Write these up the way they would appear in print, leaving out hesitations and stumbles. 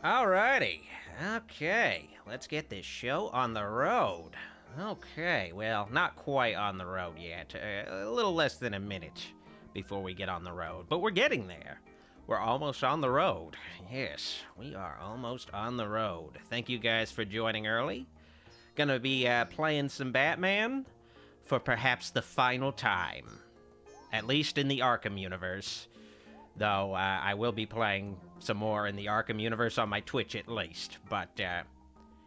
Alrighty. Okay, let's get this show on the road. Okay, well, not quite on the road yet. A little less than a minute before we get on the road, but we're getting there. We're almost on the road. Yes, we are almost on the road. Thank you guys for joining early. Gonna be playing some Batman for perhaps the final time. At least in the Arkham universe. Though I will be playing some more in the Arkham universe on my Twitch at least. But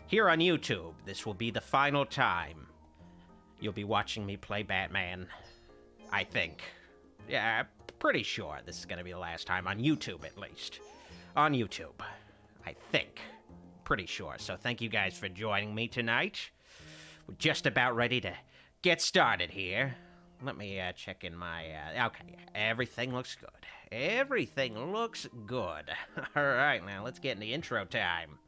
here on YouTube, this will be the final time you'll be watching me play Batman. I think. Yeah, pretty sure this is going to be the last time on YouTube at least. On YouTube. I think. Pretty sure. So thank you guys for joining me tonight. We're just about ready to get started here. Let me check in my... okay, everything looks good. Everything looks good. Alright, now let's get into intro time.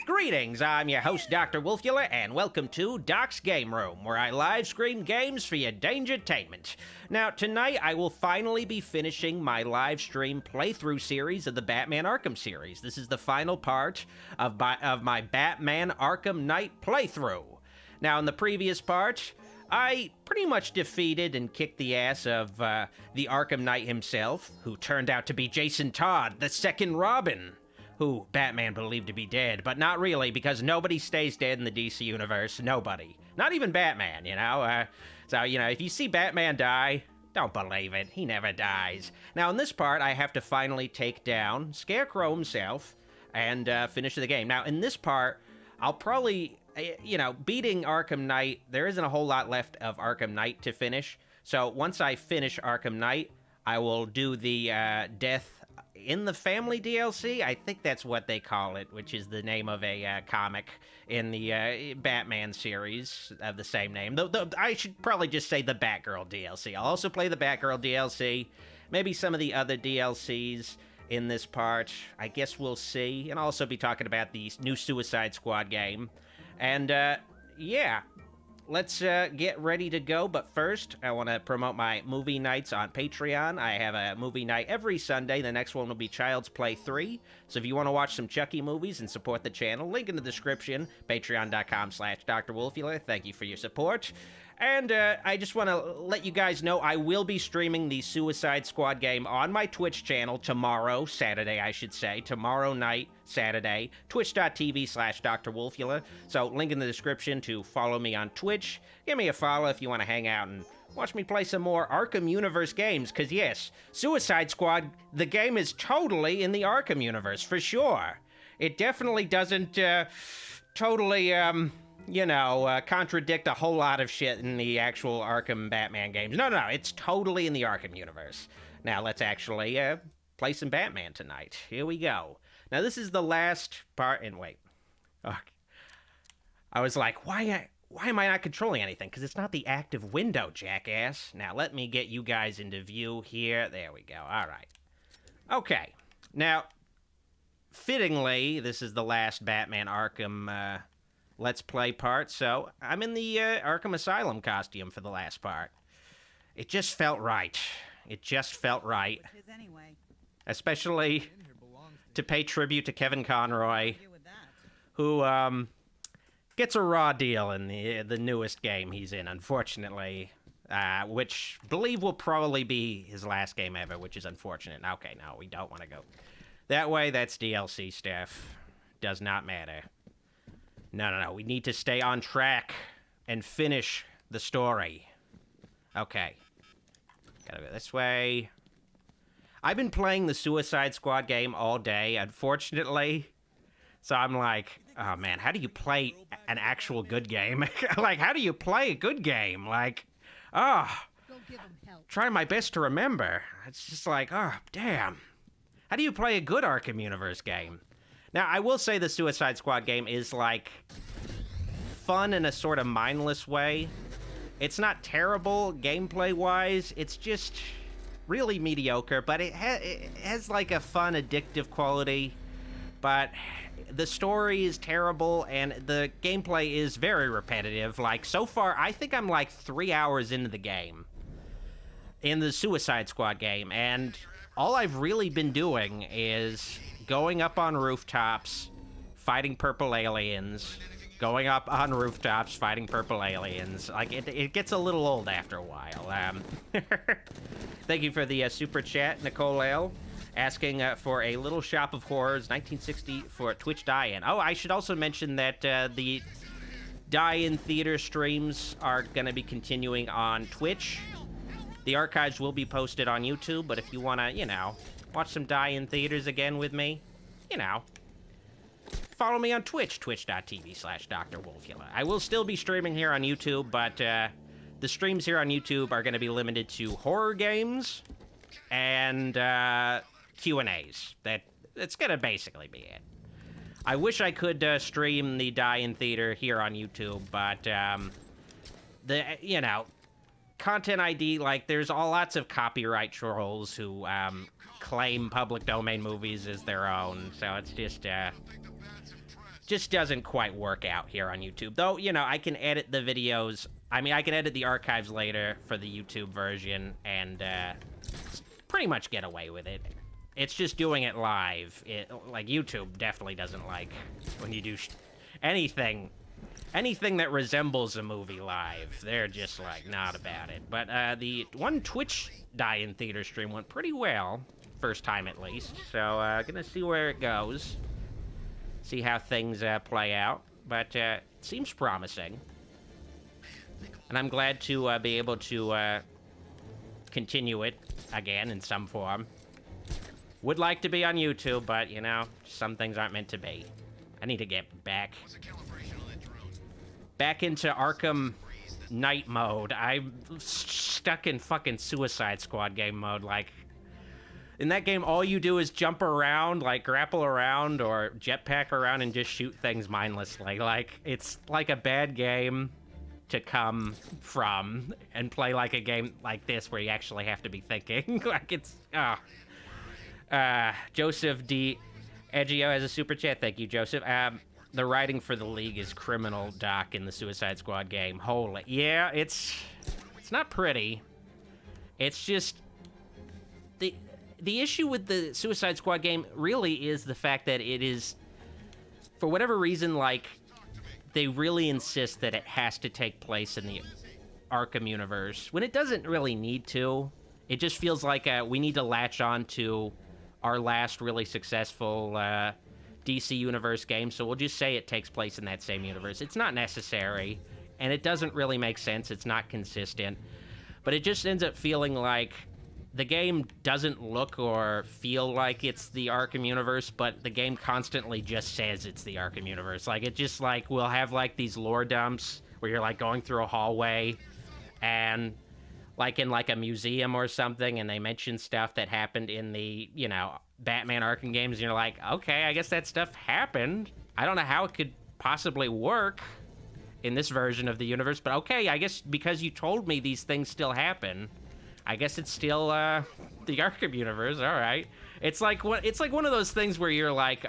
Greetings, I'm your host, Dr. Wolfula, and welcome to Doc's Game Room, where I live stream games for your dangertainment. Now, tonight I will finally be finishing my live stream playthrough series of the Batman Arkham series. This is the final part of my Batman Arkham Knight playthrough. Now, in the previous part, I pretty much defeated and kicked the ass of the Arkham Knight himself, who turned out to be Jason Todd, the second Robin, who Batman believed to be dead, but not really, because nobody stays dead in the DC universe. Nobody. Not even Batman, you know? So, you know, if you see Batman die, don't believe it. He never dies. Now, in this part, I have to finally take down Scarecrow himself and finish the game. Now, in this part, I'll probably... you know, beating Arkham Knight, there isn't a whole lot left of Arkham Knight to finish. So once I finish Arkham Knight, I will do the Death in the Family DLC. I think that's what they call it, which is the name of a comic in the Batman series of the same name. I should probably just say the Batgirl DLC. I'll also play the Batgirl DLC, maybe some of the other DLCs in this part. I guess we'll see. And I'll also be talking about the new Suicide Squad game. And, yeah, let's get ready to go. But first, I want to promote my movie nights on Patreon. I have a movie night every Sunday. The next one will be Child's Play 3. So if you want to watch some Chucky movies and support the channel, link in the description, patreon.com/drwolfula. Thank you for your support. And I just want to let you guys know I will be streaming the Suicide Squad game on my Twitch channel tomorrow, Saturday, I should say. Tomorrow night, Saturday, twitch.tv/drwolfula. So, link in the description to follow me on Twitch. Give me a follow if you want to hang out and watch me play some more Arkham Universe games. Because, yes, Suicide Squad, the game is totally in the Arkham Universe, for sure. It definitely doesn't totally... you know, contradict a whole lot of shit in the actual Arkham Batman games. No, it's totally in the Arkham universe. Now, let's actually play some Batman tonight. Here we go. Now, this is the last part, and wait. Oh, I was like, why am I not controlling anything? Because it's not the active window, jackass. Now, let me get you guys into view here. There we go. All right. Okay. Now, fittingly, this is the last Batman Arkham Let's Play part, so I'm in the Arkham Asylum costume for the last part. It just felt right. It just felt right. Especially to pay tribute to Kevin Conroy, who gets a raw deal in the newest game he's in, unfortunately, which I believe will probably be his last game ever, which is unfortunate. Okay, no, we don't want to go that way. That's DLC stuff. Does not matter. No. We need to stay on track and finish the story. Okay. Gotta go this way. I've been playing the Suicide Squad game all day, unfortunately. So I'm like, oh man, how do you play an actual good game? Like, how do you play a good game? Like, trying my best to remember. It's just like, oh, damn. How do you play a good Arkham Universe game? Now, I will say the Suicide Squad game is, like, fun in a sort of mindless way. It's not terrible gameplay-wise. It's just really mediocre, but it has, like, a fun, addictive quality. But the story is terrible, and the gameplay is very repetitive. Like, so far, I think I'm, like, 3 hours into the game. in the Suicide Squad game, and all I've really been doing is going up on rooftops, fighting purple aliens, going up on rooftops, fighting purple aliens. Like, it gets a little old after a while. Thank you for the super chat, Nicole L, asking for a Little Shop of Horrors 1960 for Twitch die-in. Oh, I should also mention that the die-in theater streams are going to be continuing on Twitch. The archives will be posted on YouTube, but if you want to, you know, watch some die-in theaters again with me, you know, follow me on Twitch, twitch.tv/DrWolfula. I will still be streaming here on YouTube, but the streams here on YouTube are going to be limited to horror games and Q&As. That's going to basically be it. I wish I could stream the die-in theater here on YouTube, but you know, Content ID, like, there's lots of copyright trolls who claim public domain movies as their own, so it's just doesn't quite work out here on YouTube. Though, you know, I can edit the videos. I mean, I can edit the archives later for the YouTube version and pretty much get away with it. It's just doing it live. Like, YouTube definitely doesn't like when you do anything that resembles a movie live. They're just, like, not about it. But the one Twitch die-in theater stream went pretty well, first time at least. So, gonna see where it goes. See how things play out. But it seems promising. And I'm glad to be able to continue it again in some form. Would like to be on YouTube, but, you know, some things aren't meant to be. I need to get back into Arkham Knight mode. I'm stuck in fucking Suicide Squad game mode. Like, in that game, all you do is jump around, like, grapple around or jetpack around and just shoot things mindlessly. Like, it's like a bad game to come from and play like a game like this where you actually have to be thinking. Like, it's, Joseph D. Edgio has a super chat. Thank you, Joseph. The writing for the League is criminal, Doc, in the Suicide Squad game. Holy, yeah, it's not pretty. It's just the issue with the Suicide Squad game really is the fact that it is, for whatever reason, like, they really insist that it has to take place in the Arkham universe when it doesn't really need to. It just feels like we need to latch on to our last really successful DC Universe game, so we'll just say it takes place in that same universe. It's not necessary, and it doesn't really make sense. It's not consistent, but it just ends up feeling like the game doesn't look or feel like it's the Arkham universe, but the game constantly just says it's the Arkham universe. Like, it just, like, we'll have, like, these lore dumps where you're, like, going through a hallway and, like, in, like, a museum or something, and they mention stuff that happened in the, you know, Batman Arkham games, and you're like, okay, I guess that stuff happened. I don't know how it could possibly work in this version of the universe, but okay, I guess because you told me these things still happen, I guess it's still the Arkham universe. All right. It's like one of those things where you're like,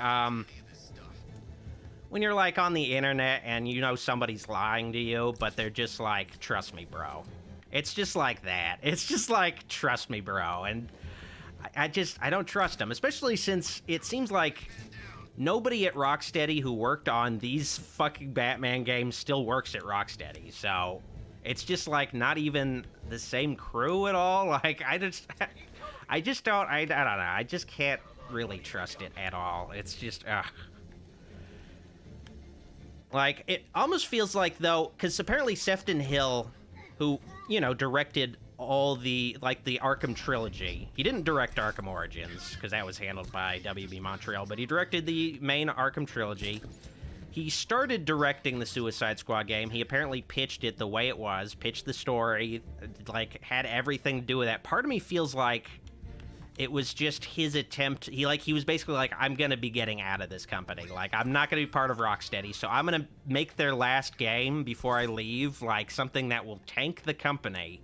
when you're like on the internet and you know somebody's lying to you, but they're just like, trust me, bro. It's just like that. It's just like, trust me, bro. And I don't trust them, especially since it seems like nobody at Rocksteady who worked on these fucking Batman games still works at Rocksteady. So it's just like not even the same crew at all. Like, I don't know. I just can't really trust it at all. It's just, like, it almost feels like, though, because apparently Sefton Hill, who, you know, directed all the, like, the Arkham Trilogy. He didn't direct Arkham Origins, because that was handled by WB Montreal, but he directed the main Arkham Trilogy. He started directing the Suicide Squad game. He apparently pitched it the way it was, pitched the story, like, had everything to do with that. Part of me feels like it was just his attempt. He was basically like, I'm going to be getting out of this company. Like, I'm not going to be part of Rocksteady, so I'm going to make their last game before I leave, like, something that will tank the company.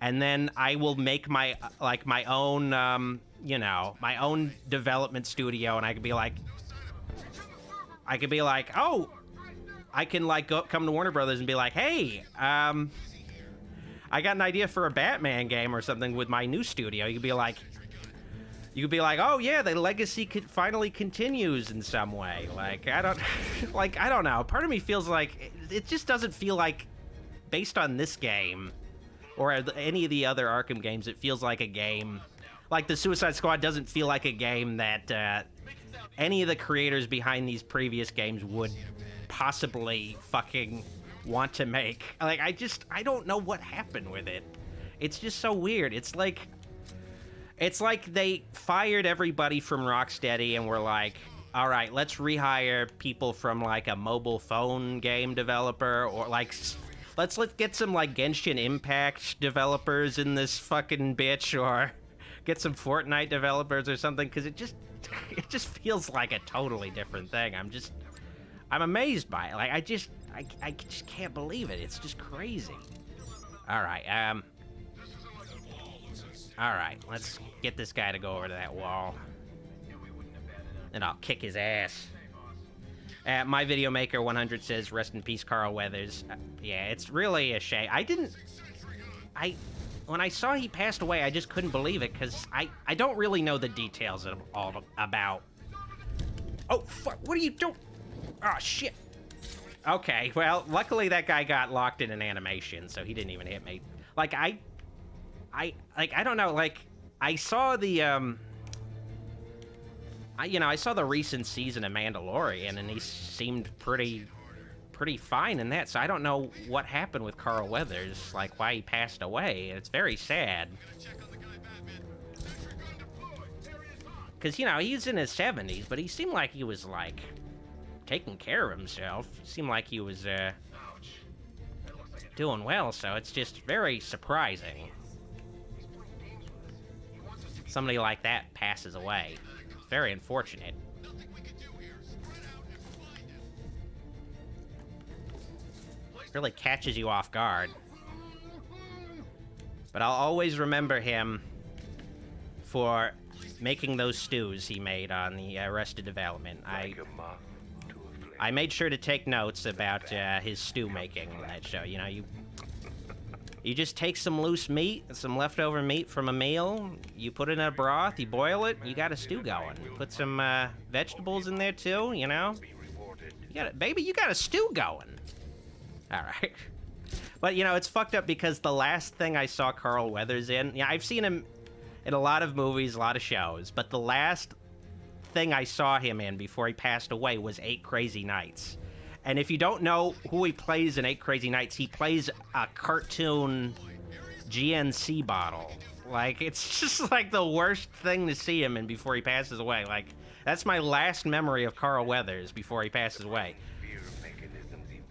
And then I will make my own, you know, my own development studio, and I could be like, oh, I can, like, come to Warner Brothers and be like, hey, I got an idea for a Batman game or something with my new studio. You could be like, oh yeah, the legacy finally continues in some way. Like, I don't know. Part of me feels like it just doesn't feel like, based on this game or any of the other Arkham games, it feels like a game. Like the Suicide Squad doesn't feel like a game that any of the creators behind these previous games would possibly fucking want to make. Like, I don't know what happened with it. It's just so weird. It's like they fired everybody from Rocksteady and were like, all right, let's rehire people from like a mobile phone game developer, or like, let's get some like Genshin Impact developers in this fucking bitch, or get some Fortnite developers or something, because it just feels like a totally different thing. I'm amazed by it. Like, I just can't believe it. It's just crazy. All right, let's get this guy to go over to that wall, and I'll kick his ass. My Video Maker 100 says, rest in peace, Carl Weathers. Yeah, it's really a shame. When I saw he passed away, I just couldn't believe it, because I don't really know the details of all about... Oh, fuck, what are you doing? Oh, shit. Okay, well, luckily that guy got locked in an animation, so he didn't even hit me. Like, I don't know, like, I saw the, I saw the recent season of Mandalorian, and he seemed pretty fine in that, so I don't know what happened with Carl Weathers, like, why he passed away. It's very sad. Because, he's in his 70s, but he seemed like he was, like, taking care of himself. Seemed like he was, doing well, so it's just very surprising. Somebody like that passes away. It's very unfortunate. Really catches you off guard. But I'll always remember him for making those stews he made on the Arrested Development. I made sure to take notes about his stew making in that show. You just take some loose meat, some leftover meat from a meal, you put it in a broth, you boil it, you got a stew going. You put some vegetables in there too, You got a stew going. All right. But, it's fucked up because the last thing I saw Carl Weathers in, I've seen him in a lot of movies, a lot of shows, but the last thing I saw him in before he passed away was 8 Crazy Nights. And if you don't know who he plays in 8 Crazy Nights, he plays a cartoon GNC bottle. Like, it's just like the worst thing to see him in before he passes away. Like, that's my last memory of Carl Weathers before he passes away.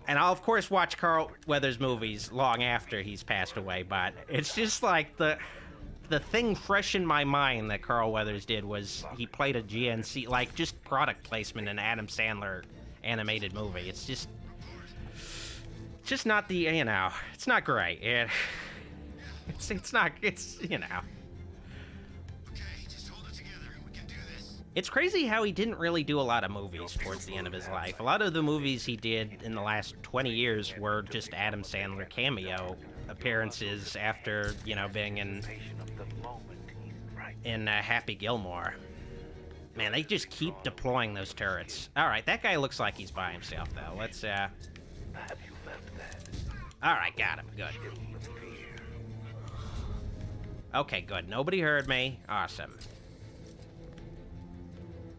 And I'll, of course, watch Carl Weathers movies long after he's passed away, but it's just like the thing fresh in my mind that Carl Weathers did was he played a GNC, like, just product placement in an Adam Sandler animated movie. It's just not the, it's not great. It's not. It's crazy how he didn't really do a lot of movies towards the end of his life. A lot of the movies he did in the last 20 years were just Adam Sandler cameo appearances after, being in Happy Gilmore. Man, they just keep deploying those turrets. All right, that guy looks like he's by himself, though. Let's, All right, got him. Good. Okay, good. Nobody heard me. Awesome.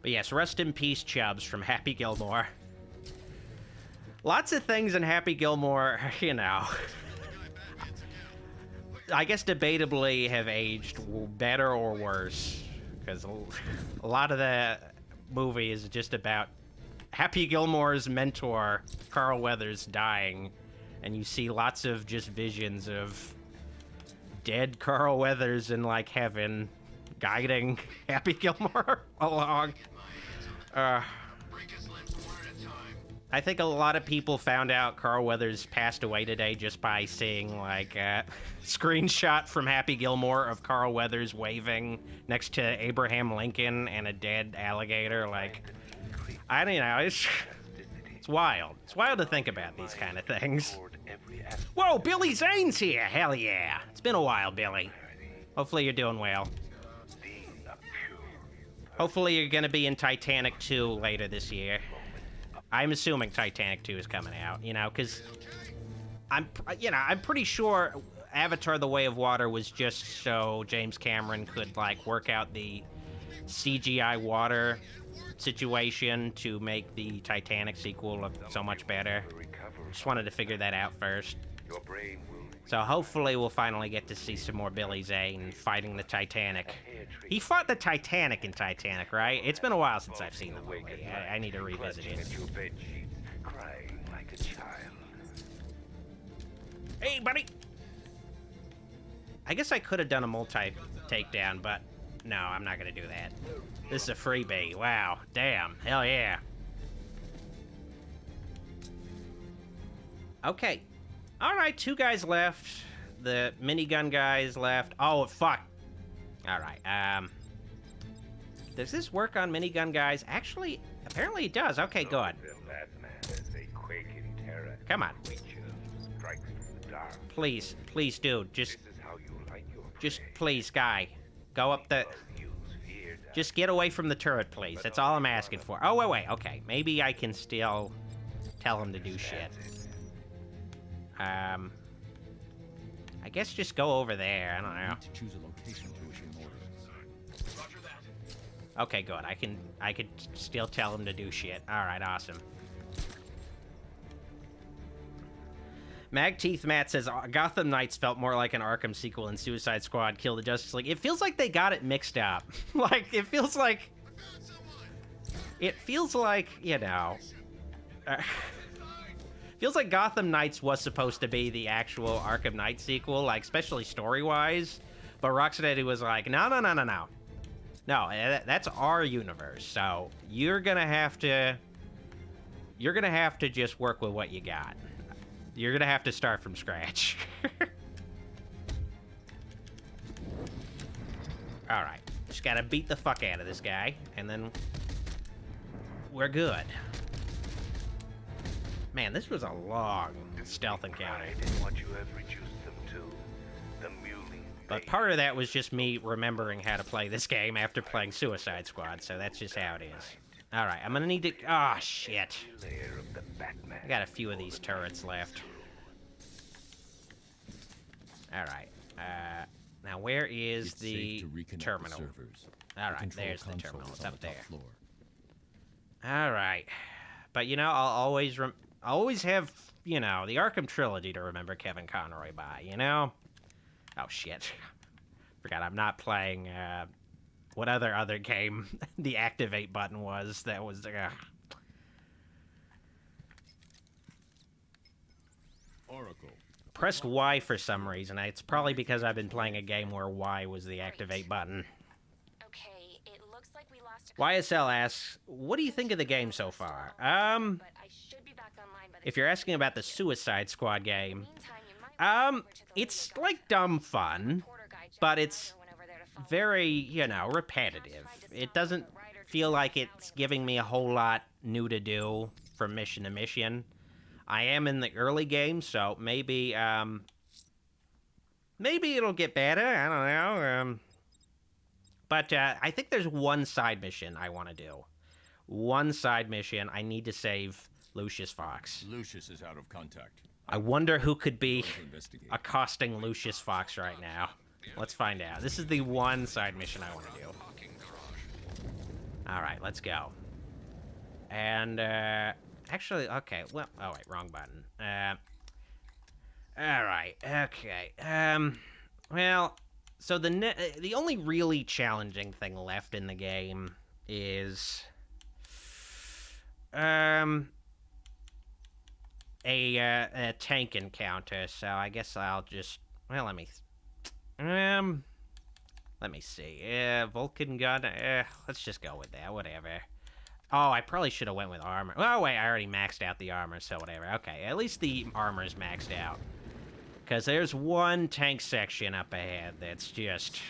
But yes, rest in peace, Chubbs from Happy Gilmore. Lots of things in Happy Gilmore, I guess debatably have aged better or worse. Because a lot of the movie is just about Happy Gilmore's mentor, Carl Weathers, dying. And you see lots of just visions of dead Carl Weathers in, like, heaven, guiding Happy Gilmore along. I think a lot of people found out Carl Weathers passed away today just by seeing, like, a screenshot from Happy Gilmore of Carl Weathers waving next to Abraham Lincoln and a dead alligator. Like, I don't know, it's wild. It's wild to think about these kind of things. Whoa, Billy Zane's here! Hell yeah! It's been a while, Billy. Hopefully you're doing well. Hopefully you're gonna be in Titanic 2 later this year. I'm assuming Titanic 2 is coming out, you know, because I'm pretty sure Avatar: The Way of Water was just so James Cameron could, like, work out the CGI water situation to make the Titanic sequel look so much better. Just wanted to figure that out first. So hopefully we'll finally get to see some more Billy Zane fighting the Titanic. He fought the Titanic in Titanic, right? It's been a while since I've seen the movie. I need to revisit it. Hey, buddy! I guess I could have done a multi-takedown, but no, I'm not gonna do that. This is a freebie. Wow. Damn. Hell yeah. Okay. Alright, 2 guys left. The minigun guys left. Oh, fuck. Alright, does this work on minigun guys? Actually, apparently it does. Okay, good. Come on. Please, please, dude. Just please, guy. Go up the... Just get away from the turret, please. That's all I'm asking for. Oh, wait. Okay, maybe I can still tell him to do shit. I guess just go over there. I don't know. Choose a location to issue orders. Okay, good. I could still tell him to do shit. All right, awesome. Magteeth Matt says Gotham Knights felt more like an Arkham sequel than Suicide Squad Kill the Justice League. It feels like they got it mixed up. Like, it feels like, you know, feels like Gotham Knights was supposed to be the actual Arkham Knight sequel, like, especially story-wise, but Rocksteady was like, no. No, that's our universe, so you're gonna have to just work with what you got. You're gonna have to start from scratch. Alright, just gotta beat the fuck out of this guy, and then we're good. Man, this was a long stealth encounter. But part of that was just me remembering how to play this game after playing Suicide Squad, so that's just how it is. Alright, I'm gonna need to... Oh, shit. I got a few of these turrets left. Alright. Now, where is the terminal? Alright, there's the terminal. It's up there. Alright. But, you know, I'll always have, you know, the Arkham Trilogy to remember Kevin Conroy by, you know? Oh, shit. Forgot I'm not playing, what other game the activate button was that was, Oracle. Pressed Y for some reason. It's probably because I've been playing a game where Y was the activate button. Okay, it looks like we lost YSL asks, what do you think of the game so far? If you're asking about the Suicide Squad game, it's like dumb fun, but it's very, you know, repetitive. It doesn't feel like it's giving me a whole lot new to do from mission to mission. I am in the early game, so maybe it'll get better. I don't know. But I think there's one side mission I want to do. One side mission. I need to save Lucius Fox. Lucius is out of contact. I wonder who could be accosting Lucius Fox right now. Let's find out. This is the one side mission I want to do. Alright, let's go. And, actually, okay, well, oh wait, wrong button. Alright, okay. Well, so the only really challenging thing left in the game is, a tank encounter, so I guess I'll just, well, let me see, Vulcan gun, let's just go with that, whatever. Oh, I probably should have went with armor. Oh, wait, I already maxed out the armor, so whatever. Okay, at least the armor's maxed out. Because there's one tank section up ahead that's just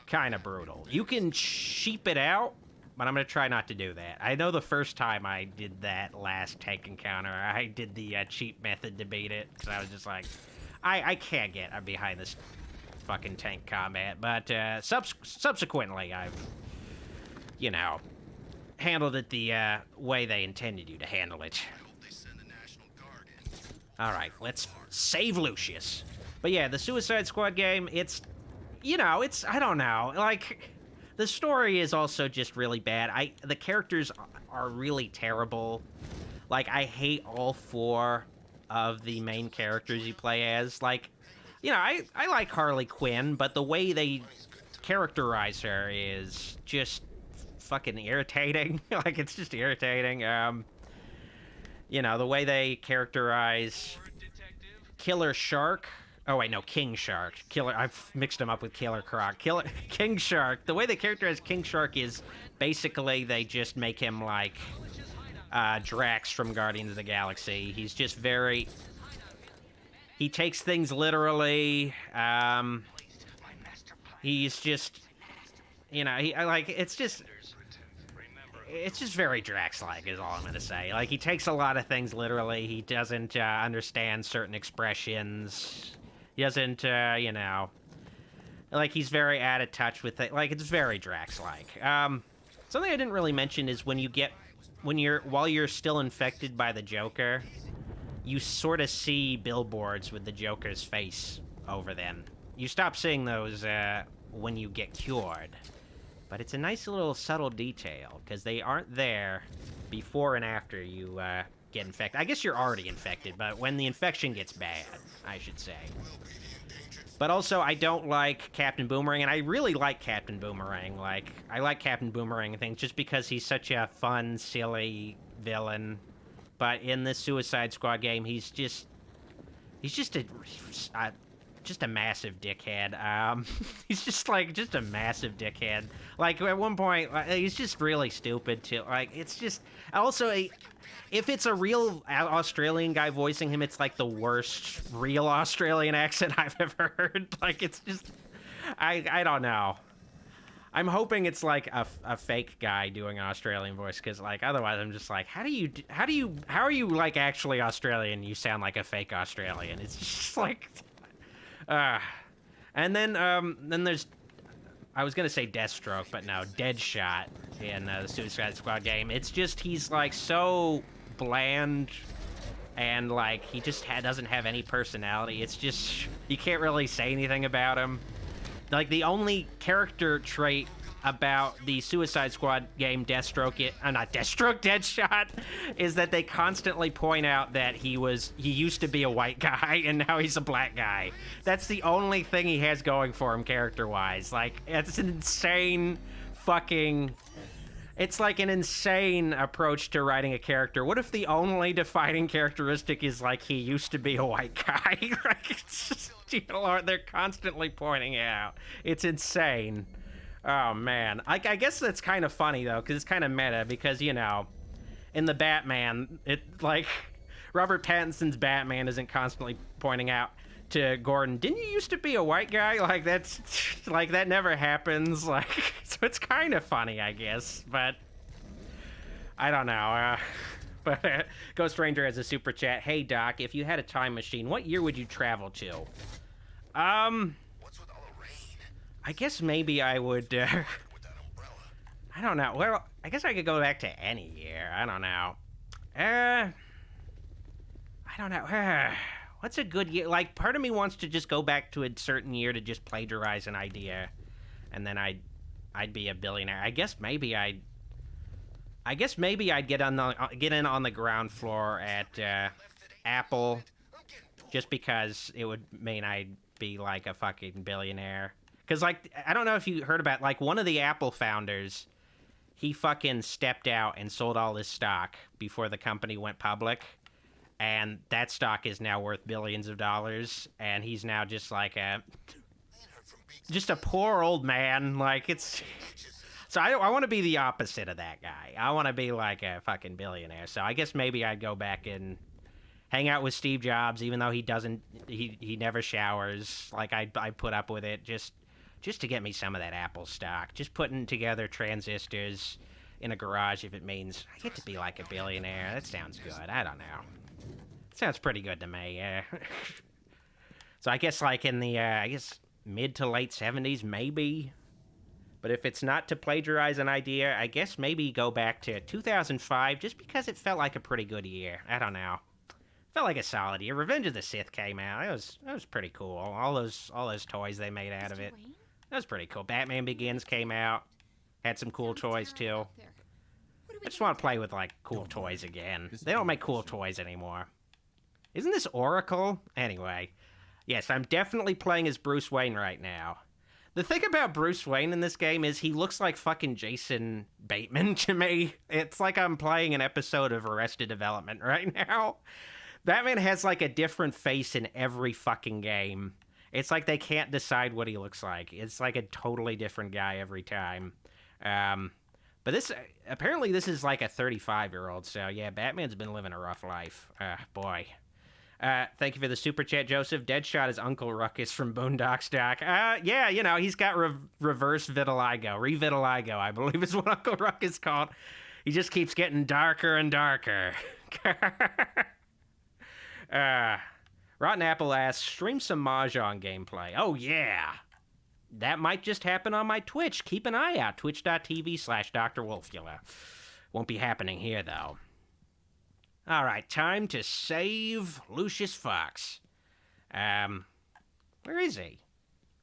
kind of brutal. You can cheap it out but I'm going to try not to do that. I know the first time I did that last tank encounter, I did the cheap method to beat it, because I was just like, I can't get behind this fucking tank combat, but subsequently I've, you know, handled it the way they intended you to handle it. Alright, let's save Lucius. But yeah, the Suicide Squad game, it's, you know, it's, I don't know, like, the story is also just really bad. The characters are really terrible. Like, I hate all 4 of the main characters you play as. Like, you know, I like Harley Quinn, but the way they characterize her is just fucking irritating. Like, it's just irritating. You know, the way they characterize Killer Shark. Oh, wait, no, King Shark. I've mixed him up with Killer Croc. King Shark. The way they characterize King Shark is basically they just make him like Drax from Guardians of the Galaxy. He's just very... He takes things literally. He's just... You know, it's just very Drax-like, is all I'm going to say. Like, he takes a lot of things literally. He doesn't understand certain expressions. He doesn't, you know... Like, he's very out of touch with it. Like, it's very Drax-like. Something I didn't really mention is while you're still infected by the Joker, you sort of see billboards with the Joker's face over them. You stop seeing those, when you get cured. But it's a nice little subtle detail, because they aren't there before and after you get infected. I guess you're already infected, but when the infection gets bad, I should say. But also, I don't like Captain Boomerang, and I really like Captain Boomerang. Like, I like Captain Boomerang and things just because he's such a fun, silly villain. But in this Suicide Squad game, he's just a massive dickhead. He's just a massive dickhead. Like, at one point, he's just really stupid, too. Like, it's just... Also, if it's a real Australian guy voicing him, it's, like, the worst real Australian accent I've ever heard. Like, it's just... I don't know. I'm hoping it's, like, a fake guy doing an Australian voice, because, like, otherwise I'm just like, how are you, like, actually Australian? You sound like a fake Australian. It's just, like... And then there's, I was gonna say Deathstroke, but no, Deadshot in the Suicide Squad game. It's just, he's like so bland, and like he just doesn't have any personality. It's just, you can't really say anything about him. Like, the only character trait about the Suicide Squad game, Deathstroke, Deadshot, is that they constantly point out that he used to be a white guy and now he's a black guy. That's the only thing he has going for him character-wise. Like, it's an insane fucking... It's like an insane approach to writing a character. What if the only defining characteristic is, like, he used to be a white guy? Like, it's just, you know, they're constantly pointing it out. It's insane. Oh, man. I guess that's kind of funny, though, because it's kind of meta, because, you know, in the Batman, like, Robert Pattinson's Batman isn't constantly pointing out to Gordon, didn't you used to be a white guy? Like, that never happens. Like, so it's kind of funny, I guess, but I don't know. But Ghost Ranger has a super chat. Hey, Doc, if you had a time machine, what year would you travel to? I guess maybe I would, I don't know. Well, I guess I could go back to any year. I don't know. I don't know. What's a good year? Like, part of me wants to just go back to a certain year to just plagiarize an idea, and then I'd be a billionaire. I guess maybe I'd get in on the ground floor at Apple, just because it would mean I'd be like a fucking billionaire. Because, like, I don't know if you heard about, like, one of the Apple founders, he fucking stepped out and sold all his stock before the company went public. And that stock is now worth billions of dollars. And he's now just like a poor old man. Like, it's... So I want to be the opposite of that guy. I want to be like a fucking billionaire. So I guess maybe I'd go back and hang out with Steve Jobs, even though he never showers. Like, I'd put up with it just to get me some of that Apple stock. Just putting together transistors, in a garage if it means I get to be like a billionaire. That sounds good. I don't know. Sounds pretty good to me, yeah. So I guess like in the, I guess mid to late 70s, maybe. But if it's not to plagiarize an idea, I guess maybe go back to 2005, just because it felt like a pretty good year. I don't know. Felt like a solid year. Revenge of the Sith came out. That was pretty cool. All those toys they made out of it. That was pretty cool. Batman Begins came out. Had some cool toys too. I just want to play with like cool toys again. They don't make cool toys anymore. Isn't this Oracle? Anyway. Yes, I'm definitely playing as Bruce Wayne right now. The thing about Bruce Wayne in this game is he looks like fucking Jason Bateman to me. It's like I'm playing an episode of Arrested Development right now. Batman has like a different face in every fucking game. It's like they can't decide what he looks like. It's like a totally different guy every time. But this, apparently this is like a 35-year-old, so yeah, Batman's been living a rough life. Boy. Thank you for the super chat, Joseph. Deadshot is Uncle Ruckus from Boondock Stock. Yeah, you know, he's got reverse vitiligo. Revitiligo, I believe is what Uncle Ruckus called. He just keeps getting darker and darker. Rotten Apple asks, stream some Mahjong gameplay. Oh, yeah. That might just happen on my Twitch. Keep an eye out. Twitch.tv/Dr. Wolfula. Won't be happening here, though. All right, time to save Lucius Fox. Where is he?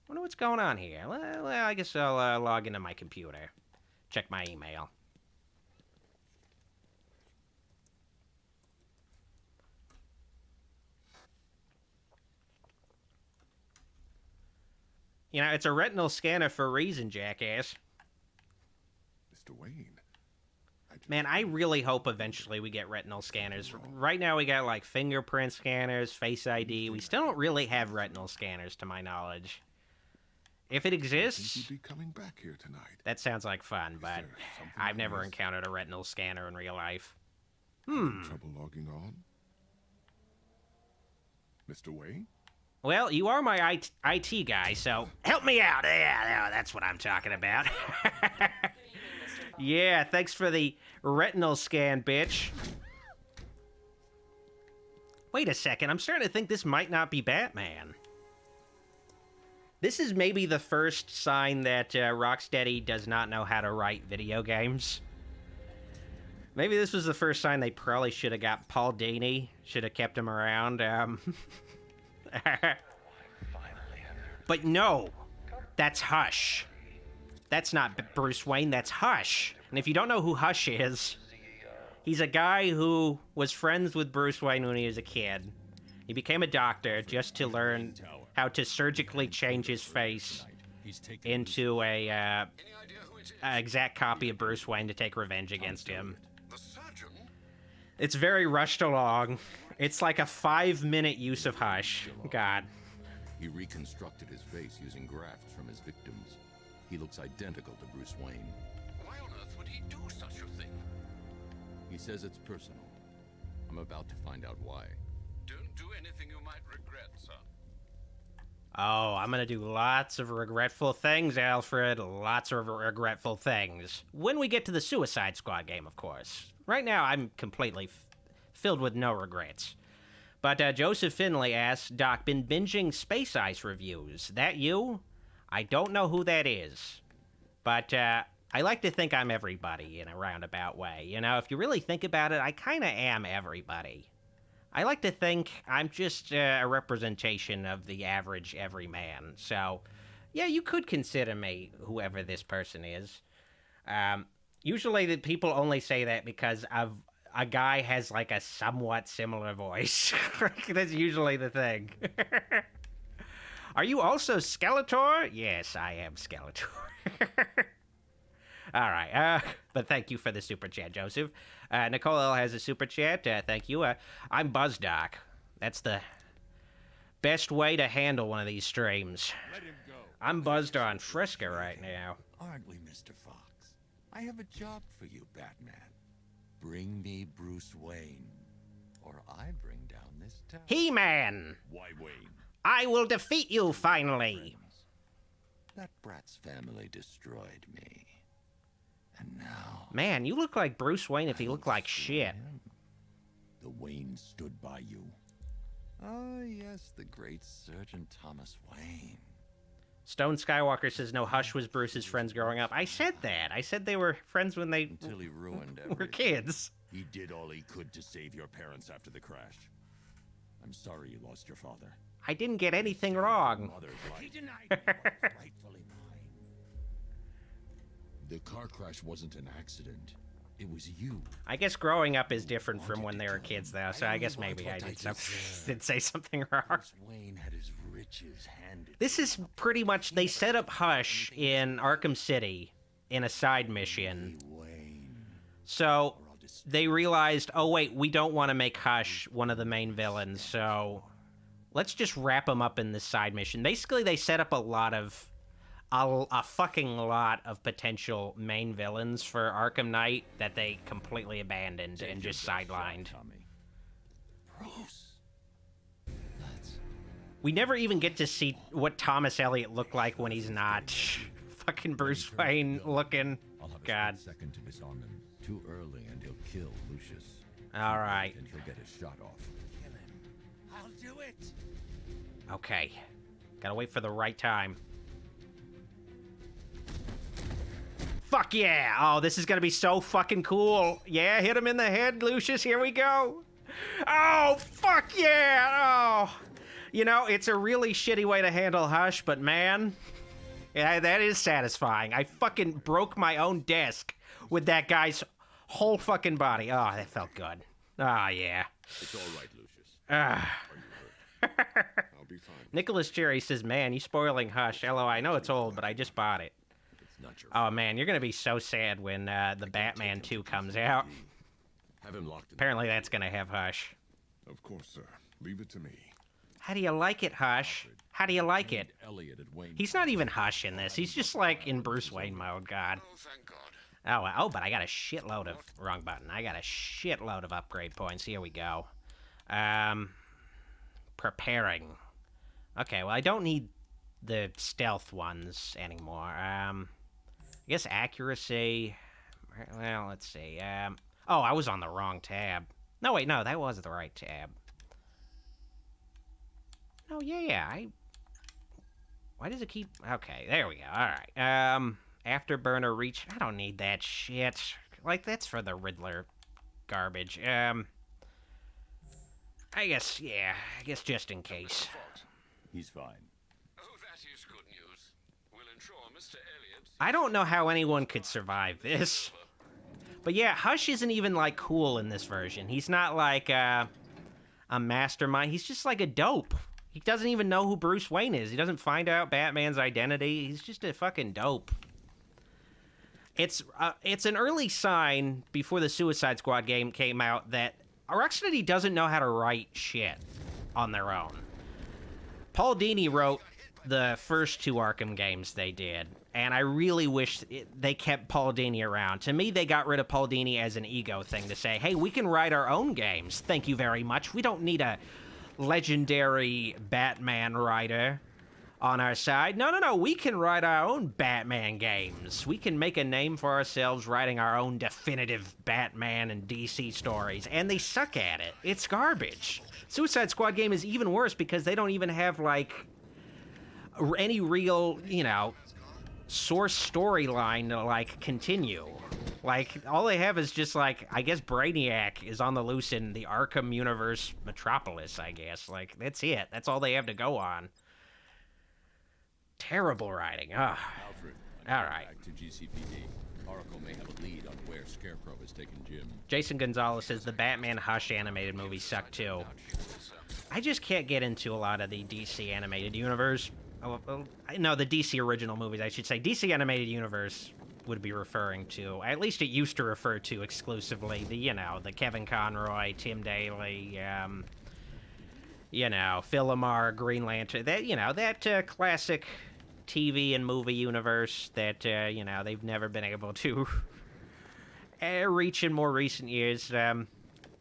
Wonder what's going on here. Well, I guess I'll log into my computer. Check my email. You know, it's a retinal scanner for a reason, jackass. Mr. Wayne. Man, I really hope eventually we get retinal scanners. Right now we got, like, fingerprint scanners, Face ID. We still don't really have retinal scanners, to my knowledge. If it exists, You'd be coming back here tonight. that sounds like fun, but I've never encountered a retinal scanner in real life. Trouble logging on? Mr. Wayne? Well, you are my IT guy, so help me out. Yeah, that's what I'm talking about. Yeah, thanks for the retinal scan, bitch. Wait a second, I'm starting to think this might not be Batman. This is maybe the first sign that Rocksteady does not know how to write video games. Maybe this was the first sign they probably should have got Paul Dini. Should have kept him around. But no, that's Hush. That's not Bruce Wayne, that's Hush. And if you don't know who Hush is, he's a guy who was friends with Bruce Wayne when he was a kid. He became a doctor just to learn how to surgically change his face into a exact copy of Bruce Wayne to take revenge against him. It's very rushed along. It's like a 5-minute use of Hush. God. He reconstructed his face using grafts from his victims. He looks identical to Bruce Wayne. Why on earth would he do such a thing? He says it's personal. I'm about to find out why. Don't do anything you might regret, sir. Oh, I'm gonna do lots of regretful things, Alfred. Lots of regretful things. When we get to the Suicide Squad game, of course. Right now, I'm completely filled with no regrets. But Joseph Finley asks, Doc, been binging Space Ice reviews. That you? I don't know who that is. But I like to think I'm everybody in a roundabout way. You know, if you really think about it, I kind of am everybody. I like to think I'm just a representation of the average everyman. So, yeah, you could consider me whoever this person is. Usually the people only say that because a guy has like a somewhat similar voice. That's usually the thing. Are you also Skeletor? Yes, I am Skeletor. All right, but thank you for the super chat, Joseph. Nicole L has a super chat. Thank you. I'm BuzzDoc. That's the best way to handle one of these streams. Let him go. I'm buzzed on Fresca right now. Aren't we, Mr. Fox? I have a job for you, Batman. Bring me Bruce Wayne, or I bring down this town. He-Man! Why, Wayne? I will defeat you, finally! That brat's family destroyed me. And now... Man, you look like Bruce Wayne if he looked like shit. The Wayne stood by you. Oh, yes, the great Surgeon Thomas Wayne. Stone Skywalker says no, Hush was Bruce's friends growing up. I said that. I said they were friends when they Until he ruined were everything. kids. He did all he could to save your parents after the crash. I'm sorry you lost your father. I didn't get anything wrong. Mother's life. He denied me what was rightfully mine. The car crash wasn't an accident. It was you. I guess growing up is different from when they were kids, though, so I guess maybe I did say something wrong. Bruce Wayne had his riches handed. This is pretty much, they set up Hush in Arkham City in a side mission. Wayne. So they realized, oh wait, we don't want to make Hush one of the main villains, so let's just wrap him up in this side mission. Basically, they set up a fucking lot of potential main villains for Arkham Knight that they completely abandoned and just sidelined. Bruce. We never even get to see what Thomas Elliott looked like when he's not fucking Bruce Wayne looking. I'll have a God. split second to disarm him. Too early and he'll kill Lucius. All right. And he'll get his shot off. Kill him. I'll do it. Okay. Gotta wait for the right time. Fuck yeah! Oh, this is gonna be so fucking cool. Yeah, hit him in the head, Lucius. Here we go. Oh, fuck yeah! Oh. You know, it's a really shitty way to handle Hush, but man, yeah, that is satisfying. I fucking broke my own desk with that guy's whole fucking body. Oh, that felt good. Oh, yeah. It's all right, Lucius. Ah. I'll be fine. Nicholas Cherry says, man, you spoiling Hush. LO, I know it's old, but I just bought it. It's not your Oh, man, you're going to be so sad when the Batman 2 comes out. Have him locked in. Apparently that's going to have Hush. Of course, sir. Leave it to me. How do you like it, Hush? How do you like it? Elliot at Wayne. He's not even Hush in this. He's just like in Bruce Wayne mode, God. Oh, thank God. Oh, but I got a shitload of... Wrong button. I got a shitload of upgrade points. Here we go. Preparing. Okay, well, I don't need the stealth ones anymore. I guess accuracy... Well, let's see. Oh, I was on the wrong tab. No, wait, no, that was the right tab. Oh, yeah, Why does it keep... Okay, there we go. All right. Afterburner reach... I don't need that shit. Like, that's for the Riddler garbage. I guess, yeah. I guess just in case. He's fine. Oh, that is good news. We'll ensure Mr. Elliot... I don't know how anyone could survive this. But yeah, Hush isn't even, like, cool in this version. He's not, like, a mastermind. He's just, like, a dope. He doesn't even know who Bruce Wayne is. He doesn't find out Batman's identity. He's just a fucking dope. It's an early sign before the Suicide Squad game came out that Rocksteady doesn't know how to write shit on their own. Paul Dini wrote the first two Arkham games they did, and I really wish they kept Paul Dini around. To me, they got rid of Paul Dini as an ego thing to say, hey, we can write our own games. Thank you very much. We don't need a legendary Batman writer on our side. No, we can write our own Batman games. We can make a name for ourselves writing our own definitive Batman and DC stories, and they suck at it. It's garbage. Suicide Squad game is even worse because they don't even have, like, any real, you know, source storyline to, like, continue. Like, all they have is just, like, I guess Brainiac is on the loose in the Arkham universe metropolis, I guess. Like, that's it. That's all they have to go on. Terrible writing. Ugh. Alfred, All right. back to GCPD. Oracle may have a lead on where Scarecrow has taken Jim. Jason Gonzalez says the Batman Hush animated movies suck, too. I just can't get into a lot of the DC animated universe. No, the DC original movies, I should say. DC animated universe would be referring to, at least it used to refer to exclusively the, you know, the Kevin Conroy, Tim Daly, you know, Phil Lamar, Green Lantern, that, you know, that classic TV and movie universe that, you know, they've never been able to reach in more recent years.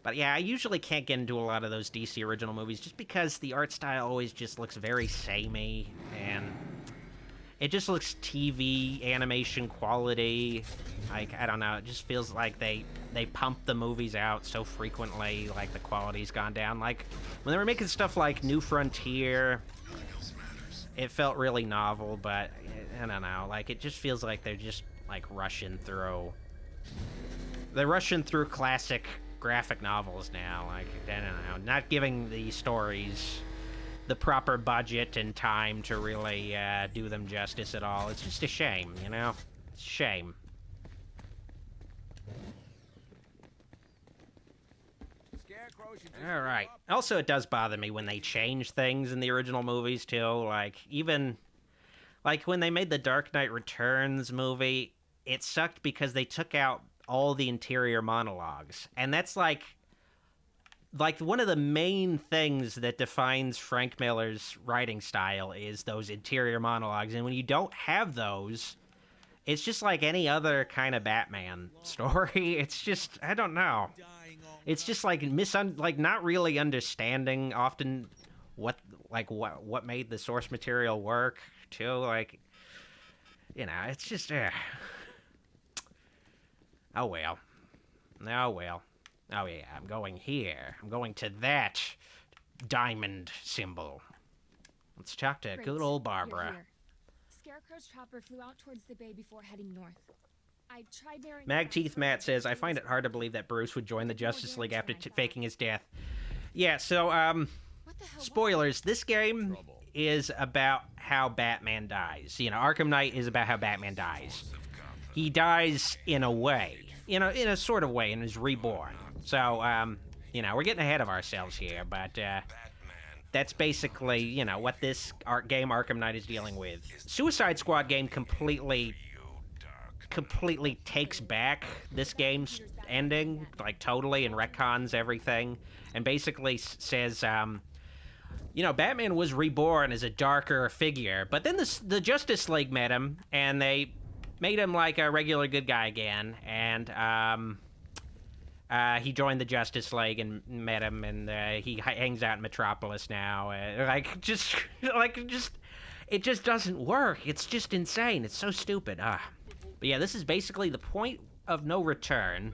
But yeah, I usually can't get into a lot of those DC original movies just because the art style always just looks very samey, and it just looks TV animation quality. Like, I don't know, it just feels like they pump the movies out so frequently, like the quality's gone down. Like, when they were making stuff like New Frontier, it felt really novel, but I don't know, like, it just feels like they're just, like, rushing through. They're rushing through classic graphic novels now, like, I don't know, not giving the stories the proper budget and time to really do them justice at all. It's just a shame, you know? It's a shame. Alright. Also, it does bother me when they change things in the original movies, too. Like, even... Like, when they made the Dark Knight Returns movie, it sucked because they took out all the interior monologues. And that's, like, one of the main things that defines Frank Miller's writing style is those interior monologues. And when you don't have those, it's just like any other kind of Batman story. It's just, I don't know. It's just like not really understanding often what made the source material work too. Like, you know, it's just oh well. Oh well. Oh yeah, I'm going here. I'm going to that diamond symbol. Let's talk to good old Barbara. Scarecrow's chopper flew out towards the bay before heading north. I tried bearing Magteeth Matt says, I find it hard to believe that Bruce would join the Justice League after faking his death. Yeah, so, spoilers. This game is about how Batman dies. You know, Arkham Knight is about how Batman dies. He dies in a way. You know, in a sort of way, and is reborn. So, you know, we're getting ahead of ourselves here, but, that's basically, you know, what this game Arkham Knight is dealing with. Suicide Squad game completely takes back this game's ending, like, totally, and retcons everything, and basically says, you know, Batman was reborn as a darker figure, but then the Justice League met him, and they made him, like, a regular good guy again, and, he joined the Justice League and met him, and he hangs out in Metropolis now. It just doesn't work. It's just insane. It's so stupid. But yeah, this is basically the point of no return.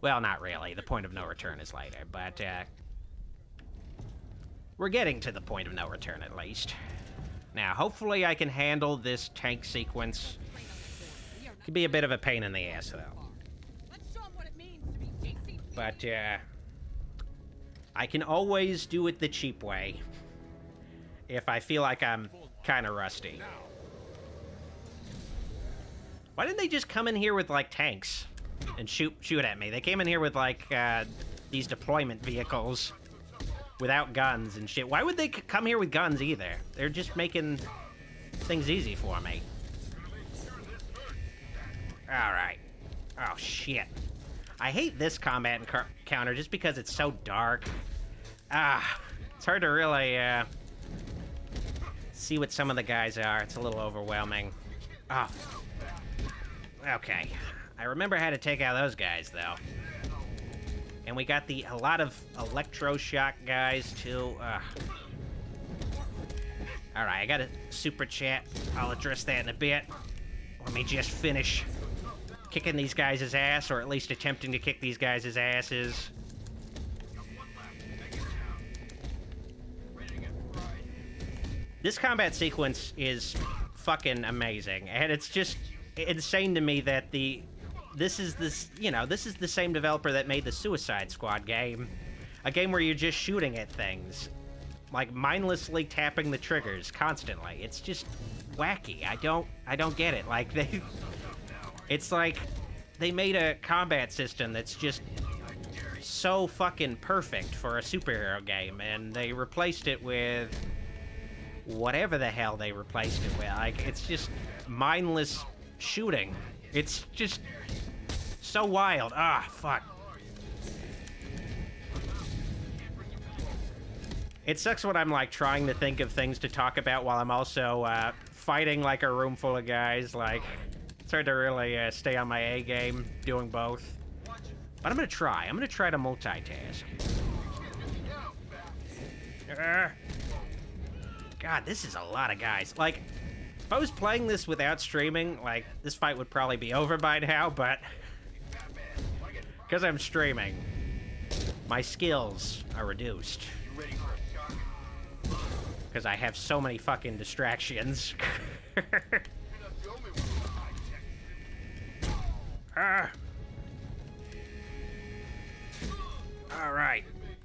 Well, not really. The point of no return is later, but we're getting to the point of no return at least. Now, hopefully I can handle this tank sequence. Could be a bit of a pain in the ass, though. But, I can always do it the cheap way if I feel like I'm kind of rusty. Why didn't they just come in here with, like, tanks and shoot at me? They came in here with, like, these deployment vehicles without guns and shit. Why would they come here with guns either? They're just making things easy for me. Alright. Oh, shit. I hate this combat encounter just because it's so dark. It's hard to really, see what some of the guys are. It's a little overwhelming. Oh. Okay. I remember how to take out those guys, though. And we got a lot of electroshock guys, too. Alright, I got a super chat. I'll address that in a bit. Let me just finish kicking these guys' ass, or at least attempting to kick these guys' asses. This combat sequence is fucking amazing, and it's just insane to me that this is the same developer that made the Suicide Squad game, a game where you're just shooting at things, like mindlessly tapping the triggers constantly. It's just wacky. I don't get it. Like it's like they made a combat system that's just so fucking perfect for a superhero game, and they replaced it with whatever the hell they replaced it with. Like, it's just mindless shooting. It's just so wild. Fuck. It sucks when I'm, like, trying to think of things to talk about while I'm also, fighting, like, a room full of guys. Like, it's hard to really, stay on my A game doing both. But I'm gonna try. I'm gonna try to multitask. God, this is a lot of guys. Like, If I was playing this without streaming, like, this fight would probably be over by now, but because I'm streaming, my skills are reduced. Because I have so many fucking distractions. Alright.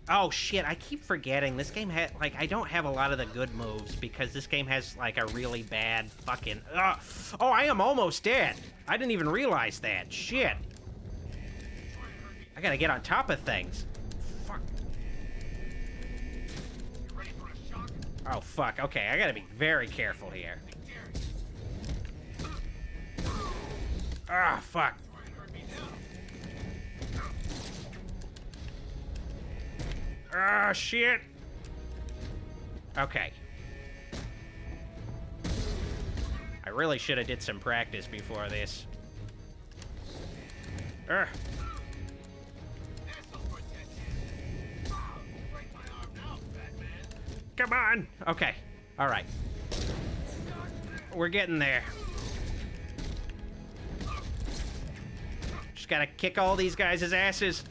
Oh shit, I keep forgetting. This game had, like, I don't have a lot of the good moves because this game has, like, a really bad fucking... Oh, I am almost dead. I didn't even realize that. Shit. I gotta get on top of things. Fuck. Oh, fuck. Okay, I gotta be very careful here. Ah, fuck. Ah, shit. Okay. I really should have did some practice before this. Ugh. Come on. Okay. All right. We're getting there. Just gotta kick all these guys' asses.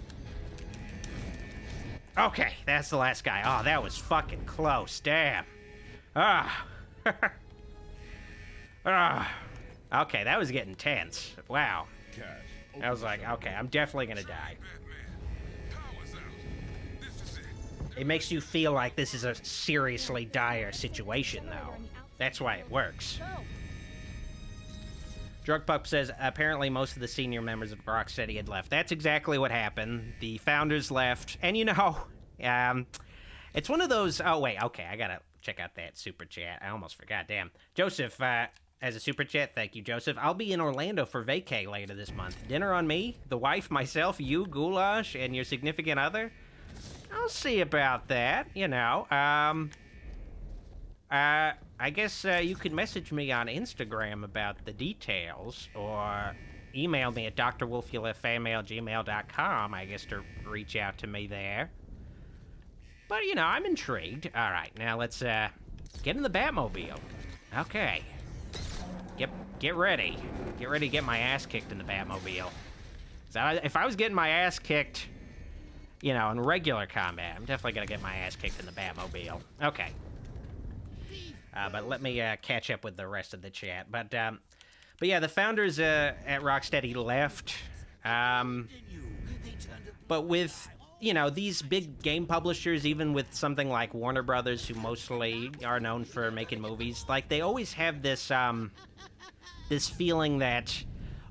Okay, that's the last guy. Oh, that was fucking close. Damn. Ah. Ah. Okay, that was getting tense. Wow. I was like, okay, I'm definitely gonna die. It makes you feel like this is a seriously dire situation, though. That's why it works. Drug Pup says, apparently most of the senior members of Rocksteady had left. That's exactly what happened. The founders left. And you know, it's one of those... Oh, wait, okay, I gotta check out that super chat. I almost forgot, damn. Joseph, as a super chat, thank you, Joseph. I'll be in Orlando for vacay later this month. Dinner on me, the wife, myself, you, Goulash, and your significant other? I'll see about that, you know. I guess you could message me on Instagram about the details, or email me at drwolfulafamail@gmail.com, I guess, to reach out to me there. But, you know, I'm intrigued. All right, now let's get in the Batmobile. Okay. Get ready. Get ready to get my ass kicked in the Batmobile. So if I was getting my ass kicked, you know, in regular combat, I'm definitely gonna get my ass kicked in the Batmobile. Okay. But let me catch up with the rest of the chat. But yeah, the founders at Rocksteady left. But with, you know, these big game publishers, even with something like Warner Brothers, who mostly are known for making movies, like, they always have this, this feeling that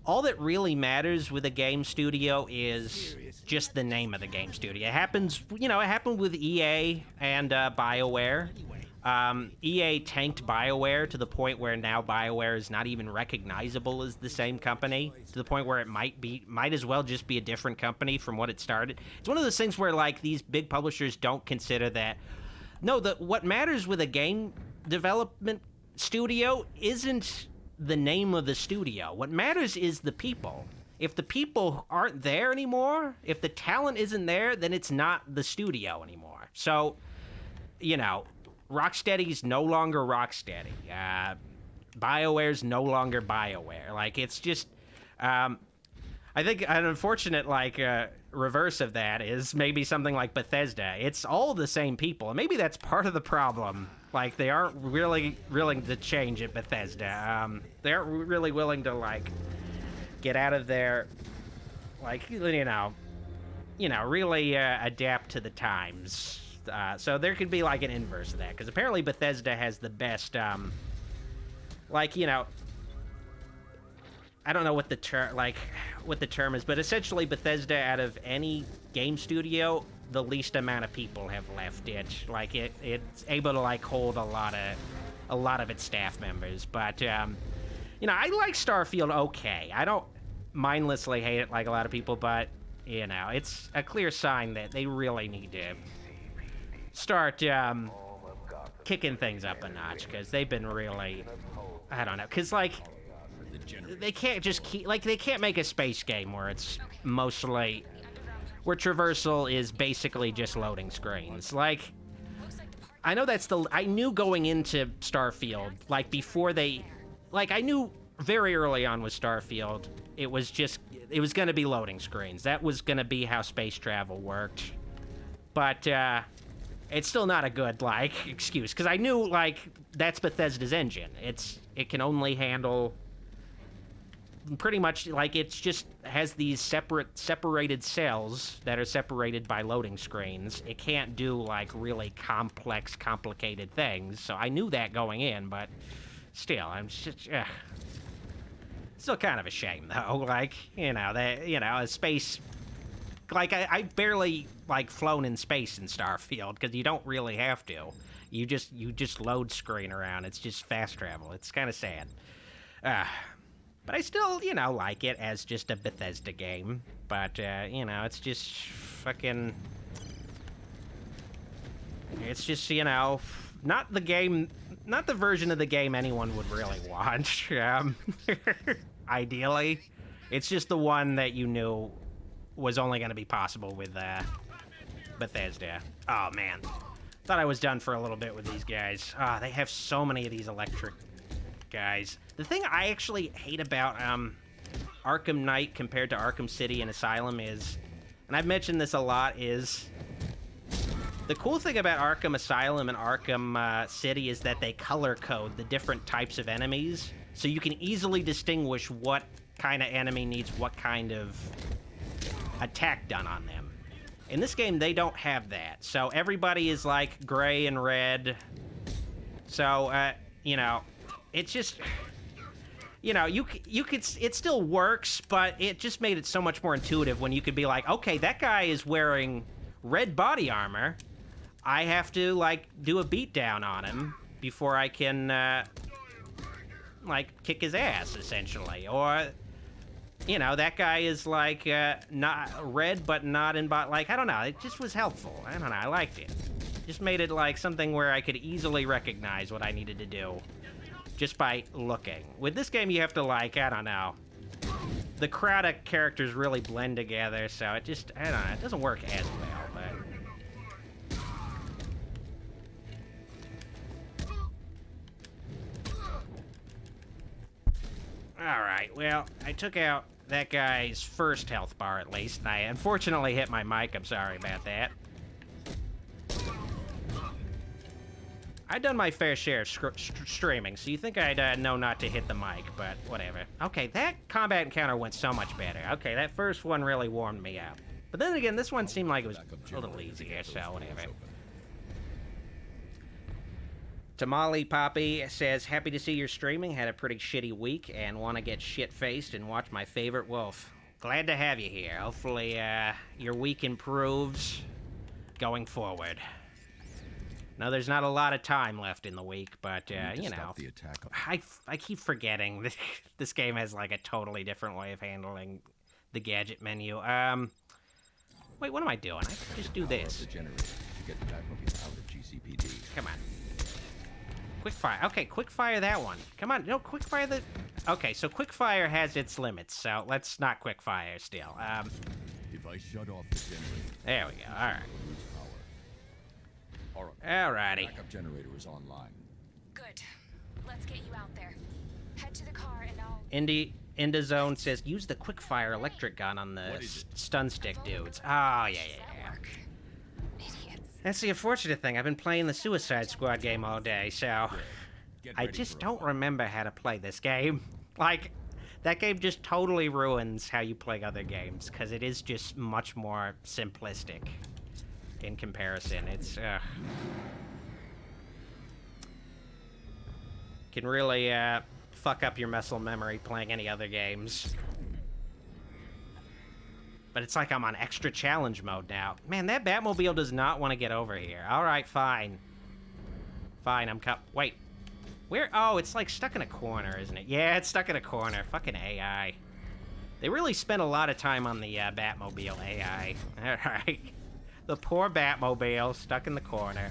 all that really matters with a game studio is just the name of the game studio. It happens, you know, it happened with EA and BioWare. EA tanked BioWare to the point where now BioWare is not even recognizable as the same company, to the point where it might as well just be a different company from what it started. It's one of those things where, like, these big publishers don't consider that. No, what matters with a game development studio isn't the name of the studio. What matters is the people. If the people aren't there anymore, if the talent isn't there, then it's not the studio anymore. So, you know, Rocksteady's no longer Rocksteady. BioWare's no longer BioWare. Like, it's just... I think an unfortunate, like, reverse of that is maybe something like Bethesda. It's all the same people, and maybe that's part of the problem. Like, they aren't really willing to change at Bethesda. They aren't really willing to, like, get out of their, like, you know, really adapt to the times. So there could be, like, an inverse of that, because apparently Bethesda has the best, like, you know, I don't know what the term is, but essentially Bethesda, out of any game studio, the least amount of people have left it. Like, it's able to, like, hold a lot of its staff members. But you know, I like Starfield okay. I don't mindlessly hate it like a lot of people, but you know, it's a clear sign that they really need to start kicking things up a notch, because they've been really, I don't know, because, like, they can't just keep, like, they can't make a space game where it's mostly, where traversal is basically just loading screens. Like, I know I knew going into Starfield, like, before they like, I knew very early on with Starfield, it was going to be loading screens. That was going to be how space travel worked. But, it's still not a good, like, excuse. Because I knew, like, that's Bethesda's engine. It can only handle... pretty much, like, it's just has these separated cells that are separated by loading screens. It can't do, like, really complex, complicated things. So I knew that going in, but still, I'm just... Still kind of a shame, though. Like, a space... Like, I barely, like, flown in space in Starfield, because you don't really have to. You just load screen around. It's just fast travel. It's kind of sad. But I still, like it as just a Bethesda game. But, it's just fucking... It's just, not the game... Not the version of the game anyone would really want. Ideally. It's just the one that you knew was only going to be possible with Bethesda. Oh, man. Thought I was done for a little bit with these guys. They have so many of these electric guys. The thing I actually hate about Arkham Knight compared to Arkham City and Asylum is, and I've mentioned this a lot, is the cool thing about Arkham Asylum and Arkham City is that they color code the different types of enemies, so you can easily distinguish what kind of enemy needs what kind of attack done on them. In this game, they don't have that, so everybody is like gray and red. So, it's just, you could, it still works, but it just made it so much more intuitive when you could be like, okay, that guy is wearing red body armor. I have to, like, do a beatdown on him before I can, like, kick his ass, essentially. Or, that guy is, like, not red, but not in like, I don't know. It just was helpful. I don't know. I liked it. Just made it, like, something where I could easily recognize what I needed to do just by looking. With this game, you have to, like, I don't know. The crowd of characters really blend together, so it just, I don't know, it doesn't work as well, but... Alright, well, I took out that guy's first health bar at least, and I unfortunately hit my mic. I'm sorry about that. I've done my fair share of streaming, so you think I'd know not to hit the mic, but whatever. Okay, that combat encounter went so much better. Okay, that first one really warmed me up. But then again, this one seemed like it was a little easier, so whatever. Tamale Poppy says, happy to see you're streaming, had a pretty shitty week, and want to get shit-faced and watch my favorite wolf. Glad to have you here. Hopefully, your week improves going forward. No, there's not a lot of time left in the week, but, I keep forgetting this game has, like, a totally different way of handling the gadget menu. Wait, what am I doing? I can just do this. The generator to get the Batmobile out of GCPD. Come on. Quickfire. Okay, quickfire that one. Come on, no, quickfire the... Okay, so quickfire has its limits, so let's not quickfire still. If I shut off the generator... There we go, alright. Alrighty. Backup generator is online. Good. Let's get you out there. Head to the car and I'll... Indazone says, use the quickfire electric gun on the stun stick dudes. Oh, yeah. Idiots. That's the unfortunate thing. I've been playing the Suicide Squad game all day, so... I just don't remember how to play this game. Like, that game just totally ruins how you play other games, because it is just much more simplistic in comparison. It's, can really, fuck up your muscle memory playing any other games. But it's like I'm on extra challenge mode now. Man, that Batmobile does not want to get over here. Alright, fine. Fine, wait. Where? Oh, it's like stuck in a corner, isn't it? Yeah, it's stuck in a corner. Fucking AI. They really spent a lot of time on the Batmobile AI. Alright. The poor Batmobile stuck in the corner.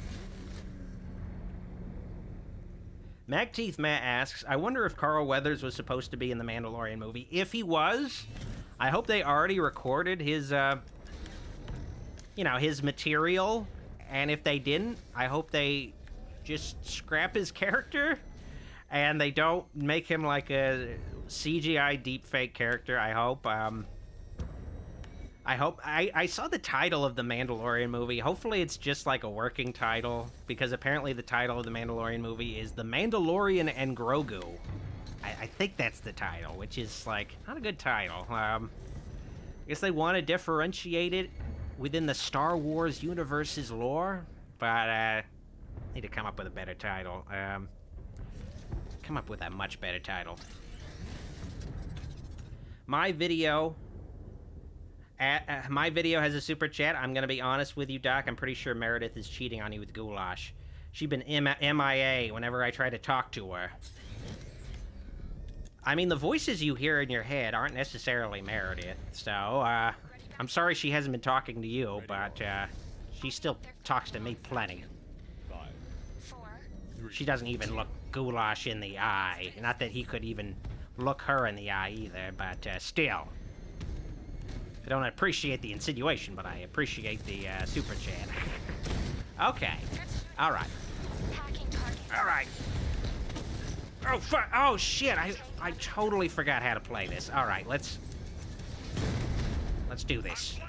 Magteeth Matt asks, I wonder if Carl Weathers was supposed to be in the Mandalorian movie. If he was, I hope they already recorded his, his material. And if they didn't, I hope they just scrap his character and they don't make him like a CGI deepfake character, I hope. I saw the title of the Mandalorian movie. Hopefully it's just like a working title, because apparently the title of the Mandalorian movie is The Mandalorian and Grogu. I think that's the title, which is like not a good title. I guess they want to differentiate it within the Star Wars universe's lore, but need to come up with a better title. Come up with a much better title. My video has a super chat. I'm gonna be honest with you, Doc. I'm pretty sure Meredith is cheating on you with Goulash. She's been MIA whenever I try to talk to her. I mean, the voices you hear in your head aren't necessarily Meredith, so, I'm sorry she hasn't been talking to you, but, she still talks to me plenty. 5, 4. She doesn't even look Goulash in the eye. Not that he could even look her in the eye either, but, still. I don't appreciate the insinuation, but I appreciate the, super chat. Okay. Alright. Alright. Oh, fuck. Oh, shit. I totally forgot how to play this. Alright, let's do this.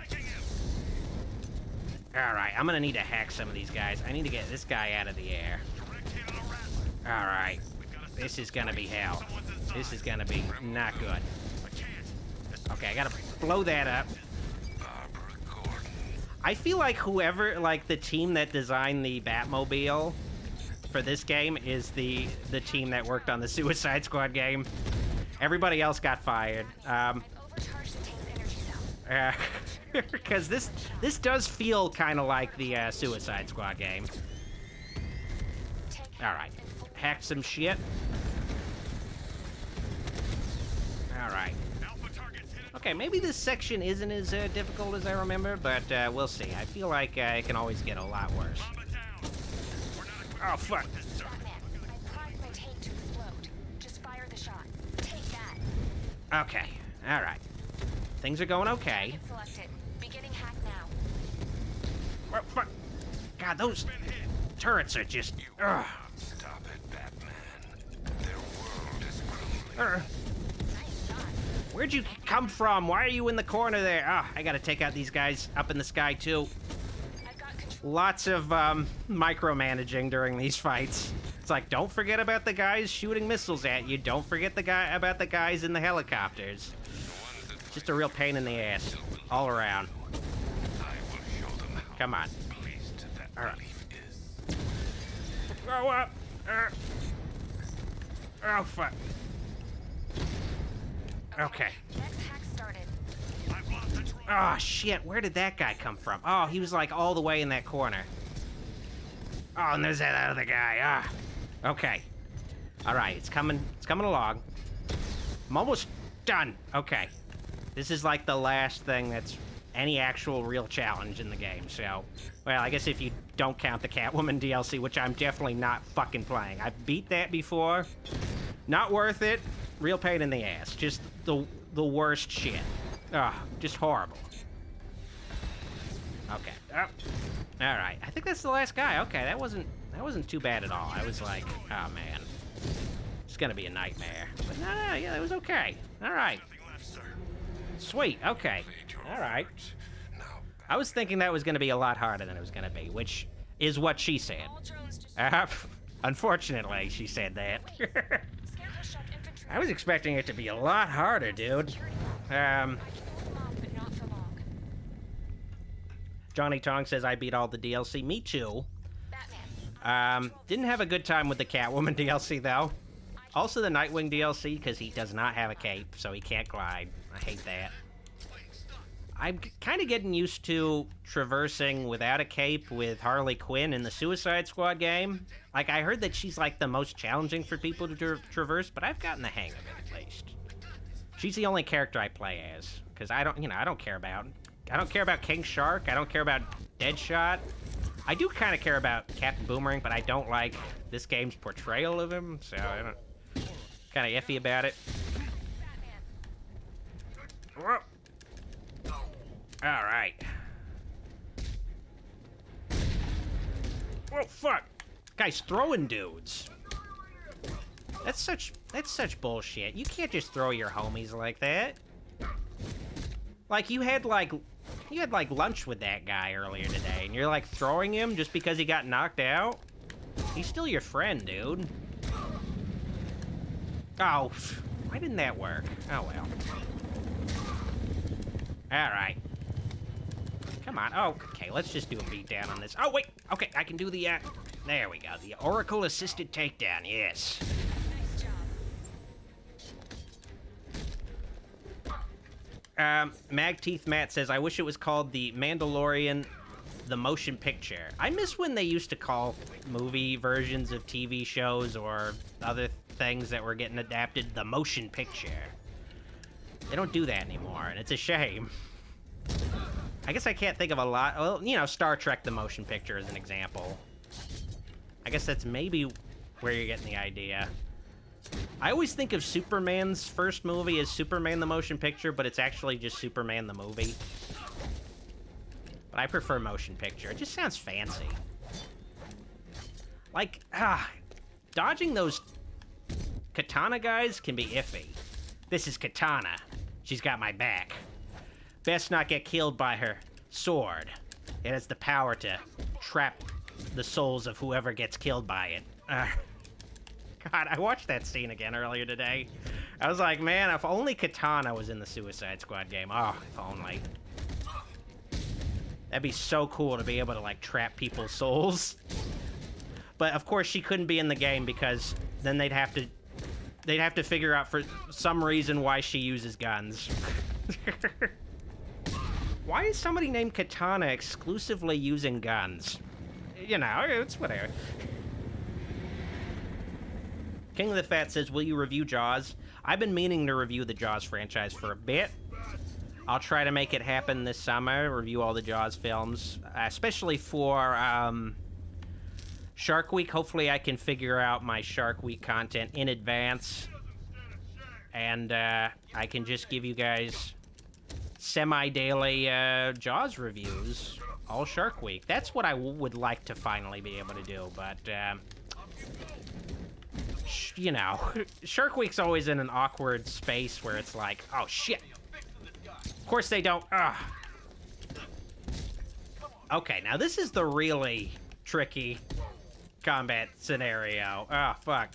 Alright, I'm gonna need to hack some of these guys. I need to get this guy out of the air. Alright. This is gonna be hell. This is gonna be not good. Okay, I gotta blow that up. I feel like whoever, like, the team that designed the Batmobile for this game is the team that worked on the Suicide Squad game. Everybody else got fired. Because this does feel kind of like the Suicide Squad game. Alright. Hack some shit. Alright. Okay, maybe this section isn't as difficult as I remember, but we'll see. I feel like it can always get a lot worse. Oh, fuck. Okay, alright. Things are going okay. Oh, fuck. God, those turrets are just... Ugh. Stop it, Batman. Their world is crumbling. Where'd you come from? Why are you in the corner there? Ah, I gotta take out these guys up in the sky, too. Lots of, micromanaging during these fights. It's like, don't forget about the guys shooting missiles at you. Don't forget about the guys in the helicopters. Just a real pain in the ass. All around. Come on. All right. Grow up. Oh, fuck. Okay. Oh, shit. Where did that guy come from? Oh, he was, like, all the way in that corner. Oh, and there's that other guy. Ah. Okay. All right. It's coming along. I'm almost done. Okay. This is, like, the last thing that's any actual real challenge in the game, so... Well, I guess if you don't count the Catwoman DLC, which I'm definitely not fucking playing. I've beat that before. Not worth it. Real pain in the ass. Just the worst shit. Ugh, just horrible. Okay. Oh. All right. I think that's the last guy. Okay, that wasn't too bad at all. I was like, oh man, it's gonna be a nightmare. But no, yeah, that was okay. All right. Sweet. Okay. All right. I was thinking that was gonna be a lot harder than it was gonna be, which is what she said. Unfortunately, she said that. I was expecting it to be a lot harder, dude. Johnny Tong says I beat all the DLC. Me too. Didn't have a good time with the Catwoman DLC, though. Also the Nightwing DLC, because he does not have a cape, so he can't glide. I hate that. I'm kind of getting used to traversing without a cape with Harley Quinn in the Suicide Squad game. Like, I heard that she's, like, the most challenging for people to traverse, but I've gotten the hang of it, at least. She's the only character I play as, because I don't care about King Shark. I don't care about Deadshot. I do kind of care about Captain Boomerang, but I don't like this game's portrayal of him, so I don't... kind of iffy about it. Whoa. All right. Whoa, fuck. Guy's throwing dudes. That's such bullshit. You can't just throw your homies like that. Like, you had like lunch with that guy earlier today, and you're like throwing him just because he got knocked out? He's still your friend, dude. Oh, why didn't that work? Oh well. Alright. Come on. Oh, okay, let's just do a beatdown on this. Oh, wait. Okay, I can do the, there we go. The Oracle-assisted takedown, yes. Magteeth Matt says, I wish it was called The Mandalorian, the Motion Picture. I miss when they used to call movie versions of TV shows or other things that were getting adapted the Motion Picture. They don't do that anymore, and it's a shame. I guess I can't think of a lot. Well, you know, Star Trek the Motion Picture is an example. I guess that's maybe where you're getting the idea. I always think of Superman's first movie as Superman the Motion Picture, but it's actually just Superman the movie. But I prefer Motion Picture. It just sounds fancy. Like, dodging those katana guys can be iffy. This is Katana. She's got my back. Best not get killed by her sword. It has the power to trap the souls of whoever gets killed by it. God, I watched that scene again earlier today. I was like, man, if only Katana was in the Suicide Squad game. Oh, if only. That'd be so cool to be able to, like, trap people's souls. But, of course, she couldn't be in the game because then they'd have to figure out for some reason why she uses guns. Why is somebody named Katana exclusively using guns? You know, it's whatever. King of the Fat says, will you review Jaws? I've been meaning to review the Jaws franchise for a bit. I'll try to make it happen this summer, review all the Jaws films, especially for Shark Week. Hopefully I can figure out my Shark Week content in advance. And I can just give you guys semi-daily Jaws reviews all Shark Week. That's what I would like to finally be able to do, but you know, Shark Week's always in an awkward space where it's like, oh shit. Of course they don't. Okay, now this is the really tricky combat scenario. Oh, fuck.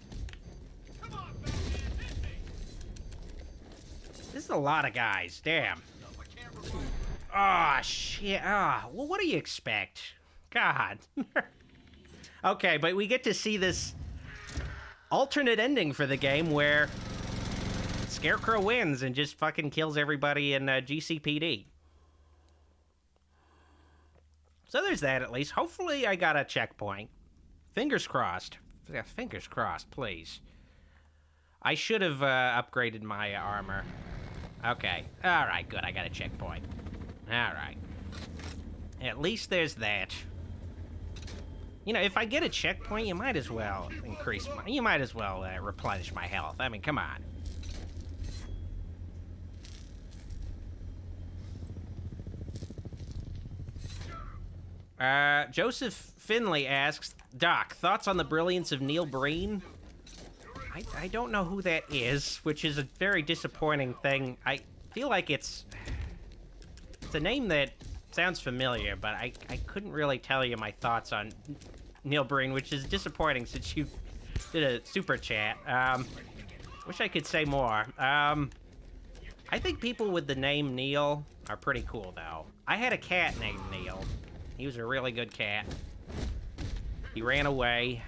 This is a lot of guys, damn. Oh, shit. Well, what do you expect? God. Okay, but we get to see this alternate ending for the game where Scarecrow wins and just fucking kills everybody in GCPD. So there's that, at least. Hopefully I got a checkpoint. Fingers crossed. Yeah, fingers crossed, please. I should have upgraded my armor. Okay. Alright, good. I got a checkpoint. Alright. At least there's that. You know, if I get a checkpoint, you might as well increase my... You might as well replenish my health. I mean, come on. Joseph Finley asks, Doc, thoughts on the brilliance of Neil Breen? I don't know who that is, which is a very disappointing thing. I feel like it's a name that sounds familiar, but I couldn't really tell you my thoughts on Neil Breen, which is disappointing since you did a super chat. Wish I could say more. I think people with the name Neil are pretty cool, though. I had a cat named Neil. He was a really good cat. He ran away.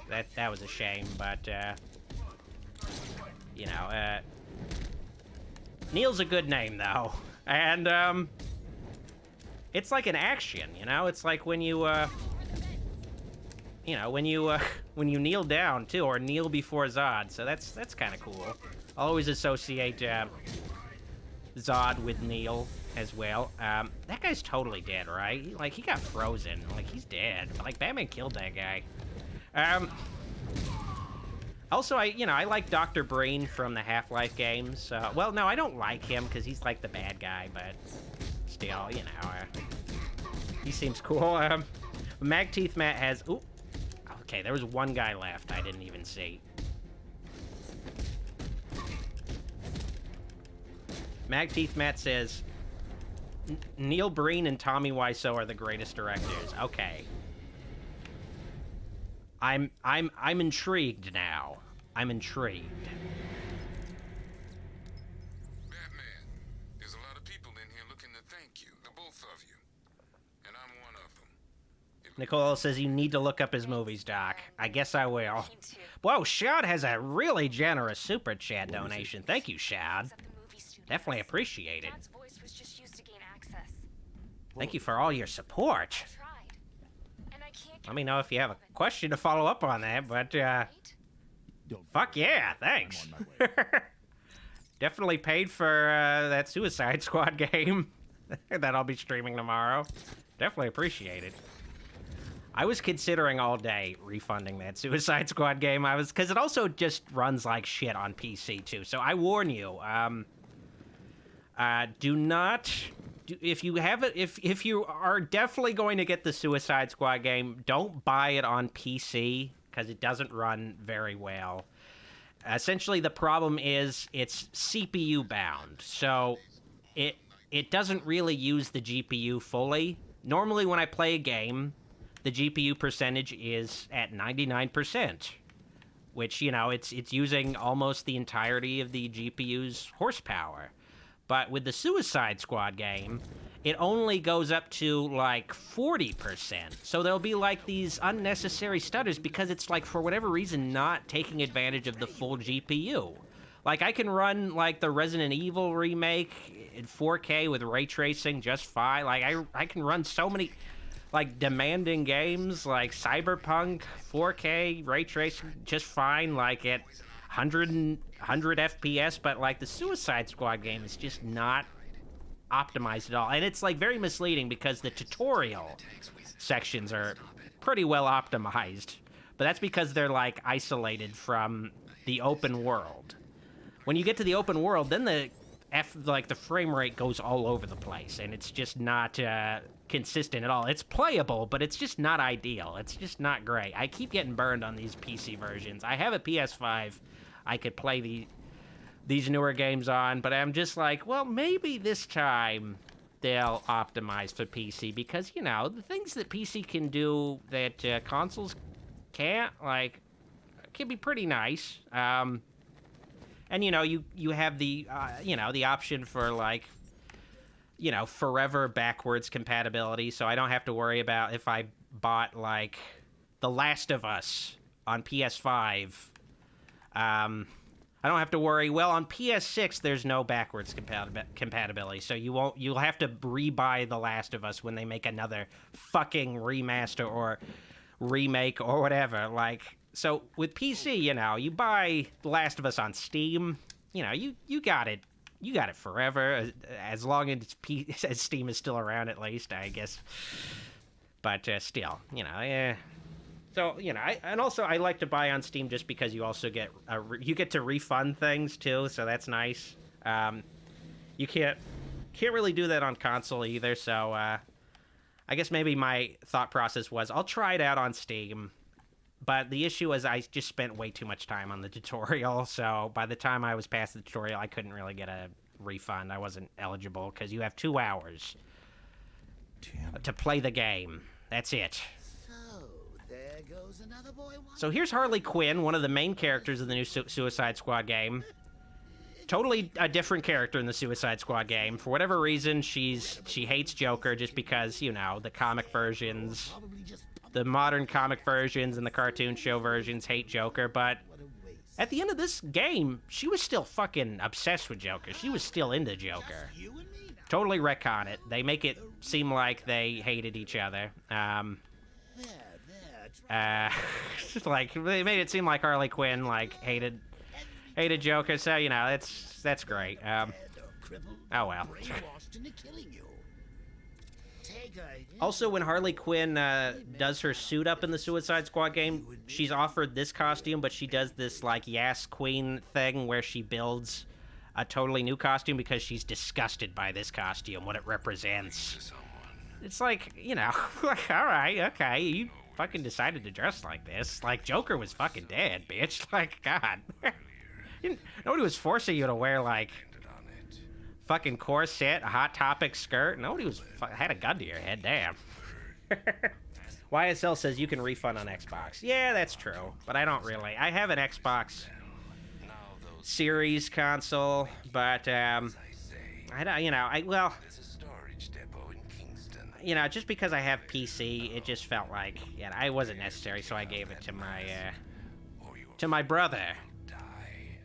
That was a shame, but, you know, Neil's a good name, though. And, it's like an action, you know? It's like when you, you know, when you kneel down, too, or kneel before Zod, so that's kind of cool. I'll always associate, Zod with Neil as well. That guy's totally dead, right? Like, he got frozen. Like, he's dead. Like, Batman killed that guy. Also, I like Dr. Breen from the Half-Life games. Well, no, I don't like him because he's like the bad guy, but still, you know, he seems cool. Magteeth Matt has, ooh, okay, there was one guy left I didn't even see. Magteeth Matt says, Neil Breen and Tommy Wiseau are the greatest directors. Okay. I'm intrigued now. I'm intrigued. Batman, there's a lot of people in here looking to thank you, the both of you. And I'm one of them. Nicole says you need to look up his movies, Doc. I guess I will. Whoa, Shad has a really generous super chat donation. Thank you, Shad. Definitely appreciate it. Dad's voice was just used to gain access. Thank you for all your support. I tried. And I can't Let me know if you have a question to follow up on that, but, fuck yeah, thanks. Definitely paid for, that Suicide Squad game that I'll be streaming tomorrow. Definitely appreciate it. I was considering all day refunding that Suicide Squad game. Because it also just runs like shit on PC, too. So I warn you, do not... If you have it, if you are definitely going to get the Suicide Squad game, don't buy it on PC because it doesn't run very well. Essentially, the problem is it's CPU bound, so it doesn't really use the GPU fully. Normally, when I play a game, the GPU percentage is at 99%, which, you know, it's using almost the entirety of the GPU's horsepower. But with the Suicide Squad game, it only goes up to, like, 40%. So there'll be, like, these unnecessary stutters because it's, like, for whatever reason, not taking advantage of the full GPU. Like, I can run, like, the Resident Evil remake in 4K with ray tracing just fine. Like, I can run so many, like, demanding games, like Cyberpunk 4K ray tracing just fine, like, at 100 FPS, but, like, the Suicide Squad game is just not optimized at all. And it's, like, very misleading because the tutorial sections are pretty well optimized. But that's because they're, like, isolated from the open world. When you get to the open world, then the frame rate goes all over the place, and it's just not consistent at all. It's playable, but it's just not ideal. It's just not great. I keep getting burned on these PC versions. I have a PS5 I could play these newer games on, but I'm just like, well, maybe this time they'll optimize for PC, because, you know, the things that PC can do that consoles can't, like, can be pretty nice. And, you know, you have the, you know, the option for, like, you know, forever backwards compatibility, so I don't have to worry about if I bought, like, The Last of Us on PS5. I don't have to worry. Well, on PS6, there's no backwards compatibility, so you'll have to rebuy The Last of Us when they make another fucking remaster or remake or whatever. Like, so with PC, you know, you buy The Last of Us on Steam, you know, you got it. You got it forever, as long as Steam is still around, at least, I guess. But still, you know, yeah. So, you know, and also I like to buy on Steam just because you also get you get to refund things too, so that's nice. You can't really do that on console either, so I guess maybe my thought process was I'll try it out on Steam. But the issue is I just spent way too much time on the tutorial, so by the time I was past the tutorial, I couldn't really get a refund. I wasn't eligible because you have 2 hours to play the game. That's it. There goes another boy. So here's Harley Quinn, one of the main characters of the new Suicide Squad game. Totally a different character in the Suicide Squad game. For whatever reason, she hates Joker just because, you know, the comic versions, the modern comic versions and the cartoon show versions hate Joker, but at the end of this game, she was still fucking obsessed with Joker. She was still into Joker. Totally retcon it. They make it seem like they hated each other. Like, they made it seem like Harley Quinn, like, hated Joker, so, you know, that's great. Oh, well. Also, when Harley Quinn does her suit up in the Suicide Squad game, she's offered this costume, but she does this, like, Yas Queen thing where she builds a totally new costume because she's disgusted by this costume, what it represents. It's like, you know, like, alright, okay, you fucking decided to dress like this. Like, Joker was fucking dead, bitch. Like, God. Nobody was forcing you to wear, like, fucking corset, a Hot Topic skirt. Nobody had a gun to your head, damn. YSL says you can refund on Xbox. Yeah, that's true, but I don't really. I have an Xbox Series console, but I don't, just because I have PC, it just felt like, it wasn't necessary, so I gave it to my brother,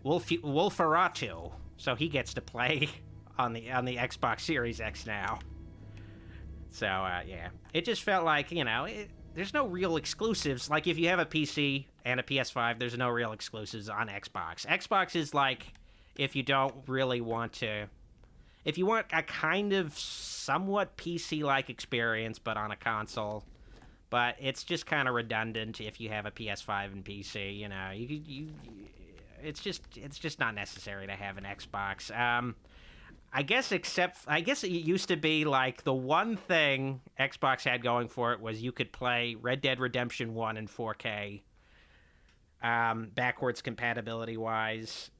Wolferatu, so he gets to play on the Xbox Series X now. So, yeah. It just felt like, there's no real exclusives. Like, if you have a PC and a PS5, there's no real exclusives on Xbox. Xbox is like, if you don't really want to... If you want a kind of somewhat PC-like experience, but on a console, but it's just kind of redundant if you have a PS5 and PC, it's just not necessary to have an Xbox. I guess it used to be like the one thing Xbox had going for it was you could play Red Dead Redemption 1 in 4K, backwards compatibility-wise.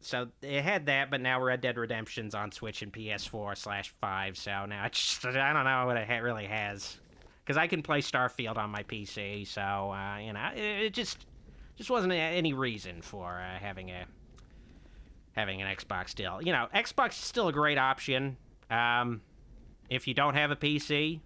So it had that, but now Red Dead Redemption's on Switch and PS4/5, so now I don't know what it really has. Because I can play Starfield on my PC, so, it just wasn't any reason for having an Xbox still. Xbox is still a great option if you don't have a PC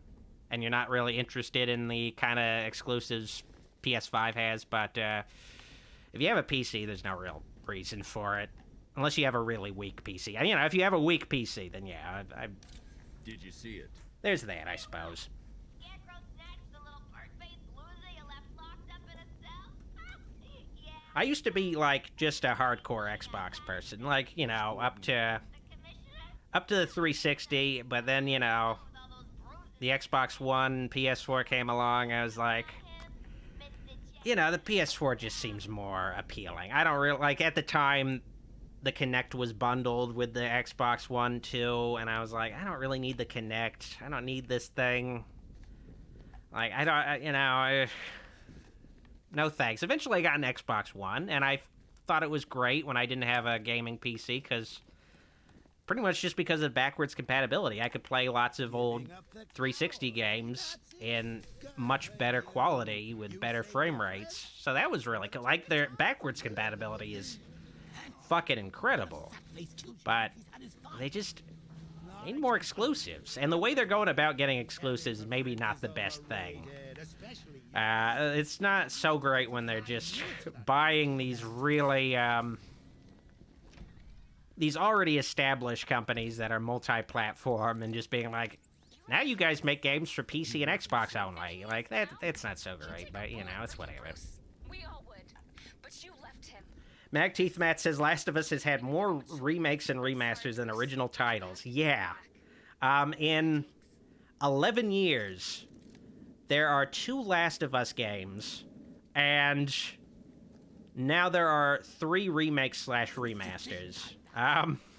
and you're not really interested in the kind of exclusives PS5 has, but if you have a PC, there's no real reason for it. Unless you have a really weak PC. If you have a weak PC, then yeah. Did you see it? There's that, I suppose. I used to be, like, just a hardcore Xbox person. Like, up to the 360, but then, the Xbox One, PS4 came along, I was like... the PS4 just seems more appealing. I don't really... Like, at the time... The Kinect was bundled with the Xbox One, too, and I was like, I don't really need the Kinect. I don't need this thing. Like, no thanks. Eventually I got an Xbox One, and I thought it was great when I didn't have a gaming PC, pretty much just because of backwards compatibility. I could play lots of old 360 games in much better quality with better frame rates. So that was really cool. Like, their backwards compatibility is... fucking incredible, but they just need more exclusives, and the way they're going about getting exclusives is maybe not the best thing. It's not so great when they're just buying these really these already established companies that are multi-platform and just being like, now you guys make games for PC and Xbox only. Like, that's not so great, but it's whatever. Magteeth Matt says Last of Us has had more remakes and remasters than original titles. Yeah. In 11 years, there are 2 Last of Us games, and now there are 3 remakes/remasters.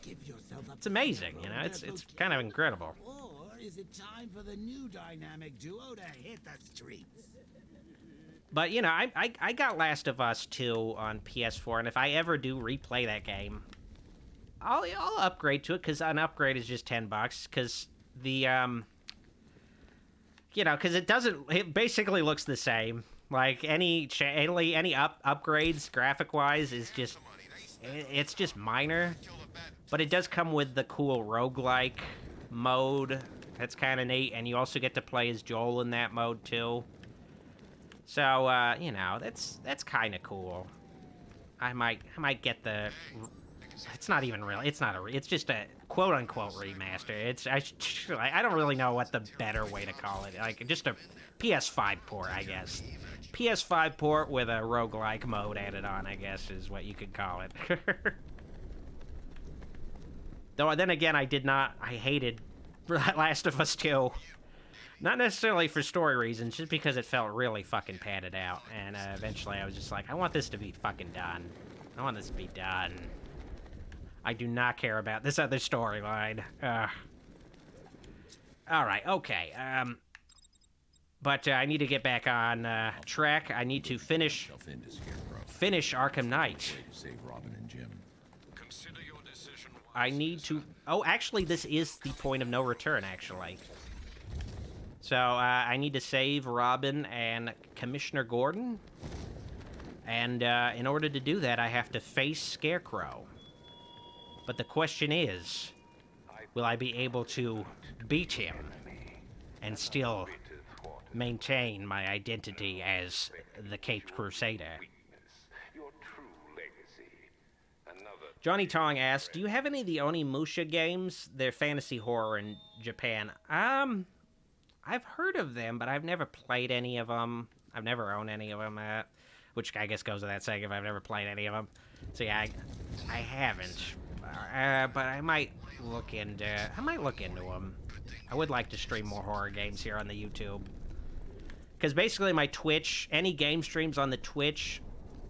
It's amazing, it's kind of incredible. Or is it time for the new dynamic duo to hit the streets? But, I got Last of Us 2 on PS4, and if I ever do replay that game, I'll upgrade to it, because an upgrade is just $10, because the, because it basically looks the same. Like, any upgrades, graphic-wise, is just, it's just minor, but it does come with the cool roguelike mode. That's kind of neat, and you also get to play as Joel in that mode, too. So, that's kind of cool. I might get the... It's not even really... It's just a quote-unquote remaster. I don't really know what the better way to call it. Like, just a PS5 port, I guess. PS5 port with a roguelike mode added on, I guess, is what you could call it. Though, then again, I hated Last of Us 2. Not necessarily for story reasons, just because it felt really fucking padded out. And eventually I was just like, I want this to be fucking done. I want this to be done. I do not care about this other storyline. Alright, okay. But I need to get back on track. I need to finish Arkham Knight. Save Robin and Jim. Consider your decision I need to... Oh, actually, this is the point of no return, actually. So, I need to save Robin and Commissioner Gordon. And, in order to do that, I have to face Scarecrow. But the question is, will I be able to beat him and still maintain my identity as the Caped Crusader? Johnny Tong asks, do you have any of the Onimusha games? They're fantasy horror in Japan. I've heard of them, but I've never played any of them. I've never owned any of them, which I guess goes without saying if I've never played any of them. So yeah, I haven't. But I might look into them. I would like to stream more horror games here on the YouTube. Because basically my Twitch, any game streams on the Twitch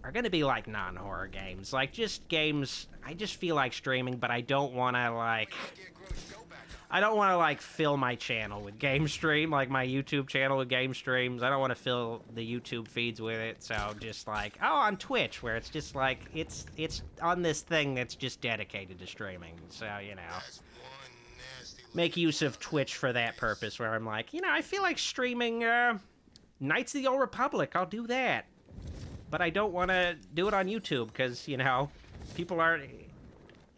are going to be like non-horror games. Like just games I just feel like streaming, but I don't want to like fill my channel with game stream, like my YouTube channel with game streams. I don't want to fill the YouTube feeds with it. So just like, oh, on Twitch, where it's just like, it's on this thing that's just dedicated to streaming. So, you know, make use of Twitch for that purpose, where I'm like, you know, I feel like streaming Knights of the Old Republic. I'll do that. But I don't want to do it on YouTube because, you know, people aren't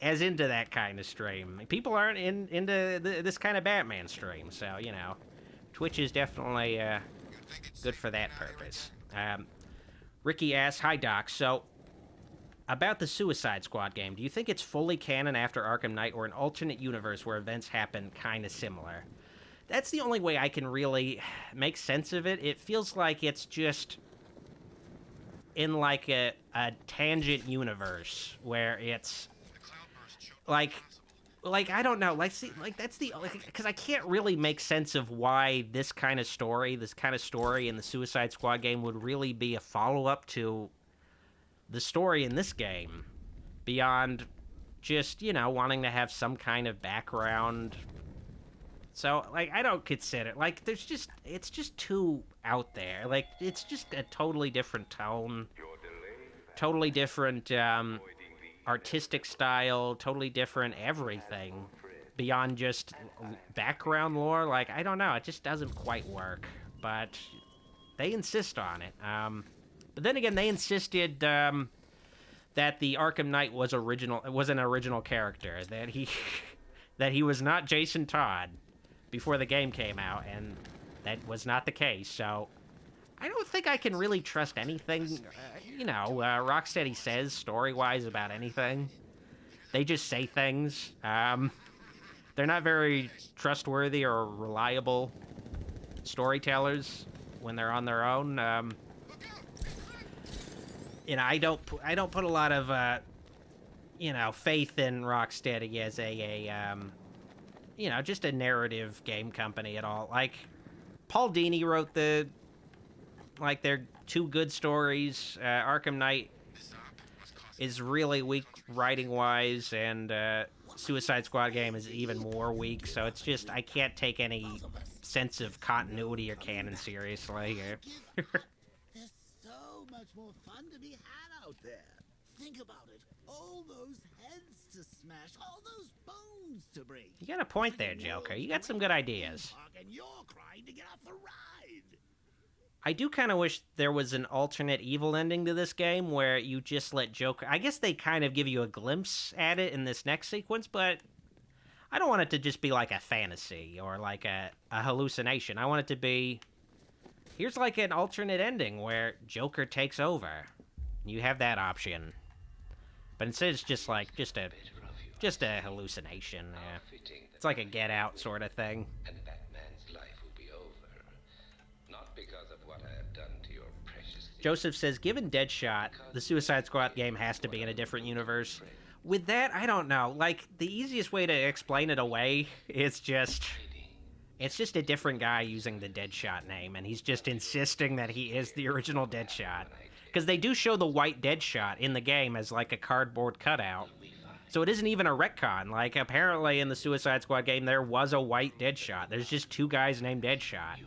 as into that kind of stream. People aren't into this kind of Batman stream. So, you know, Twitch is definitely good for that purpose. Ricky asks, hi, Doc. So, about the Suicide Squad game, do you think it's fully canon after Arkham Knight or an alternate universe where events happen kind of similar? That's the only way I can really make sense of it. It feels like it's just in like a tangent universe where it's like I don't know, like, see, like that's the, because I can't really make sense of why this kind of story in the Suicide Squad game would really be a follow-up to the story in this game, beyond just, you know, wanting to have some kind of background. So, like, I don't consider, like, it's just too out there. Like, it's just a totally different tone, totally different, artistic style, totally different everything, beyond just background lore. Like, I don't know, it just doesn't quite work, but they insist on it. But then again, they insisted, that the Arkham Knight was an original character, that he was not Jason Todd before the game came out, and that was not the case. So I don't think I can really trust anything, you know, Rocksteady says story-wise about anything. They just say things. They're not very trustworthy or reliable storytellers when they're on their own. You know, I don't put a lot of, you know, faith in Rocksteady as you know, just a narrative game company at all. Like, Paul Dini wrote their two good stories. Arkham Knight is really weak writing-wise, and Suicide Squad game is even more weak, so it's just, I can't take any sense of continuity or canon seriously. There's so much more fun to be had out there. Think about it. All those heads to smash, all those bones to break. You got a point there, Joker. You got some good ideas. And you're crying to get off the ride. I do kind of wish there was an alternate evil ending to this game where you just let Joker... I guess they kind of give you a glimpse at it in this next sequence, but I don't want it to just be like a fantasy or like a hallucination. I want it to be... Here's like an alternate ending where Joker takes over. You have that option. But instead it's just like, just a hallucination. It's like a Get Out sort of thing. And Batman's life will be over. Not because of what I have done to your precious... Joseph says, given Deadshot, the Suicide Squad game has to be in a different universe. With that, I don't know. Like, the easiest way to explain it away is just... It's just a different guy using the Deadshot name, and he's just insisting that he is the original Deadshot. Because they do show the white Deadshot in the game as, like, a cardboard cutout. So it isn't even a retcon. Like, apparently in the Suicide Squad game, there was a white Deadshot. There's just two guys named Deadshot.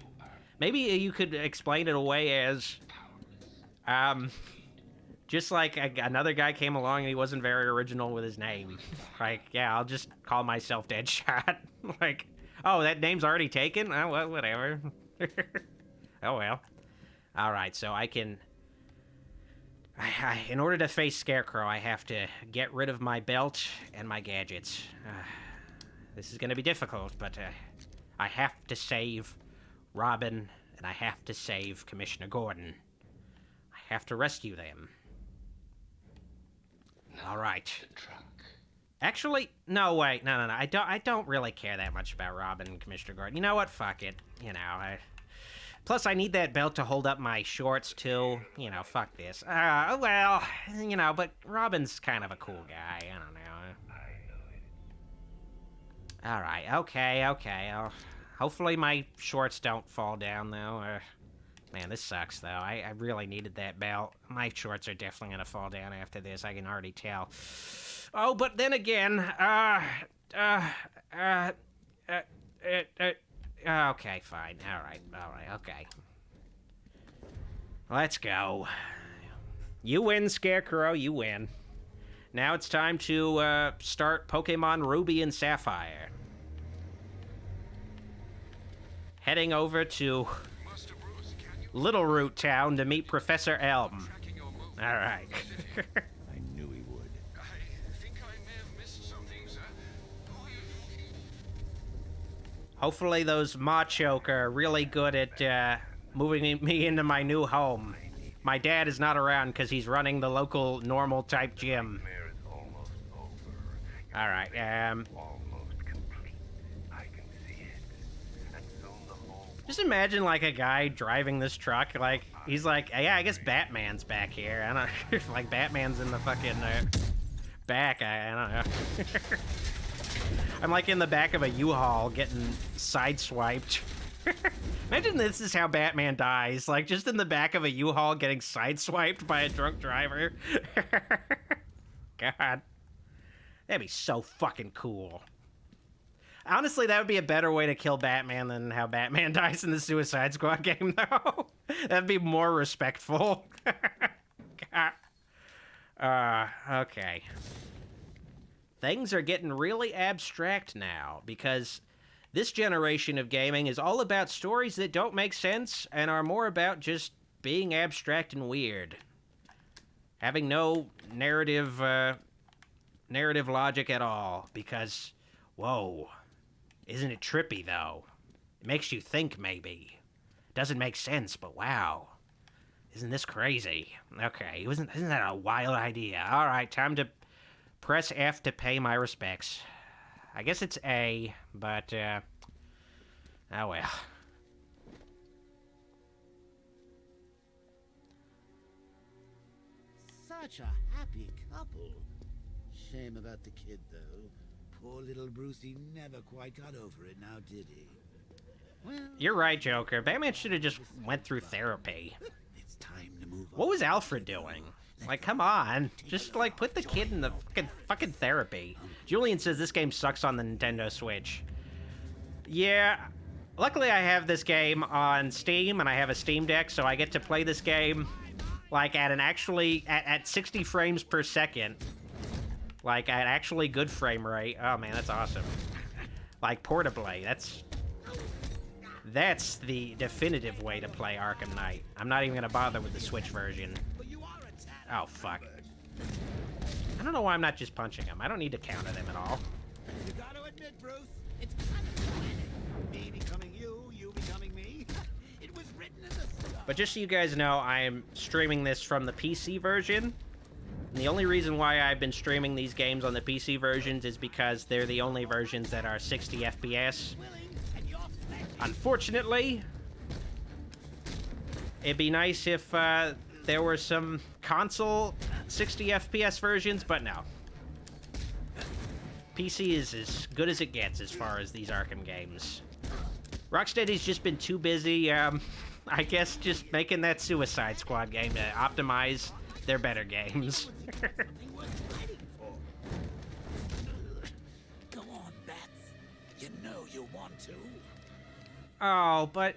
Maybe you could explain it away as, Just like another guy came along and he wasn't very original with his name. Like, yeah, I'll just call myself Deadshot. Like, oh, that name's already taken? Oh, well, whatever. Oh, well. All right, so I can... in order to face Scarecrow, I have to get rid of my belt and my gadgets. This is going to be difficult, but I have to save Robin, and I have to save Commissioner Gordon. I have to rescue them. All right. Actually, no, wait, no. I don't really care that much about Robin and Commissioner Gordon. You know what? Fuck it. You know, plus, I need that belt to hold up my shorts, too. You know, fuck this. Well, you know, but Robin's kind of a cool guy. I don't know. All right, okay. Hopefully my shorts don't fall down, though. Man, this sucks, though. I really needed that belt. My shorts are definitely going to fall down after this. I can already tell. Oh, but then again, okay, fine. All right, okay. Let's go. You win, Scarecrow, you win. Now it's time to start Pokemon Ruby and Sapphire. Heading over to Little Root Town to meet Professor Elm. All right. I knew he would. I think I may have missed something, sir. Who are you talking? Hopefully those Machoke are really good at moving me into my new home. My dad is not around because he's running the local normal type gym. All right, just imagine like a guy driving this truck, like he's like, yeah, I guess Batman's back here. I don't know if like Batman's in the fucking back. I don't know. I'm like in the back of a U-Haul getting sideswiped. Imagine this is how Batman dies, like just in the back of a U-Haul getting sideswiped by a drunk driver. God. That'd be so fucking cool. Honestly, that would be a better way to kill Batman than how Batman dies in the Suicide Squad game, though. That'd be more respectful. Okay. Things are getting really abstract now, because this generation of gaming is all about stories that don't make sense and are more about just being abstract and weird. Having no narrative logic at all, because, whoa, isn't it trippy, though? It makes you think, maybe. Doesn't make sense, but wow. Isn't this crazy? Okay, isn't that a wild idea? All right, time to press F to pay my respects. I guess it's A, but, oh well. Such a happy couple. Shame about the kid, though. Poor little Brucey never quite got over it now, did he? Well, you're right, Joker. Batman should have just went through therapy. it's time to move on. What was Alfred doing? Like, come on. Just, like, put the kid in the fucking therapy. Julian says this game sucks on the Nintendo Switch. Yeah. Luckily, I have this game on Steam, and I have a Steam Deck, so I get to play this game, like, at at 60 frames per second. Like, at actually good frame rate. Oh, man, that's awesome. Like, portably. That's the definitive way to play Arkham Knight. I'm not even gonna bother with the Switch version. Oh, fuck. I don't know why I'm not just punching him. I don't need to counter them at all. You gotta admit, Bruce, it's kind of fun. Me becoming you, you becoming me. It was written in the stars. But just so you guys know, I am streaming this from the PC version. And the only reason why I've been streaming these games on the PC versions is because they're the only versions that are 60 FPS. Unfortunately, it'd be nice if there were some console 60 FPS versions, but no. PC is as good as it gets as far as these Arkham games. Rocksteady's just been too busy, I guess, just making that Suicide Squad game to optimize their better games. Go on, Bats. You know you want to. Oh, but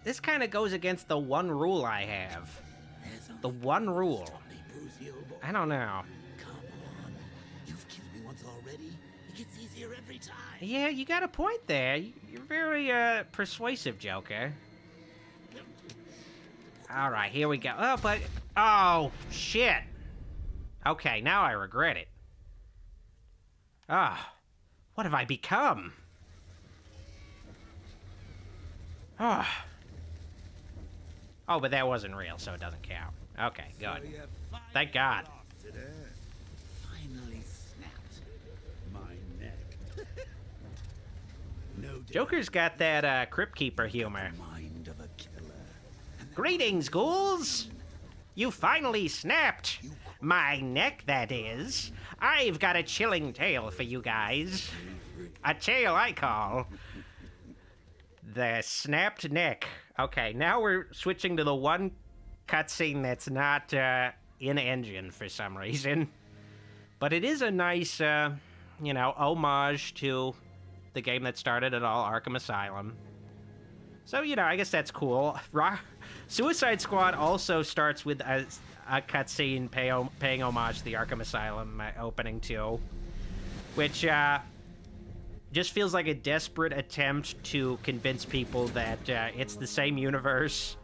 this kind of goes against the one rule I have. There's only The one rule. Stop me, Brucey, old boy. I don't know. Come on. You've killed me once already. It gets easier every time. Yeah, you got a point there. You're very, persuasive, Joker. Alright, here we go. Oh, but... Oh, shit. Okay, now I regret it. Ah, what have I become? Ah. Oh, but that wasn't real, so it doesn't count. Okay, good. Thank God. Finally snapped. My neck. No doubt. Joker's got that, Crypt Keeper humor. Mind of a killer. Greetings, ghouls! You finally snapped! My neck, that is. I've got a chilling tale for you guys. A tale I call... The Snapped Neck. Okay, now we're switching to the one cutscene that's not, in-engine for some reason. But it is a nice, you know, homage to the game that started it all, Arkham Asylum. So, you know, I guess that's cool. Suicide Squad also starts with a cutscene paying homage to the Arkham Asylum opening too, which just feels like a desperate attempt to convince people that it's the same universe.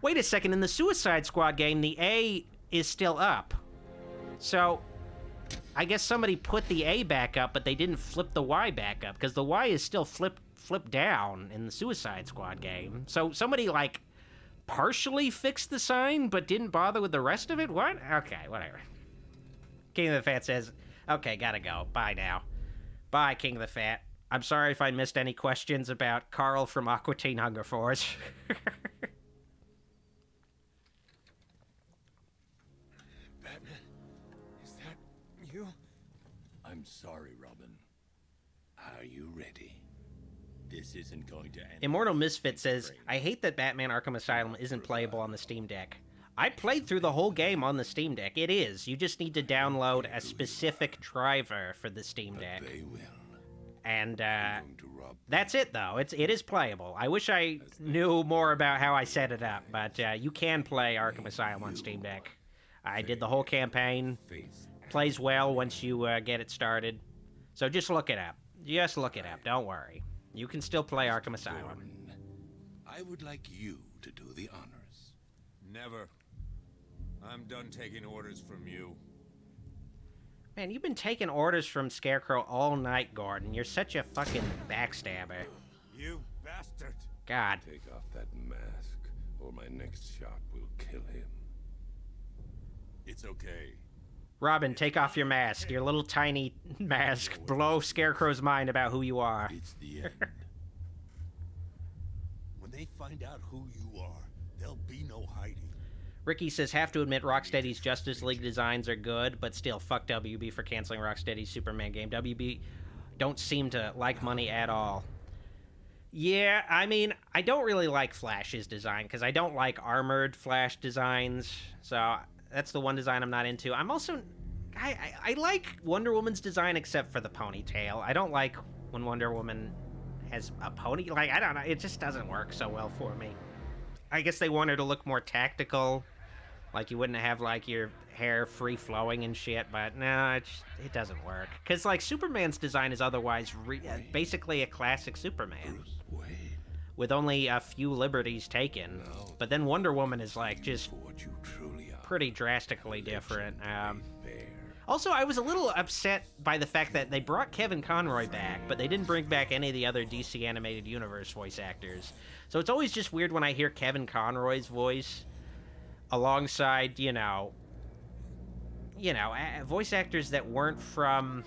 Wait a second, in the Suicide Squad game, the A is still up. So, I guess somebody put the A back up, but they didn't flip the Y back up, because the Y is still flipped down in the Suicide Squad game. So somebody, like, partially fixed the sign, but didn't bother with the rest of it? What? Okay, whatever. King of the Fat says, okay, gotta go. Bye now. Bye, King of the Fat. I'm sorry if I missed any questions about Carl from Aqua Teen Hunger Force. Batman, is that you? I'm sorry, Robin. Are you ready? This isn't going to end. Immortal Misfit says, I hate that Batman Arkham Asylum isn't playable on the Steam Deck. I played through the whole game on the Steam Deck. It is. You just need to download a specific driver for the Steam Deck. They will. And, that's it, though. It is playable. I wish I knew more about how I set it up, but you can play Arkham Asylum on Steam Deck. I did the whole campaign. Plays well once you get it started. So just look it up. Just look it up. Don't worry. You can still play Arkham Asylum. I would like you to do the honors. Never. I'm done taking orders from you. Man, you've been taking orders from Scarecrow all night, Gordon. You're such a fucking backstabber. You bastard! God. Take off that mask, or my next shot will kill him. It's okay. Robin, take off your mask. Your little tiny mask. Blow Scarecrow's mind about who you are. It's the end. When they find out who you are, there'll be no hiding. Ricky says, have to admit Rocksteady's Justice League designs are good, but still, fuck WB for canceling Rocksteady's Superman game. WB don't seem to like money at all. Yeah, I mean, I don't really like Flash's design, because I don't like armored Flash designs, so that's the one design I'm not into. I'm also... I like Wonder Woman's design, except for the ponytail. I don't like when Wonder Woman has a pony... Like, I don't know, it just doesn't work so well for me. I guess they want her to look more tactical. Like, you wouldn't have, like, your hair free-flowing and shit, but no, it doesn't work. Because, like, Superman's design is otherwise basically a classic Superman. With only a few liberties taken. But then Wonder Woman is, like, just pretty drastically different. Also, I was a upset upset by the fact that they brought Kevin Conroy back, but they didn't bring back any of the other DC Animated Universe voice actors. So it's always just weird when I hear Kevin Conroy's voice alongside, you know, voice actors that weren't from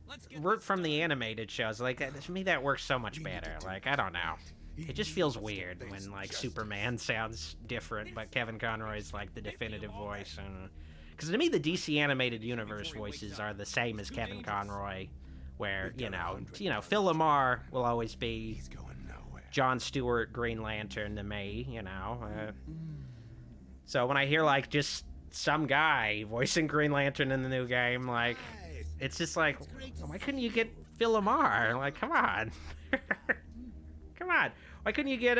the animated shows. Like, to me, that works so much better. Like, I don't know. It just feels weird when, like, Superman sounds different, but Kevin Conroy's, like, the definitive voice. Because to me, the DC Animated Universe voices are the same as Kevin Conroy, where, you know, Phil Lamar will always be Jon Stewart, Green Lantern to me, you know. So when I hear, like, just some guy voicing Green Lantern in the new game, like, it's just like, why couldn't you get Phil Lamar? Like, come on. Come on. Why couldn't you get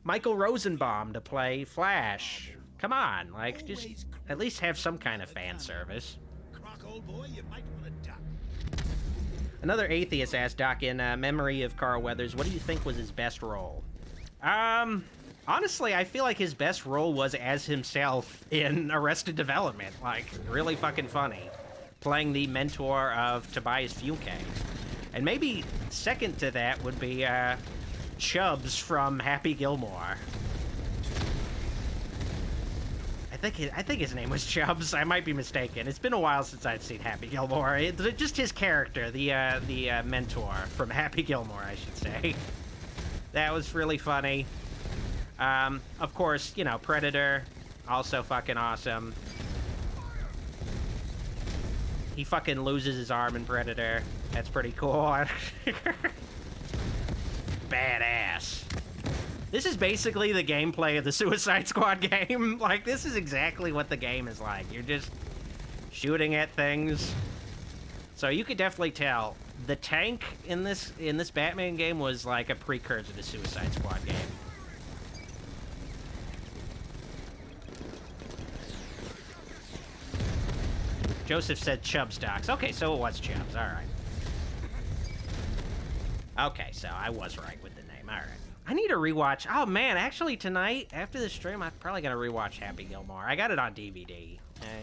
Michael Rosenbaum to play Flash. Come on, like, just at least have some kind of fan service. Croc, old boy, you might want to duck. Another atheist asked Doc in memory of Carl Weathers, what do you think was his best role? Honestly, I feel like his best role was as himself in Arrested Development. Like, really fucking funny. Playing the mentor of Tobias Funke. And maybe second to that would be Chubbs from Happy Gilmore. I think his name was Chubbs. I might be mistaken. It's been a while since I've seen Happy Gilmore. Just his character, the mentor from Happy Gilmore, I should say. That was really funny. Of course, you know, Predator, also fucking awesome. He fucking loses his arm in Predator. That's pretty cool. Badass. This is basically the gameplay of the Suicide Squad game. Like, this is exactly what the game is like. You're just shooting at things. So you could definitely tell the tank in this Batman game was like a precursor to the Suicide Squad game. Joseph said Chubbs Docs. Okay, so it was Chubbs. All right. Okay, so I was right with the name. All right. I need to rewatch. Oh, man, actually, tonight, after the stream, I'm probably going to rewatch Happy Gilmore. I got it on DVD. You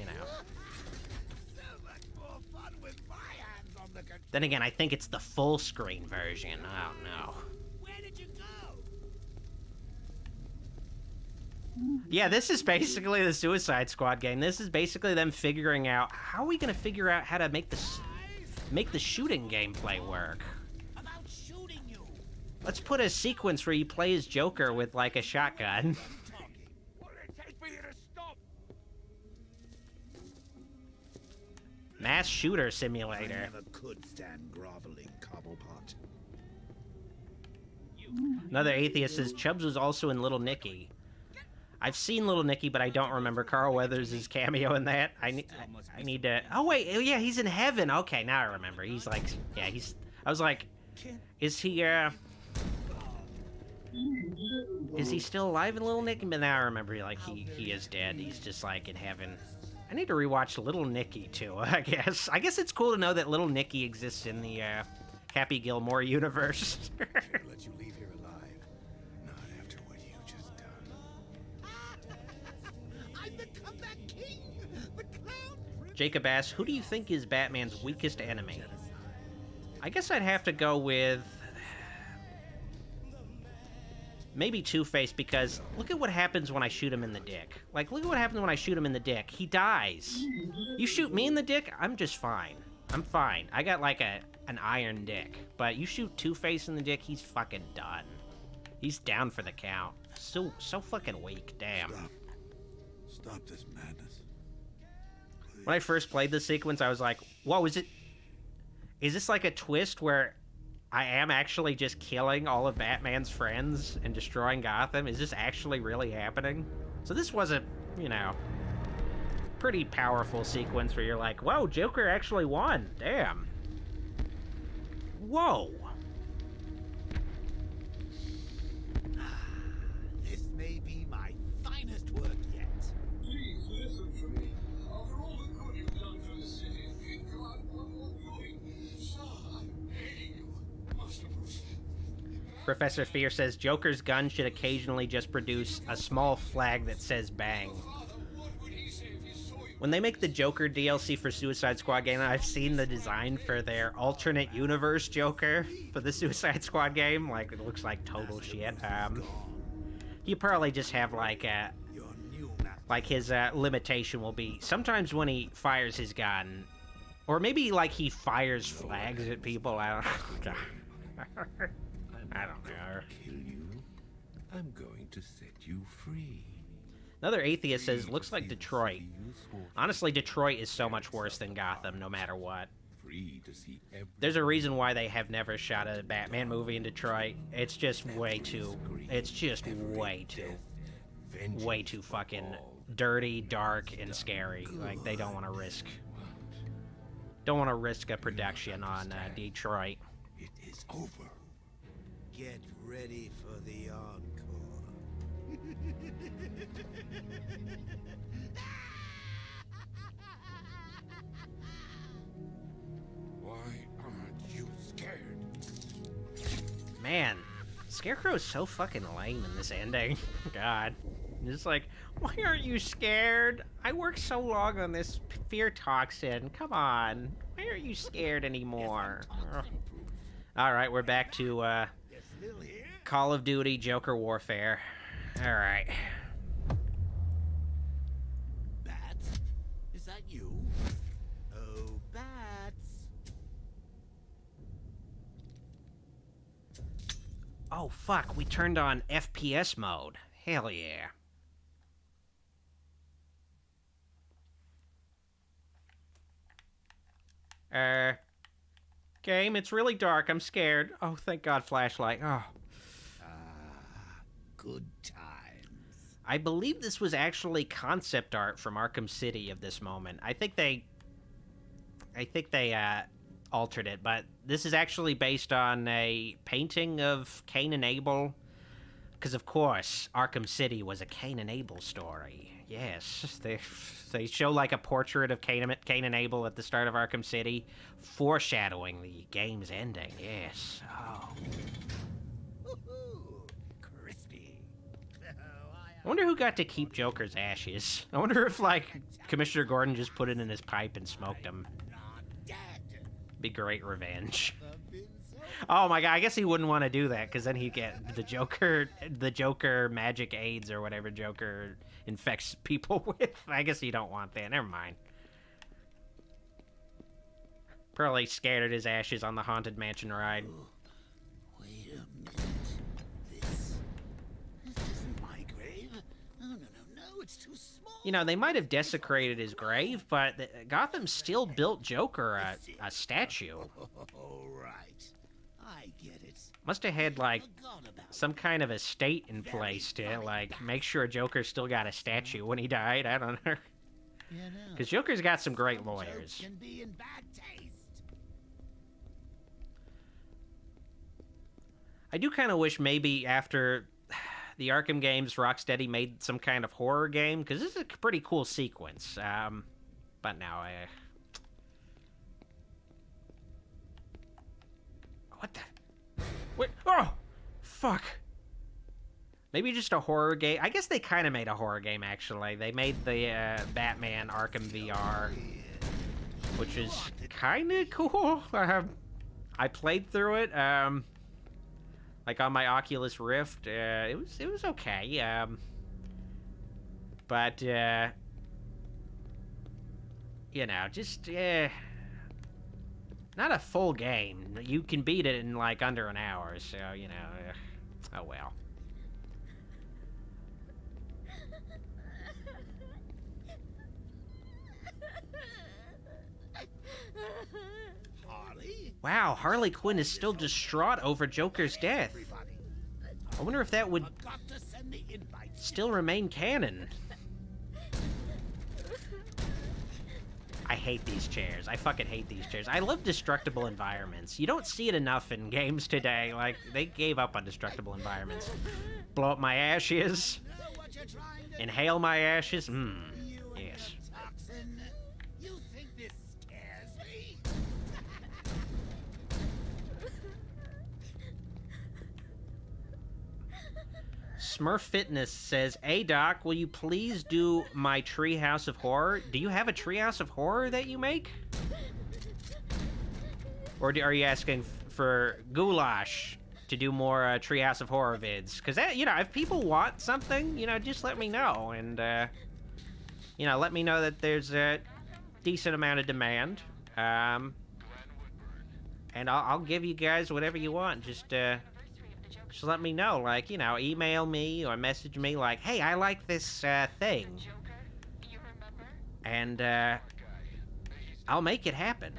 know. So much more fun with my hands on the controller. Then again, I think it's the full screen version. Oh, no. Where did you go? Yeah, this is basically the Suicide Squad game. This is basically them figuring out, how are we going to figure out how to make the shooting gameplay work? About shooting you. Let's put a sequence where you play as Joker with, like, a shotgun. What did it take for you to stop? Mass shooter I simulator. never could stand groveling, Cobblepot. Another atheist says Chubbs was also in Little Nicky. I've seen Little Nicky, but I don't remember Carl Weathers' cameo in that. I need to... Oh, wait. Yeah, he's in heaven. Okay, now I remember. He's like... Yeah, he's... I was like... Is he still alive in Little Nicky? But now I remember, like, he is dead. He's just, like, in heaven. I need to rewatch Little Nicky, too, I guess. I guess it's cool to know that Little Nicky exists in the, Happy Gilmore universe. Can't let you leave here alive. Not after what you just done. I'm the comeback king! The clown prince! Jacob asks, who do you think is Batman's weakest enemy? I guess I'd have to go with... maybe Two-Face, because look at what happens when I shoot him in the dick. Like, look at what happens when I shoot him in the dick. He dies. You shoot me in the dick, I'm just fine. I'm fine. I got, like, an iron dick. But you shoot Two-Face in the dick, he's fucking done. He's down for the count. So fucking weak, damn. Stop this madness. When I first played this sequence, I was like, whoa, is this like a twist where I am actually just killing all of Batman's friends and destroying Gotham? Is this actually really happening? So this was a, you know, pretty powerful sequence where you're like, whoa, Joker actually won. Damn. Whoa. This may be my finest work yet. Please listen to me. After all the good you've done for the city, God, what more doing? Sir, I'm begging you. Master Bruce. Professor Fear says Joker's gun should occasionally just produce a small flag that says bang. Father, what would he say if he saw you? When they make the Joker DLC for Suicide Squad game, I've seen the design for their alternate universe Joker for the Suicide Squad game. Like, it looks like total shit. You probably just have like Your new map. like his limitation will be sometimes when he fires his gun, or maybe like he fires flags at people. I don't know. Kill you. I'm going to set you free. Another atheist says, looks like Detroit. Honestly, Detroit is so much worse than Gotham, no matter what. Free to see every There's a reason why they have never shot a Batman movie in Detroit. It's just way too fucking dirty, dark, and scary. Like, they don't want to risk a production on Detroit. It is over. Get ready for the encore. Why aren't you scared? Man, Scarecrow's so fucking lame in this ending. God. It's like, why aren't you scared? I worked so long on this fear toxin. Come on. Why aren't you scared anymore? Alright, we're back to, Call of Duty Joker Warfare. Alright. Bats? Is that you? Oh, Bats. Oh, fuck. We turned on FPS mode. Hell yeah. Game, it's really dark. I'm scared. Oh, thank God, flashlight. Oh. Good times. I believe this was actually concept art from Arkham City of this moment. I think they altered it, but this is actually based on a painting of Cain and Abel. Because, of course, Arkham City was a Cain and Abel story. Yes, they show, like, a portrait of Cain and Abel at the start of Arkham City, foreshadowing the game's ending. Yes. Oh. Woohoo! Crispy. I wonder who got to keep Joker's ashes. I wonder if, like, Commissioner Gordon just put it in his pipe and smoked him. Not dead. Be great revenge. Oh my God, I guess he wouldn't want to do that, because then he'd get the Joker magic AIDS or whatever Joker infects people with. I guess you don't want that. Never mind. Probably scattered his ashes on the Haunted Mansion ride. Wait a minute. This isn't my grave. No, it's too small. You know, they might have desecrated his grave, but Gotham still built Joker a statue. Oh, right. I get it. Must have had, like, Forgot about some kind of estate in place to, like, make sure Joker still got a statue when he died. I don't know. Because Joker's got some great lawyers. Can be in bad taste. I do kind of wish maybe after the Arkham games, Rocksteady made some kind of horror game, because this is a pretty cool sequence. But no, what the? Wait, oh! Fuck. Maybe just a horror game. I guess they kind of made a horror game, actually. They made the Batman Arkham VR, which is kind of cool. I played through it, like on my Oculus Rift. It was okay. But, you know, just, not a full game. You can beat it in, like, under an hour, so, you know, oh well. Harley? Wow, Harley Quinn is still distraught over Joker's death. Everybody. I wonder if that would Forgot to send the invite. still remain canon. I hate these chairs. I fucking hate these chairs. I love destructible environments. You don't see it enough in games today. Like, they gave up on destructible environments. Blow up my ashes. Know what you're trying to Inhale my ashes. do, Yes. and your toxin. You think this scares me? Smurf Fitness says, "Hey Doc, will you please do my Treehouse of Horror? Do you have a Treehouse of Horror that you make? Or are you asking for Goulash to do more Treehouse of Horror vids? Because that, you know, if people want something, you know, just let me know, and you know, let me know that there's a decent amount of demand, and I'll give you guys whatever you want. Just let me know, like, you know, email me or message me, like, hey, I like this thing, and I'll make it happen.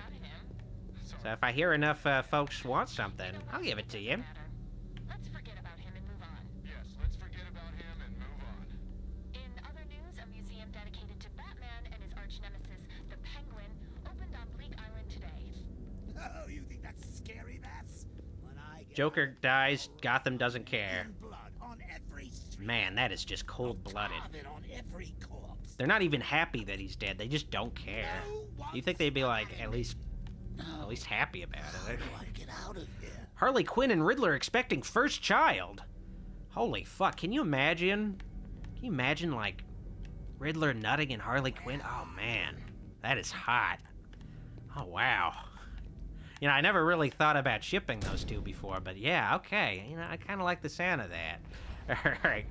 So if I hear enough folks want something, I'll give it to you. Let's forget about him and move on. Yes, let's forget about him and move on. In other news, a museum dedicated to Batman and his arch nemesis, the Penguin, opened on Bleak Island today. Oh, you think that's scary, Bats? When I get Joker dies, Gotham doesn't care. blood on every street. Man, that is just cold-blooded. Carve it on every corpse. They're not even happy that he's dead. They just don't care. You think they'd be like at least happy about it? How do I get out of here? Harley Quinn and Riddler expecting first child. Holy fuck! Can you imagine? Can you imagine like Riddler nutting and Harley Quinn? Oh man, that is hot. Oh wow. You know, I never really thought about shipping those two before, but yeah, okay. You know, I kind of like the sound of that. All right.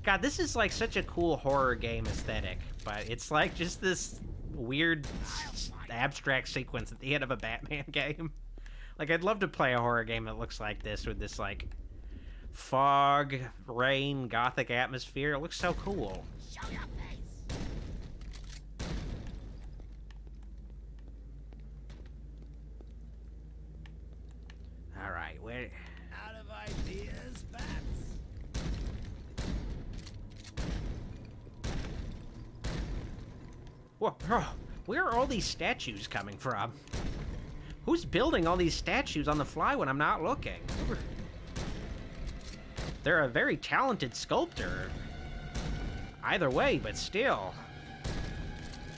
God, this is like such a cool horror game aesthetic, but it's like just this weird abstract sequence at the end of a Batman game. Like, I'd love to play a horror game that looks like this with this like fog, rain, gothic atmosphere. It looks so cool. Show your face. All right, where? Out of ideas, Bats. Where are all these statues coming from? Who's building all these statues on the fly when I'm not looking? They're a very talented sculptor. Either way, but still.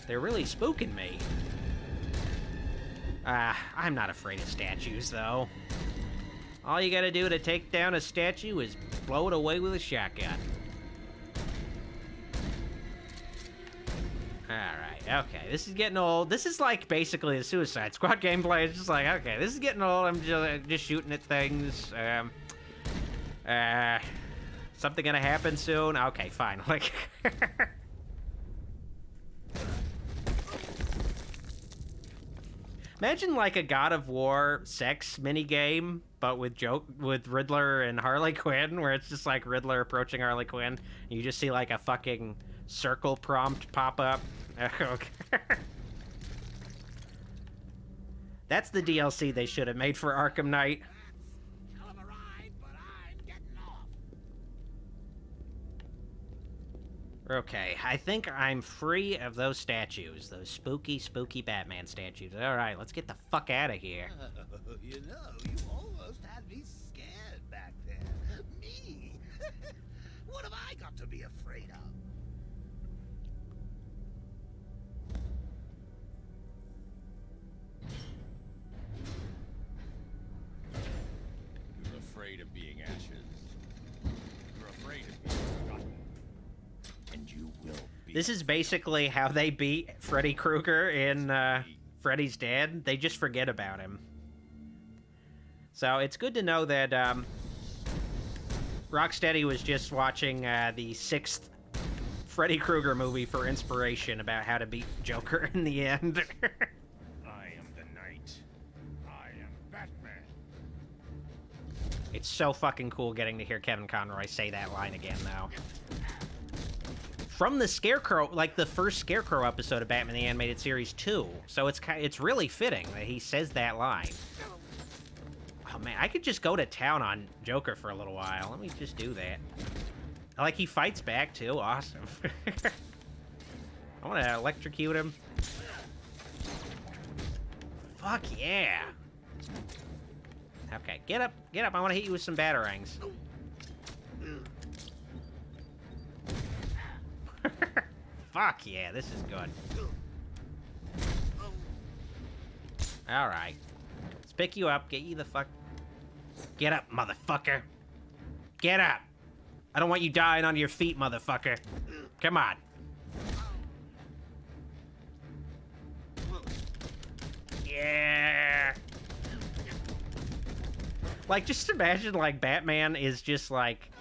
They're really spooking me. I'm not afraid of statues, though. All you gotta do to take down a statue is blow it away with a shotgun. Alright, okay, this is getting old. This is like basically the Suicide Squad gameplay. It's just like, okay, this is getting old. I'm just shooting at things. Something gonna happen soon? Okay, fine. Like, imagine like a God of War sex minigame, but with Riddler and Harley Quinn, where it's just like Riddler approaching Harley Quinn, and you just see like a fucking circle prompt pop up. Okay. That's the DLC they should have made for Arkham Knight. Hell of a ride, but I'm getting off. Okay, I think I'm free of those statues. Those spooky, spooky Batman statues. Alright, let's get the fuck out of here. You know, you almost had me scared back there. Me? What have I got to be afraid of? You're afraid of being ashes. You're afraid of being forgotten. And you will be. This is basically how they beat Freddy Krueger in Freddy's Dead. They just forget about him. So it's good to know that Rocksteady was just watching the 6th Freddy Krueger movie for inspiration about how to beat Joker in the end. I am the Knight. I am Batman. It's so fucking cool getting to hear Kevin Conroy say that line again, though. From the Scarecrow, like the first Scarecrow episode of Batman the Animated Series 2. So it's really fitting that he says that line. Oh man, I could just go to town on Joker for a little while. Let me just do that. Like, he fights back, too. Awesome. I want to electrocute him. Fuck yeah. Okay, get up. Get up. I want to hit you with some batarangs. Fuck yeah, this is good. Alright. Let's pick you up. Get you the fuck... Get up, motherfucker. Get up. I don't want you dying on your feet, motherfucker. Come on. Yeah. Like, just imagine, like, Batman is just, like,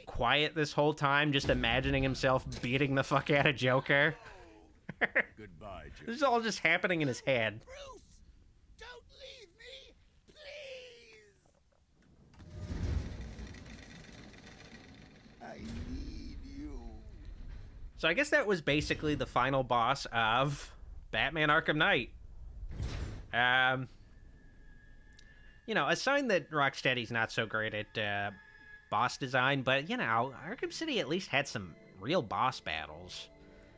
quiet this whole time, just imagining himself beating the fuck out of Joker. Goodbye, Joker. This is all just happening in his head. Bruce, don't leave me, please. I need you. So I guess that was basically the final boss of Batman Arkham Knight. You know, a sign that Rocksteady's not so great at boss design, but, you know, Arkham City at least had some real boss battles.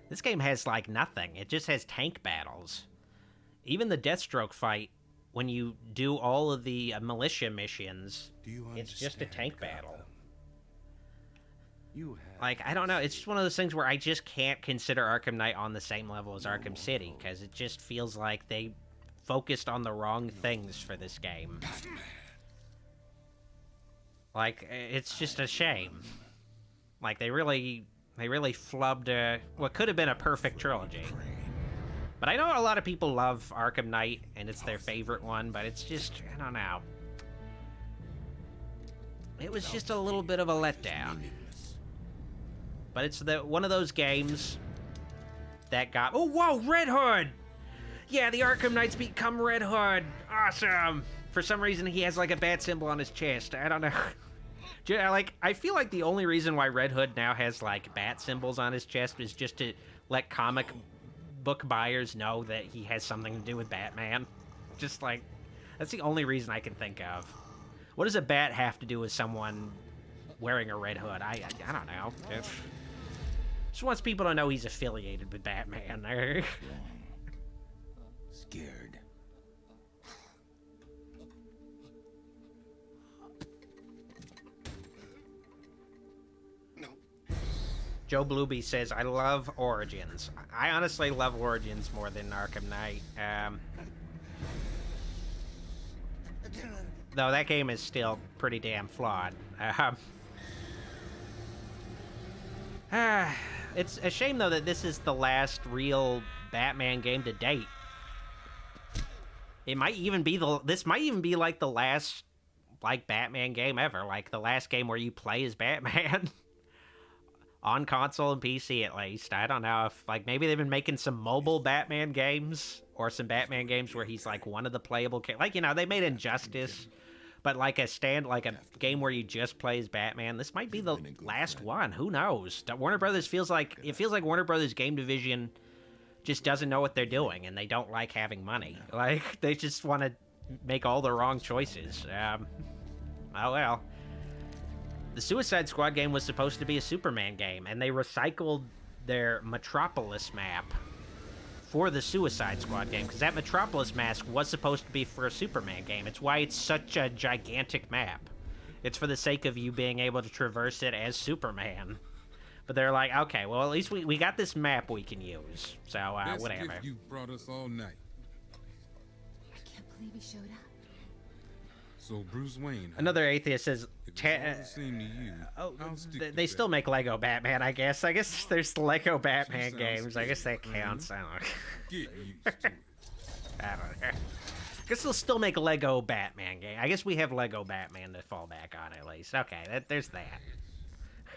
This game has, like, nothing. It just has tank battles. Even the Deathstroke fight, when you do all of the militia missions, it's just a tank battle. Like, I don't know. It's just one of those things where I just can't consider Arkham Knight on the same level as Arkham City, because it just feels like they focused on the wrong things for this game. Like, it's just a shame. Like, they really flubbed what could have been a perfect trilogy. But I know a lot of people love Arkham Knight, and it's their favorite one, but it's just, I don't know. It was just a little bit of a letdown. But it's one of those games that got... Oh, whoa, Red Hood! Yeah, the Arkham Knights become Red Hood. Awesome! For some reason, he has, like, a bat symbol on his chest. I don't know. Like, I feel like the only reason why Red Hood now has, like, bat symbols on his chest is just to let comic book buyers know that he has something to do with Batman. Just, like, that's the only reason I can think of. What does a bat have to do with someone wearing a red hood? I don't know. Just wants people to know he's affiliated with Batman. Scared. Joe Blueby says, I love Origins. I honestly love Origins more than Arkham Knight. Though that game is still pretty damn flawed. It's a shame, though, that this is the last real Batman game to date. It might even be this might even be, like, the last, like, Batman game ever. Like, the last game where you play as Batman. On console and PC, at least. I don't know if, like, maybe they've been making some mobile Batman games, or some Batman games where he's, like, one of the playable characters. Like, you know, they made Injustice, but, like, a game where you just play as Batman. This might be the last one. Who knows? Warner Brothers feels like Warner Brothers game division just doesn't know what they're doing, and they don't like having money. Like, they just want to make all the wrong choices. Oh well. The Suicide Squad game was supposed to be a Superman game, and they recycled their Metropolis map for the Suicide Squad game, because that Metropolis mask was supposed to be for a Superman game. It's why it's such a gigantic map. It's for the sake of you being able to traverse it as Superman. But they're like, okay, well, at least we got this map we can use. So, whatever. Gift you brought us all night. I can't believe he showed up. So Bruce Wayne. Another atheist says, they still make Lego Batman, I guess. I guess there's Lego Batman games. I guess that counts. I don't know. Get used to it. I don't know. I guess they'll still make Lego Batman game. I guess we have Lego Batman to fall back on, at least. Okay, there's that.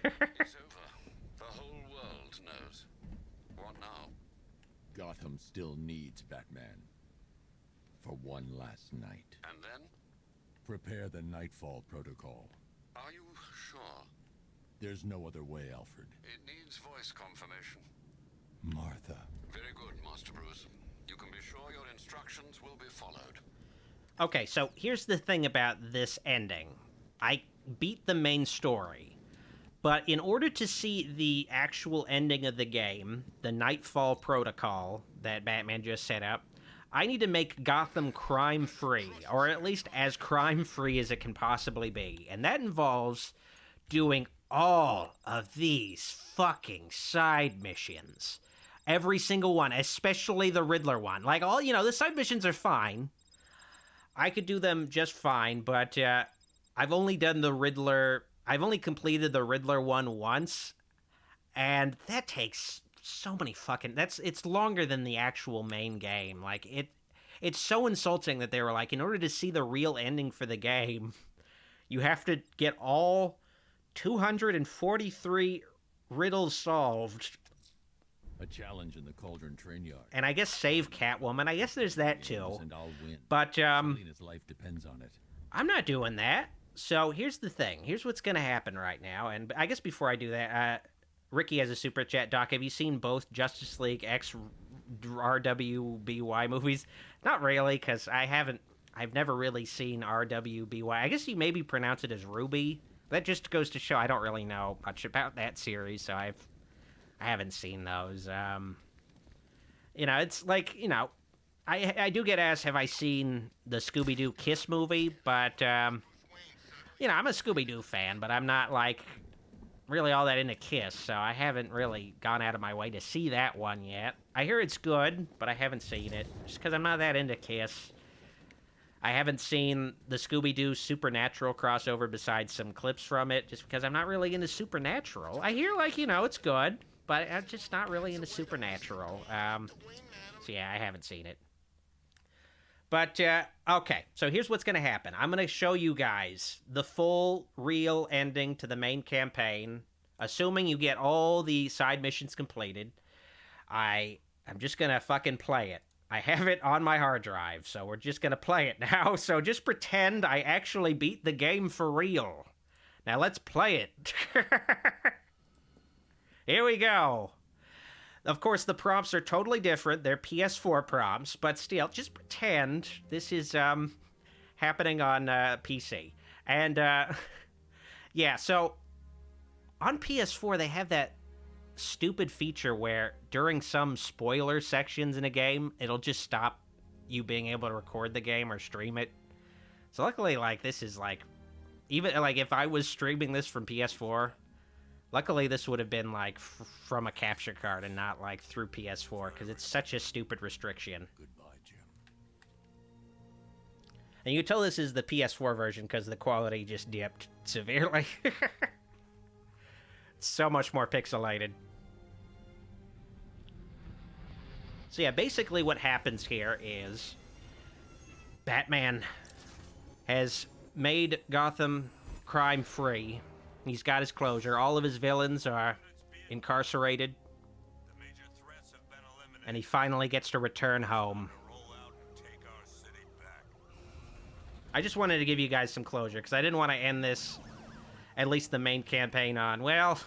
It's over. The whole world knows. What now? Gotham still needs Batman. For one last night. And then? Prepare the Knightfall Protocol. Are you sure? There's no other way, Alfred. It needs voice confirmation. Martha. Very good, Master Bruce. You can be sure your instructions will be followed. Okay, so here's the thing about this ending. I beat the main story, but in order to see the actual ending of the game, the Knightfall Protocol that Batman just set up, I need to make Gotham crime-free, or at least as crime-free as it can possibly be. And that involves doing all of these fucking side missions. Every single one, especially the Riddler one. Like, the side missions are fine. I could do them just fine, but I've only completed the Riddler one once, and that takes so many it's longer than the actual main game. Like, it's so insulting that they were like, in order to see the real ending for the game, you have to get all 243 riddles solved. A challenge in the Cauldron train yard. And I guess save Catwoman. I guess there's that too. And I'll win. But Selina's life depends on it. I'm not doing that. So here's the thing. Here's what's going to happen right now. And I guess before I do that, Ricky has a super chat. Doc, have you seen both Justice League X RWBY movies? Not really, because I've never really seen RWBY. I guess you maybe pronounce it as Ruby. That just goes to show I don't really know much about that series, so I haven't seen those. It's like, I do get asked, have I seen the Scooby-Doo Kiss movie? But, I'm a Scooby-Doo fan, but I'm not, like, really all that into Kiss, so I haven't really gone out of my way to see that one yet. I hear it's good, but I haven't seen it, just because I'm not that into Kiss. I haven't seen the Scooby-Doo Supernatural crossover besides some clips from it, just because I'm not really into Supernatural. I hear, like, you know, it's good, but I'm just not really into Supernatural. So yeah, I haven't seen it. But, okay, so here's what's going to happen. I'm going to show you guys the full, real ending to the main campaign, assuming you get all the side missions completed. I'm just going to fucking play it. I have it on my hard drive, so we're just going to play it now. So just pretend I actually beat the game for real. Now let's play it. Here we go. Of course, the prompts are totally different. They're PS4 prompts, but still, just pretend this is happening on PC. And, yeah, so on PS4, they have that stupid feature where during some spoiler sections in a game, it'll just stop you being able to record the game or stream it. So luckily, like, this is, like, even, like, if I was streaming this from PS4... Luckily, this would have been, like, from a capture card and not, like, through PS4, because it's such a stupid restriction. Goodbye, Jim. And you can tell this is the PS4 version because the quality just dipped severely. It's so much more pixelated. So yeah, basically what happens here is Batman has made Gotham crime-free. He's got his closure. All of his villains are incarcerated. And he finally gets to return home. I just wanted to give you guys some closure, because I didn't want to end this, at least the main campaign, on, well,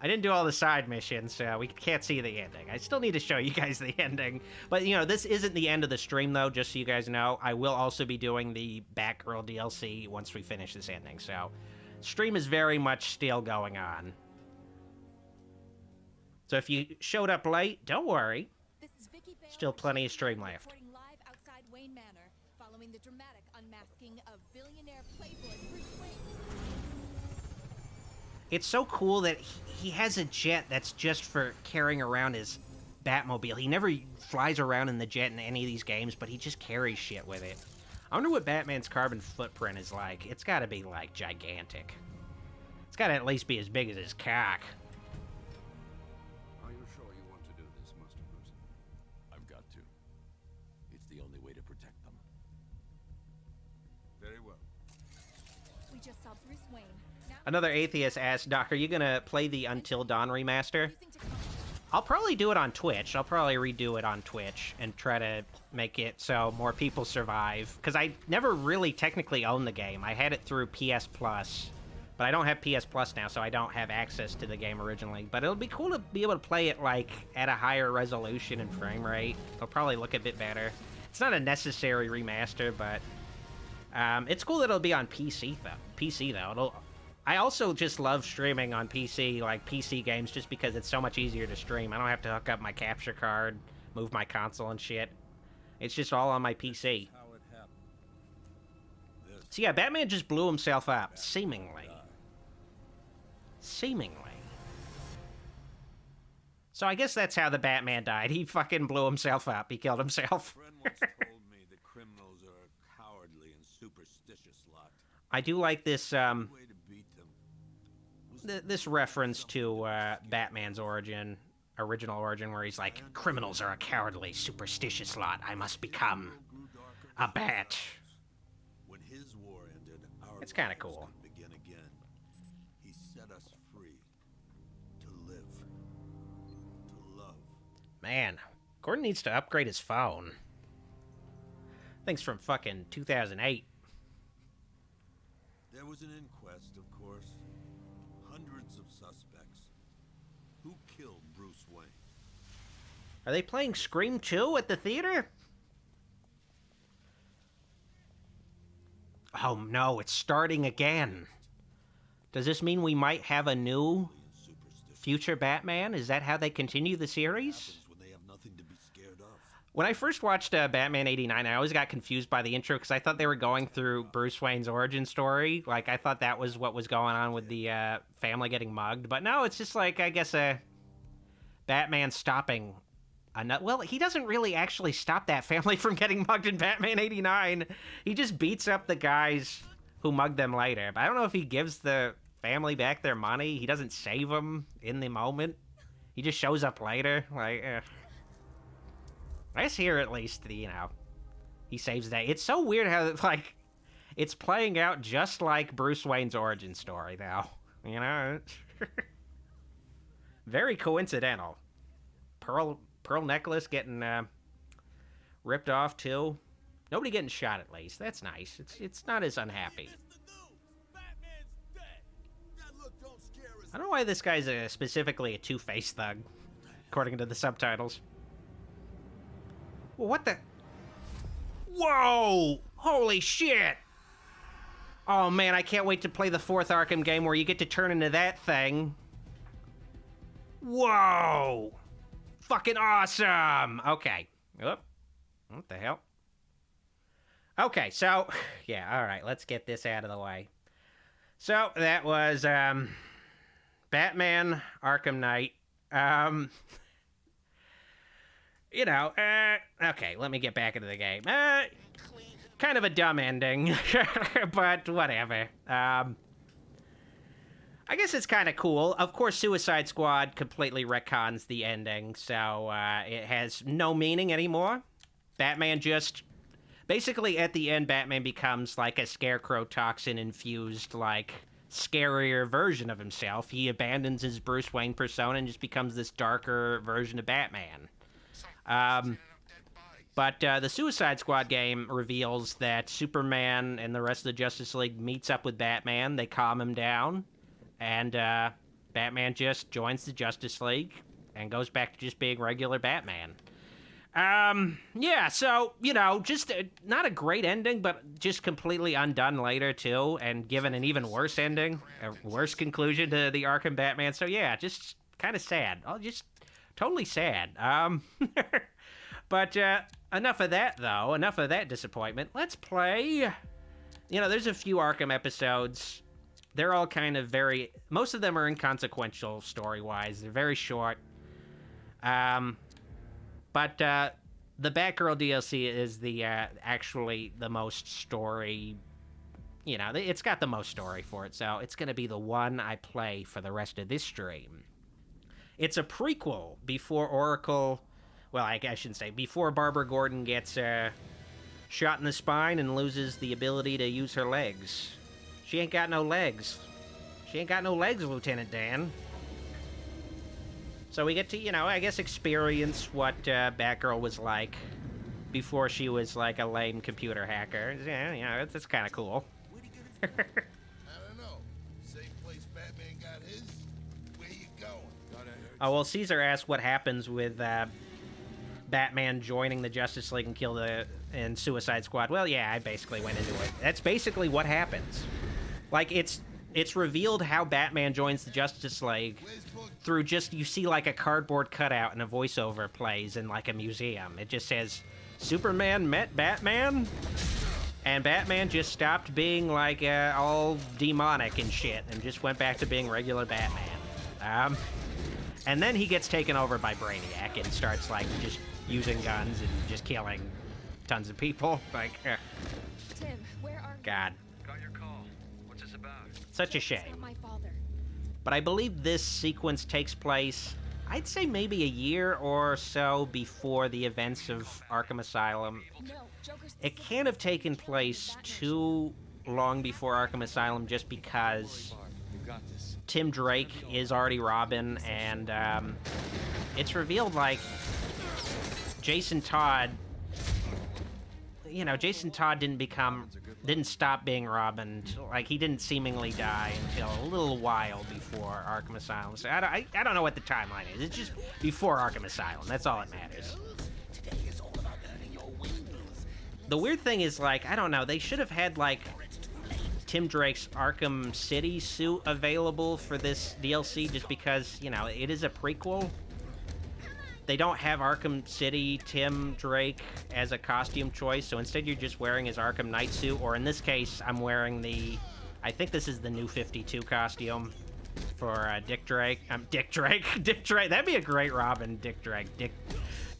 I didn't do all the side missions, so we can't see the ending. I still need to show you guys the ending. But, you know, this isn't the end of the stream, though, just so you guys know. I will also be doing the Batgirl DLC once we finish this ending, so... Stream is very much still going on. So if you showed up late, don't worry. Still plenty of stream left. Live outside Wayne Manor, following the dramatic unmasking of billionaire playboy Bruce Wayne. It's so cool that he has a jet that's just for carrying around his Batmobile. He never flies around in the jet in any of these games, but he just carries shit with it. I wonder what Batman's carbon footprint is like. It's got to be, like, gigantic. It's got to at least be as big as his cock. Are you sure you want to do this, Master Bruce? I've got to. It's the only way to protect them. Very well. We just saw Bruce Wayne. Now Another atheist asked, Doc, are you going to play the Until Dawn remaster? I'll probably do it on Twitch. I'll probably redo it on Twitch and try to make it so more people survive. Because I never really technically owned the game. I had it through PS Plus. But I don't have PS Plus now, so I don't have access to the game originally. But it'll be cool to be able to play it, like, at a higher resolution and frame rate. It'll probably look a bit better. It's not a necessary remaster, but... it's cool that it'll be on PC, though. I also just love streaming on PC, like PC games, just because it's so much easier to stream. I don't have to hook up my capture card, move my console and shit. It's just all on my PC. So yeah, Batman just blew himself up, seemingly. Seemingly. So I guess that's how the Batman died. He fucking blew himself up. He killed himself. told me the criminals are a cowardly and superstitious lot. I do like this, this reference to Batman's original origin, where he's like, criminals are a cowardly, superstitious lot. I must become a bat. When his war ended, our It's kind of lives cool. could begin again. He set us free to live, to love. Man, Gordon needs to upgrade his phone. Thing's from fucking 2008. There was an inquest, of course. Hundreds of suspects. Who killed Bruce Wayne? Are they playing Scream 2 at the theater? Oh no, it's starting again. Does this mean we might have a new future Batman? Is that how they continue the series? When they have nothing to be scared of. When I first watched Batman 89, I always got confused by the intro because I thought they were going through Bruce Wayne's origin story. Like, I thought that was what was going on with the family getting mugged. But no, it's just like, I guess, Batman stopping... Well, he doesn't really actually stop that family from getting mugged in Batman 89. He just beats up the guys who mugged them later. But I don't know if he gives the family back their money. He doesn't save them in the moment. He just shows up later. Like, I guess here at least, you know, he saves that. It's so weird how, like, it's playing out just like Bruce Wayne's origin story now. You know? Very coincidental. Pearl necklace getting ripped off, too. Nobody getting shot, at least. That's nice. It's not as unhappy. I don't know why this guy's specifically a Two-Face thug, according to the subtitles. Well, what the... Whoa! Holy shit! Oh, man, I can't wait to play the 4th Arkham game where you get to turn into that thing. Whoa! Fucking awesome! Okay. Oop. What the hell? Okay, so... Yeah, alright, let's get this out of the way. So, that was, Batman Arkham Knight. You know, okay, let me get back into the game. Kind of a dumb ending, but whatever. I guess it's kind of cool. Of course, Suicide Squad completely retcons the ending, so it has no meaning anymore. Batman just... Basically, at the end, Batman becomes like a Scarecrow toxin-infused, like, scarier version of himself. He abandons his Bruce Wayne persona and just becomes this darker version of Batman. But the Suicide Squad game reveals that Superman and the rest of the Justice League meets up with Batman. They calm him down, and Batman just joins the Justice League and goes back to just being regular Batman. Yeah, so, you know, just not a great ending, but just completely undone later, too, and given an even worse ending, a worse conclusion to the Arkham Batman. So, yeah, just kind of sad. Just totally sad. But enough of that, though. Enough of that disappointment. Let's play... You know, there's a few Arkham episodes. They're all kind of very... Most of them are inconsequential story-wise. They're very short. But the Batgirl DLC is the actually the most story... You know, it's got the most story for it, so it's going to be the one I play for the rest of this stream. It's a prequel before Oracle... Well, I shouldn't say. Before Barbara Gordon gets shot in the spine and loses the ability to use her legs. She ain't got no legs. She ain't got no legs, Lieutenant Dan. So we get to, you know, I guess experience what Batgirl was like before she was like a lame computer hacker. Yeah, you know, it's kind of cool. I don't know. Same place Batman got his? Where you going? Oh, well, Caesar asked what happens with Batman joining the Justice League and Suicide Squad. Well, yeah, I basically went into it. That's basically what happens. Like, it's revealed how Batman joins the Justice League through just, you see like a cardboard cutout and a voiceover plays in like a museum. It just says, Superman met Batman, and Batman just stopped being like all demonic and shit and just went back to being regular Batman. And then he gets taken over by Brainiac and starts like just using guns and just killing tons of people. Like, Tim, where are you? God. Got your call. What's this about? Such a It's shame. not my father. But I believe this sequence takes place, I'd say maybe a year or so before the events of Arkham Asylum. No, Joker's It can't have taken place too long before Arkham Asylum just because Tim Drake is already Robin, and it's revealed like Jason Todd, you know, Jason Todd didn't stop being Robin. Like, he didn't seemingly die until a little while before Arkham Asylum. So I don't know what the timeline is. It's just before Arkham Asylum. That's all that matters. The weird thing is, like, I don't know, they should have had, like, Tim Drake's Arkham City suit available for this DLC just because, you know, it is a prequel. they don't have Arkham City Tim Drake as a costume choice, so instead you're just wearing his Arkham Knight suit, or in this case, I'm wearing the, I think this is the new 52 costume for Dick Drake. Dick Drake. Dick Drake. That'd be a great Robin. Dick Drake.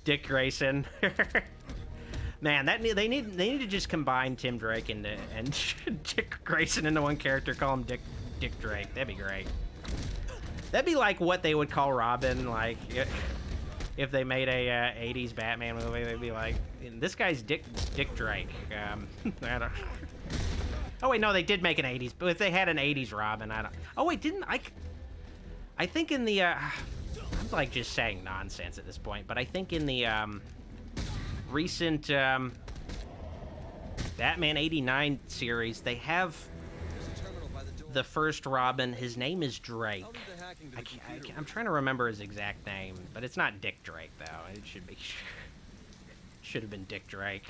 Dick Grayson. Man, they need to just combine Tim Drake and Dick Grayson into one character. Call him Dick Drake. That'd be great. That'd be like what they would call Robin, like if they made a 80s Batman movie. They'd be like, this guy's Dick Drake. I don't. Oh wait, no, they did make an 80s. But if they had an 80s Robin, I don't. Oh wait, didn't I think in the I'm like just saying nonsense at this point, but I think in the recent Batman '89 series, they have the first Robin. His name is Drake. I'm trying to remember his exact name, but it's not Dick Drake though. It should have been Dick Drake.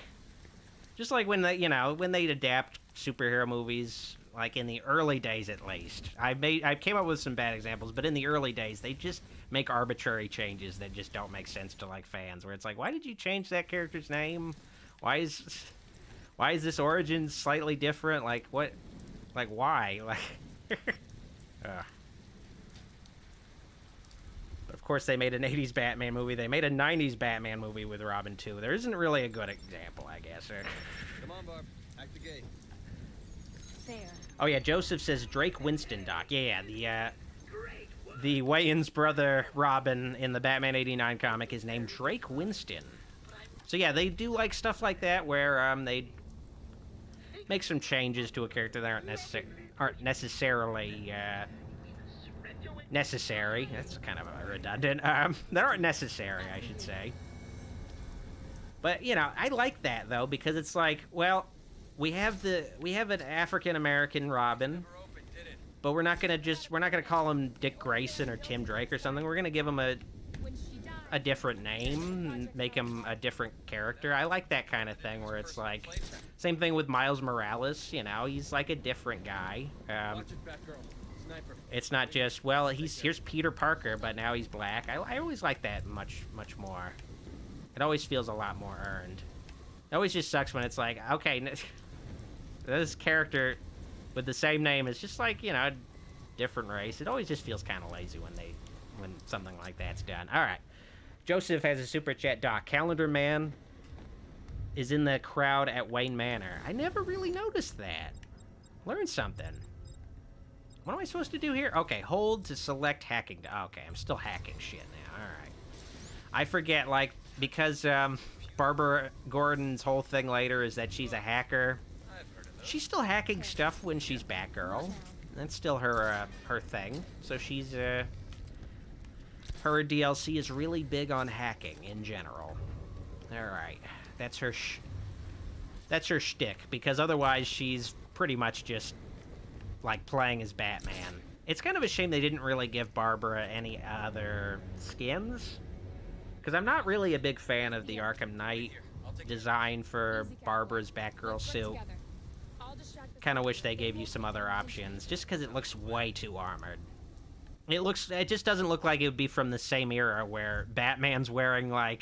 Just like when they adapt superhero movies, like in the early days at least. I came up with some bad examples, but in the early days, they just make arbitrary changes that just don't make sense to like fans. Where it's like, why did you change that character's name? Why is this origin slightly different? Like what? Like why? Like. But of course, they made an 80s Batman movie. They made a 90s Batman movie with Robin too. There isn't really a good example, I guess. Come on, Barb. Act the gate. There. Oh yeah, Joseph says Drake Winston, Doc. Yeah, the Wayans brother Robin in the Batman '89 comic is named Drake Winston. So yeah, they do like stuff like that where they make some changes to a character that aren't necessarily necessary. That's kind of redundant. That aren't necessary, I should say. But I like that though, because it's like, well, we have an African American Robin, but we're not gonna call him Dick Grayson or Tim Drake or something. We're gonna give him a different name and make him a different character. I like that kind of thing where it's like, same thing with Miles Morales. He's like a different guy. It's not just, well, here's Peter Parker, but now he's black. I always like that much more. It always feels a lot more earned. It always just sucks when it's like, okay, this character with the same name is just like, a different race. It always just feels kind of lazy when something like that's done. All right. Joseph has a super chat. Doc, Calendar Man is in the crowd at Wayne Manor. I never really noticed that. Learned something. What am I supposed to do here? Okay, hold to select hacking. Okay, I'm still hacking shit now. All right. I forget, like, because Barbara Gordon's whole thing later is that she's a hacker. She's still hacking stuff when she's Batgirl. That's still her thing. So she's her DLC is really big on hacking in general. All right, that's her shtick, because otherwise she's pretty much just like playing as Batman. It's kind of a shame they didn't really give Barbara any other skins, because I'm not really a big fan of the Arkham Knight design for Barbara's Batgirl suit. Kind of wish they gave you some other options, just because it looks way too armored. It just doesn't look like it would be from the same era where Batman's wearing like,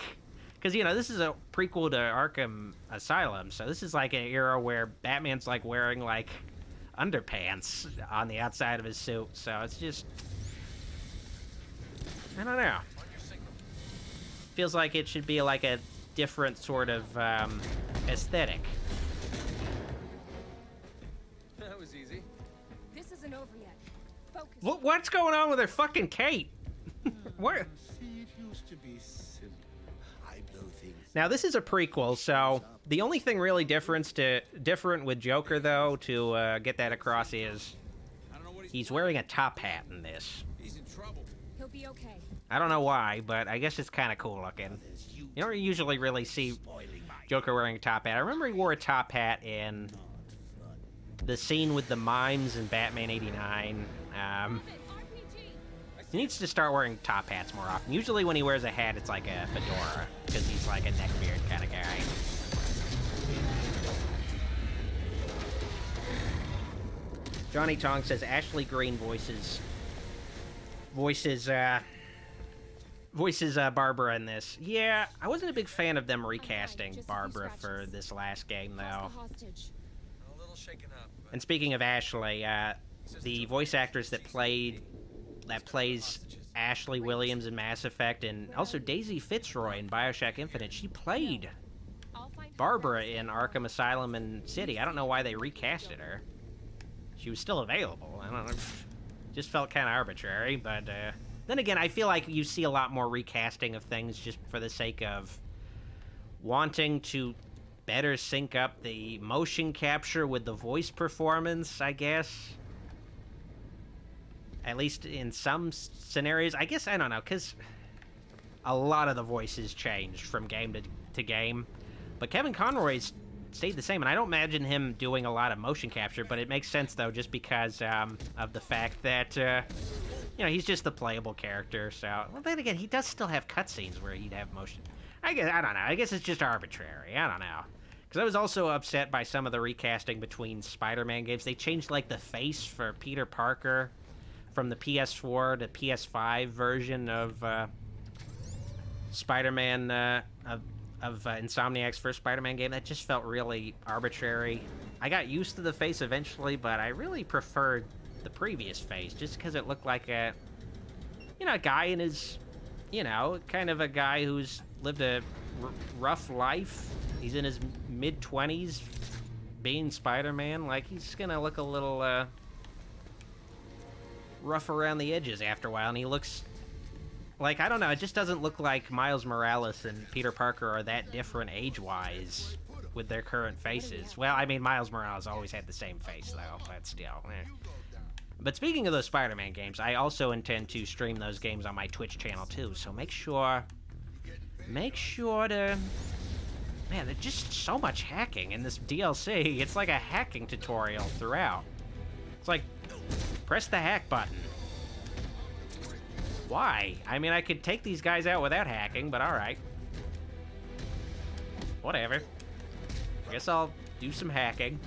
because this is a prequel to Arkham Asylum, so this is like an era where Batman's like wearing like underpants on the outside of his suit. So it's just, I don't know. Feels like it should be like a different sort of aesthetic. That was easy. This isn't over yet. Focus. What's going on with her fucking cape? Where? See, it used to be simple. I blow things. Now this is a prequel, so the only thing really different with Joker though, to get that across, is he's wearing a top hat in this. He's in trouble. He'll be okay. I don't know why, but I guess it's kind of cool looking. You don't usually really see Joker wearing a top hat. I remember he wore a top hat in the scene with the mimes in Batman '89. He needs to start wearing top hats more often. Usually when he wears a hat, it's like a fedora, because he's like a neckbeard kind of guy. Johnny Tong says Ashley Green voices voices Barbara in this. Yeah, I wasn't a big fan of them recasting Barbara for this last game, though. A little shaken up. And speaking of Ashley, the voice actress that plays Ashley Williams in Mass Effect, and also Daisy Fitzroy in BioShock Infinite, she played Barbara in Arkham Asylum and City. I don't know why they recasted her. She was still available. I don't know. Just felt kind of arbitrary, but then again, I feel like you see a lot more recasting of things just for the sake of wanting to better sync up the motion capture with the voice performance, I guess. At least in some scenarios. I guess, I don't know, because a lot of the voices changed from game to game. But Kevin Conroy's stayed the same, and I don't imagine him doing a lot of motion capture, but it makes sense, though, just because of the fact that, you know, he's just the playable character, so... Well, then again, he does still have cutscenes where he'd have motion... I don't know. I guess it's just arbitrary. I don't know. Because I was also upset by some of the recasting between Spider-Man games. They changed, like, the face for Peter Parker from the PS4 to PS5 version of Spider-Man, of Insomniac's first Spider-Man game. That just felt really arbitrary. I got used to the face eventually, but I really preferred the previous face, just because it looked like a, you know, a guy in his, you know, kind of a guy who's lived a rough life. He's in his mid-20s, being Spider-Man. Like, he's gonna look a little, rough around the edges after a while, and he looks... Like, I don't know, it just doesn't look like Miles Morales and Peter Parker are that different age-wise with their current faces. Well, I mean, Miles Morales always had the same face, though, but still. But speaking of those Spider-Man games, I also intend to stream those games on my Twitch channel, too, so make sure to... Man, there's just so much hacking in this DLC. It's like a hacking tutorial throughout. It's like, press the hack button. Why? I mean, I could take these guys out without hacking, but alright. Whatever. I guess I'll do some hacking.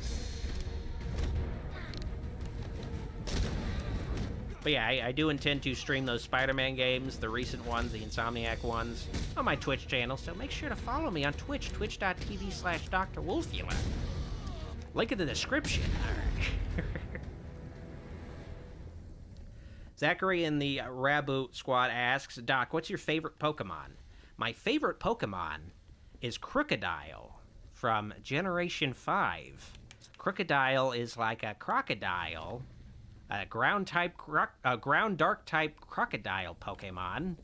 But yeah, I do intend to stream those Spider-Man games, the recent ones, the Insomniac ones, on my Twitch channel, so make sure to follow me on Twitch, twitch.tv/DrWolfula. Link in the description. Alright. Zachary in the Raboot Squad asks, Doc, what's your favorite Pokemon? My favorite Pokemon is Crocodile from Generation 5. Crocodile is like a crocodile, a ground dark type crocodile Pokemon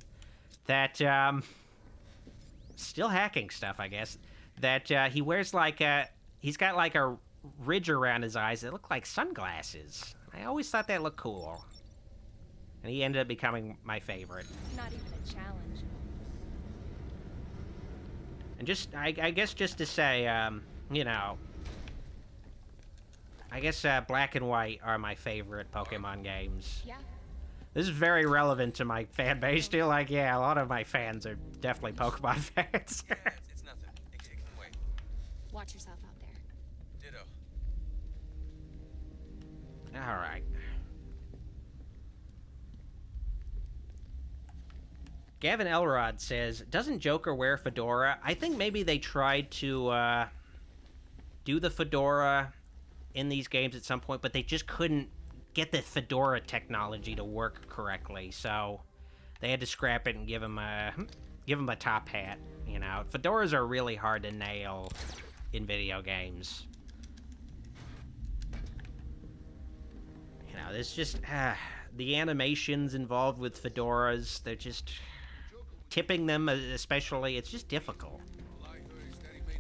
that, still hacking stuff, I guess, that he wears like he's got like a ridge around his eyes that look like sunglasses. I always thought that looked cool. And he ended up becoming my favorite. Not even a challenge. And just, I guess just to say, you know, I guess Black and White are my favorite Pokemon games. Yeah. This is very relevant to my fan base too. Like, yeah, a lot of my fans are definitely Pokemon fans. Yeah, it's nothing. It can wait. Watch yourself out there. Ditto. All right. Gavin Elrod says, doesn't Joker wear fedora? I think maybe they tried to do the fedora in these games at some point, but they just couldn't get the fedora technology to work correctly, so they had to scrap it and give him a top hat, you know. Fedoras are really hard to nail in video games. You know, there's just, the animations involved with fedoras, they're just... Tipping them, especially, it's just difficult.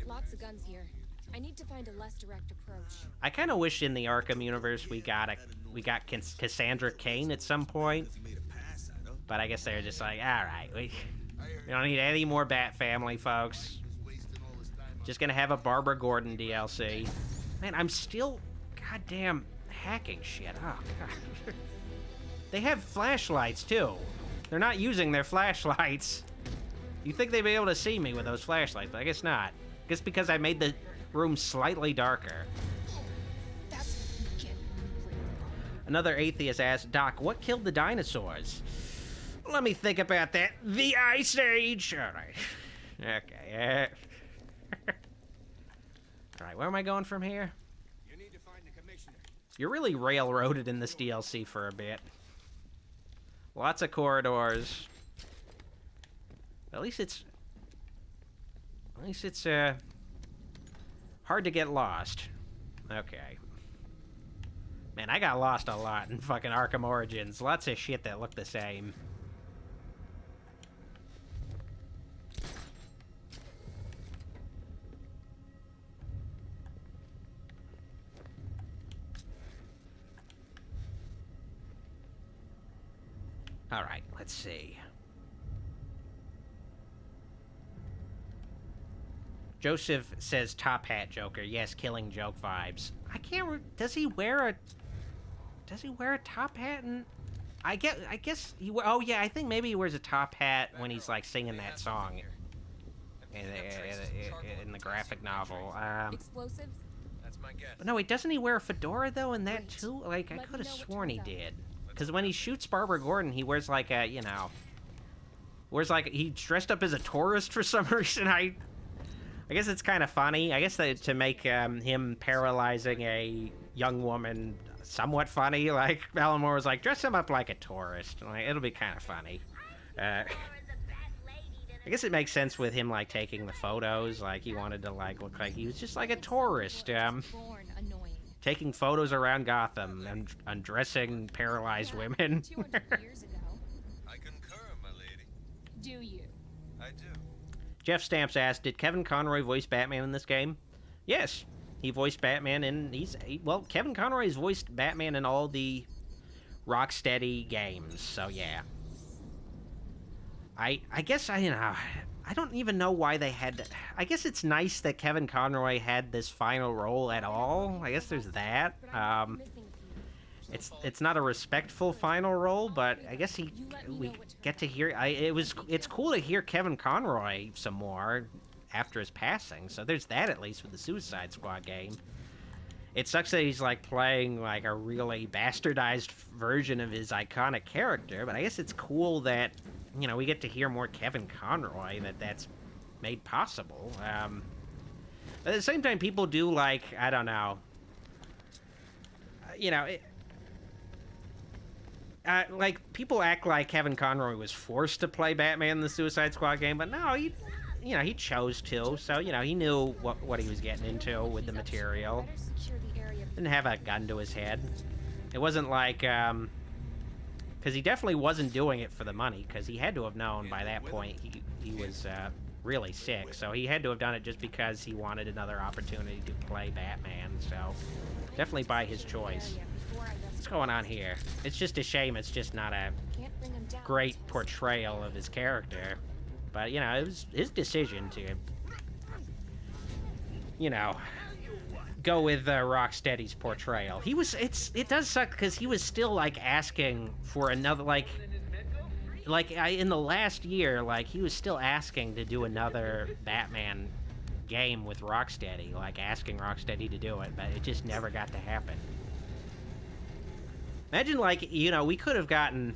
Lots of guns here. I need to find a less direct approach. I kind of wish in the Arkham universe we got Cassandra Cain at some point, but I guess they're just like, all right, we don't need any more Bat Family, folks. Just gonna have a Barbara Gordon DLC. Man, I'm still goddamn hacking shit. Oh god. They have flashlights too. They're not using their flashlights. You think they'd be able to see me with those flashlights, but I guess not. I guess because I made the room slightly darker. Another atheist asks, Doc, what killed the dinosaurs? Let me think about that. The Ice Age. All right. Okay. All right, where am I going from here? You need to find the commissioner. You're really railroaded in this DLC for a bit. Lots of corridors. At least it's hard to get lost. Okay. Man, I got lost a lot in fucking Arkham Origins. Lots of shit that looked the same. Alright, let's see. Joseph says top hat Joker. Yes, Killing Joke vibes. I can't does he wear a top hat? And I guess he oh yeah, I think maybe he wears a top hat when he's like singing that song in the graphic novel. Explosives? That's my guess. But no, wait, doesn't he wear a fedora though in that too? Like I could have sworn he did. Because when he shoots Barbara Gordon, he wears like a, you know, he's dressed up as a tourist for some reason. I guess it's kind of funny. I guess that to make him paralyzing a young woman somewhat funny. Like Alan Moore was like, dress him up like a tourist. Like it'll be kind of funny. I guess it makes sense with him like taking the photos. Like he wanted to like look like he was just like a tourist. Taking photos around Gotham and undressing paralyzed women. 200 years ago. I concur, my lady. Do you? I do. Jeff Stamps asked, did Kevin Conroy voice Batman in this game? Yes. He voiced Batman and well, Kevin Conroy's voiced Batman in all the Rocksteady games, so yeah. I guess I don't even know why they had to, I guess it's nice that Kevin Conroy had this final role at all. I guess there's that. It's not a respectful final role, but I guess we get to hear. It's cool to hear Kevin Conroy some more after his passing. So there's that at least with the Suicide Squad game. It sucks that he's like playing like a really bastardized version of his iconic character, but I guess it's cool that, you know, we get to hear more Kevin Conroy, that's made possible. At the same time, people do, like, I don't know, you know, like, people act like Kevin Conroy was forced to play Batman in the Suicide Squad game, but no, he chose to, so, you know, he knew what he was getting into with the material. Didn't have a gun to his head. It wasn't like, because he definitely wasn't doing it for the money, because he had to have known by that point he was really sick, so he had to have done it just because he wanted another opportunity to play Batman, so definitely by his choice. What's going on here? It's just a shame it's just not a great portrayal of his character, but, you know, it was his decision to, you know, go with Rocksteady's portrayal. It does suck because he was still like asking for another in the last year, like he was still asking to do another Batman game with Rocksteady, like asking Rocksteady to do it, but it just never got to happen. Imagine, like, you know, we could have gotten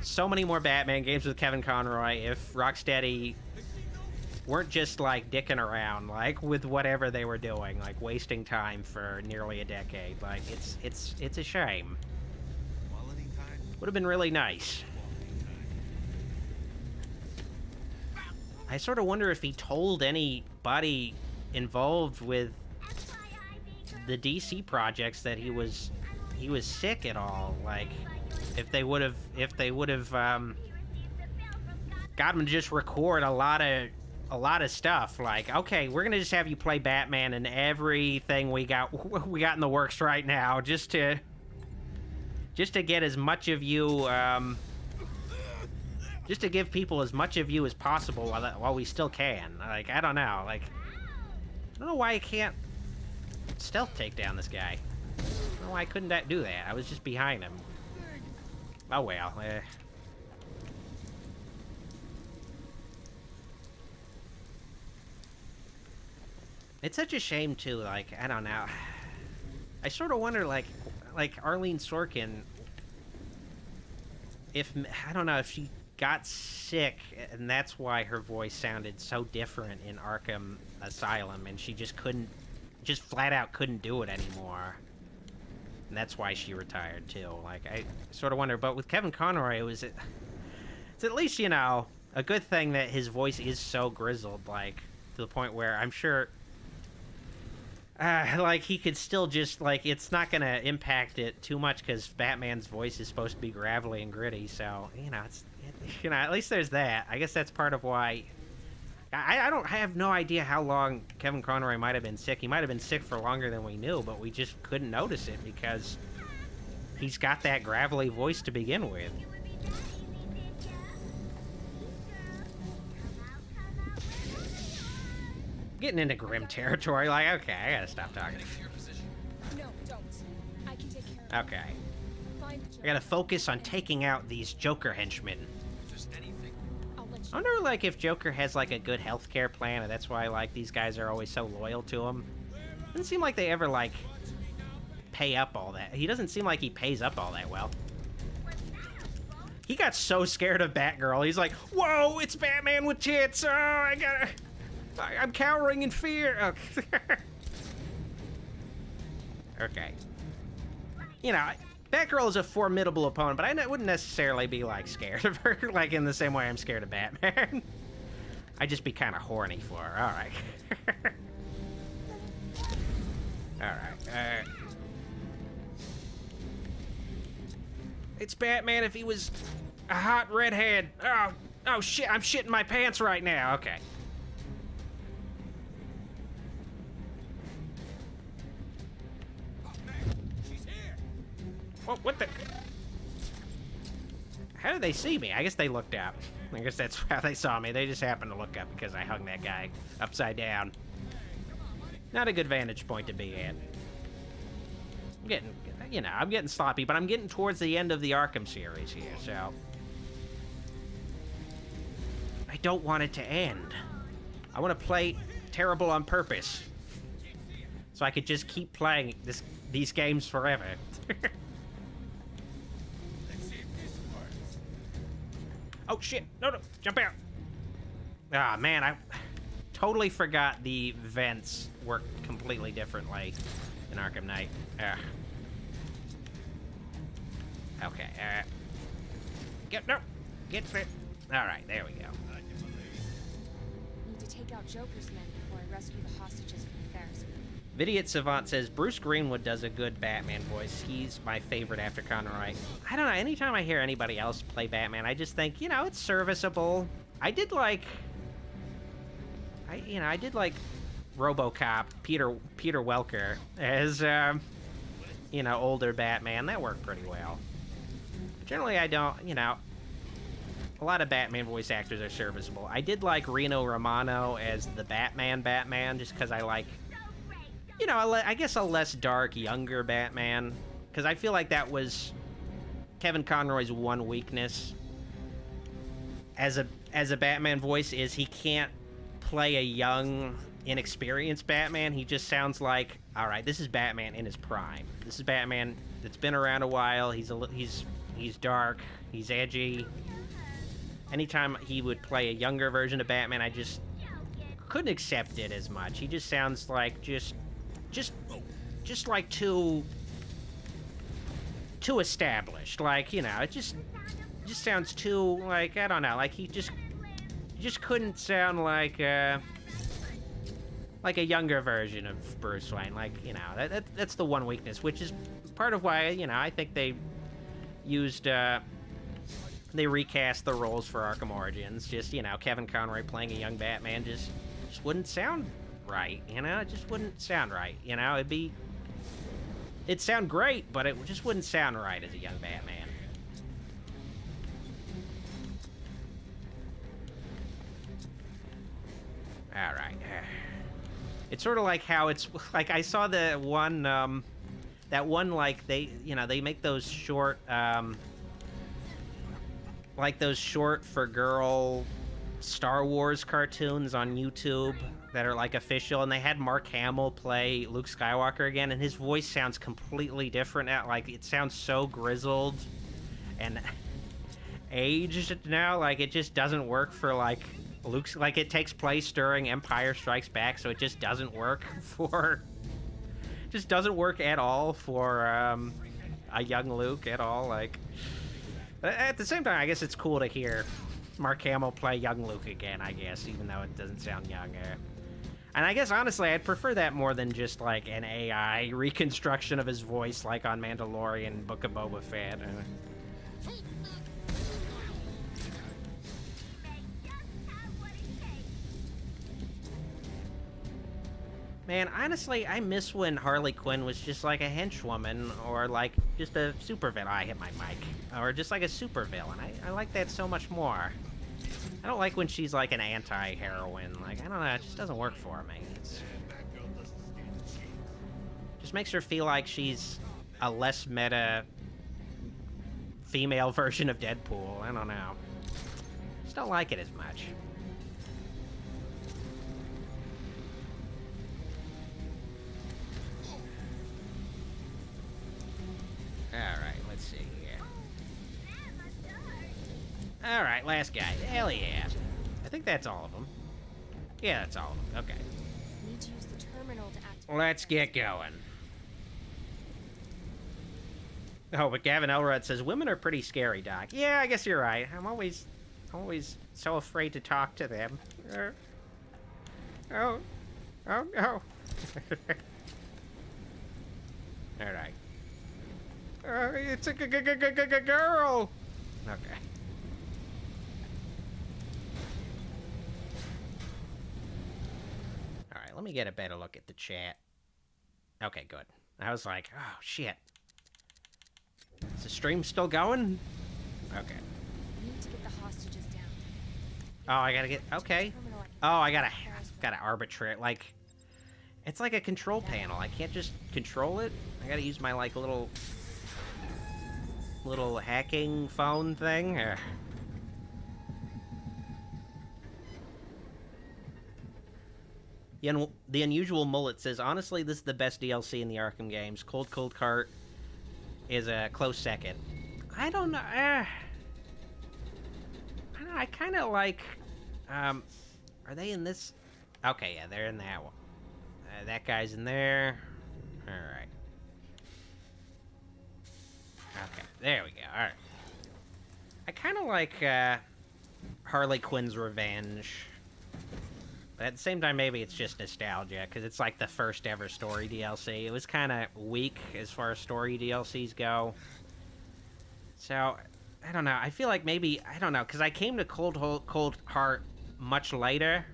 so many more Batman games with Kevin Conroy if Rocksteady weren't just like dicking around like with whatever they were doing, like wasting time for nearly a decade. Like it's a shame. Would have been really nice. I sort of wonder if he told anybody involved with the DC projects that he was sick at all. Like if they would have got him to just record a lot of stuff, like, okay, we're gonna just have you play Batman in everything we got in the works right now, just to get as much of you, just to give people as much of you as possible while we still can. Like, I don't know, like, I don't know why I can't stealth take down this guy. I don't know why I couldn't do that. I was just behind him. Oh well. It's such a shame, too, like, I don't know. I sort of wonder, like Arlene Sorkin, if, I don't know, if she got sick, and that's why her voice sounded so different in Arkham Asylum, and she just couldn't, just flat out couldn't do it anymore. And that's why she retired, too. Like, I sort of wonder, but with Kevin Conroy, it's at least, you know, a good thing that his voice is so grizzled, like, to the point where I'm sure, like, he could still just, like, it's not going to impact it too much, because Batman's voice is supposed to be gravelly and gritty, so, you know, you know, at least there's that. I guess that's part of why... I have no idea how long Kevin Conroy might have been sick. He might have been sick for longer than we knew, but we just couldn't notice it because he's got that gravelly voice to begin with. Getting into grim territory, like, okay, I gotta stop talking. No, don't. I can take care of it. Okay. Find I gotta focus on taking out these Joker henchmen. I wonder, like, if Joker has, like, a good healthcare plan, and that's why, like, these guys are always so loyal to him. Doesn't seem like they ever, like, pay up all that. He doesn't seem like he pays up all that well. He got so scared of Batgirl. He's like, whoa, it's Batman with tits. Oh, I'm cowering in fear. Okay. Okay. You know, Batgirl is a formidable opponent, but I wouldn't necessarily be, like, scared of her, like, in the same way I'm scared of Batman. I'd just be kind of horny for her. All right. All right. It's Batman if he was a hot redhead. Oh, shit, I'm shitting my pants right now. Okay. Oh, what the? How did they see me? I guess they looked up. I guess that's how they saw me. They just happened to look up because I hung that guy upside down. Not a good vantage point to be in. I'm getting, you know, I'm getting sloppy, but I'm getting towards the end of the Arkham series here, so... I don't want it to end. I want to play terrible on purpose. So I could just keep playing these games forever. Oh, shit. No, jump out. Ah, man, I totally forgot the vents work completely differently in Arkham Knight. Okay, get fit. All right, there we go. Need to take out Joker's men before I rescue the hostages from Ferris. Vidiot Savant says, Bruce Greenwood does a good Batman voice. He's my favorite after Conroy. I don't know, anytime I hear anybody else play Batman, I just think, you know, it's serviceable. I did like RoboCop, Peter Welker as, you know, older Batman. That worked pretty well. Generally, I don't, you know, a lot of Batman voice actors are serviceable. I did like Reno Romano as the Batman, just because I like... You know, I guess a less dark, younger Batman. Because I feel like that was Kevin Conroy's one weakness as a Batman voice, is he can't play a young, inexperienced Batman. He just sounds like, all right, this is Batman in his prime. This is Batman that's been around a while. He's dark. He's edgy. Anytime he would play a younger version of Batman, I just couldn't accept it as much. He just sounds like just like too established. Like, you know, it just sounds too, like, I don't know, like he just couldn't sound like a younger version of Bruce Wayne. Like, you know, that's the one weakness, which is part of why, you know, I think they used they recast the roles for Arkham Origins. Just, you know, Kevin Conroy playing a young Batman just wouldn't sound right, you know? It just wouldn't sound right, you know? It'd sound great, but it just wouldn't sound right as a young Batman. All right. It's sort of like how it's, like, I saw the one, that one, like, they, you know, they make those short, like those short for girl Star Wars cartoons on YouTube that are, like, official, and they had Mark Hamill play Luke Skywalker again, and his voice sounds completely different now. Like, it sounds so grizzled, and aged now. Like, it just doesn't work for, like, Luke's... Like, it takes place during Empire Strikes Back, so it just doesn't work for... Just doesn't work at all for, a young Luke at all. Like, at the same time, I guess it's cool to hear Mark Hamill play young Luke again, I guess, even though it doesn't sound young. And I guess, honestly, I'd prefer that more than just, like, an AI reconstruction of his voice, like on Mandalorian, Book of Boba Fett. Man, honestly, I miss when Harley Quinn was just like a henchwoman, or like just a supervillain. I hit my mic. Or just like a supervillain. I like that so much more. I don't like when she's like an anti-heroine. Like, I don't know, it just doesn't work for me. Just makes her feel like she's a less meta female version of Deadpool. I don't know. Just don't like it as much. Alright, let's see here. Alright, last guy. Hell yeah. I think that's all of them. Yeah, that's all of them. Okay. Need to use the terminal to activate. Let's get going. Oh, but Gavin Elrod says, women are pretty scary, Doc. Yeah, I guess you're right. I'm always so afraid to talk to them. Oh no. Alright. It's a girl! Okay. Alright, let me get a better look at the chat. Okay, good. I was like, oh, shit. Is the stream still going? Okay. Need to get the hostages down. Oh, I gotta get... Okay. Oh, I gotta arbitrate, like... It's like a control panel. I can't just control it. I gotta use my, like, little hacking phone thing. The Unusual Mullet says, honestly, this is the best DLC in the Arkham games. Cold Cart is a close second. I don't know. I kind of like... are they in this? Okay, yeah, they're in that one. That guy's in there. Alright. Okay, there we go. Alright. I kind of like Harley Quinn's Revenge. But at the same time, maybe it's just nostalgia, because it's like the first ever story DLC. It was kind of weak as far as story DLCs go. So, I don't know. I feel like maybe, I don't know, because I came to Cold Heart much later.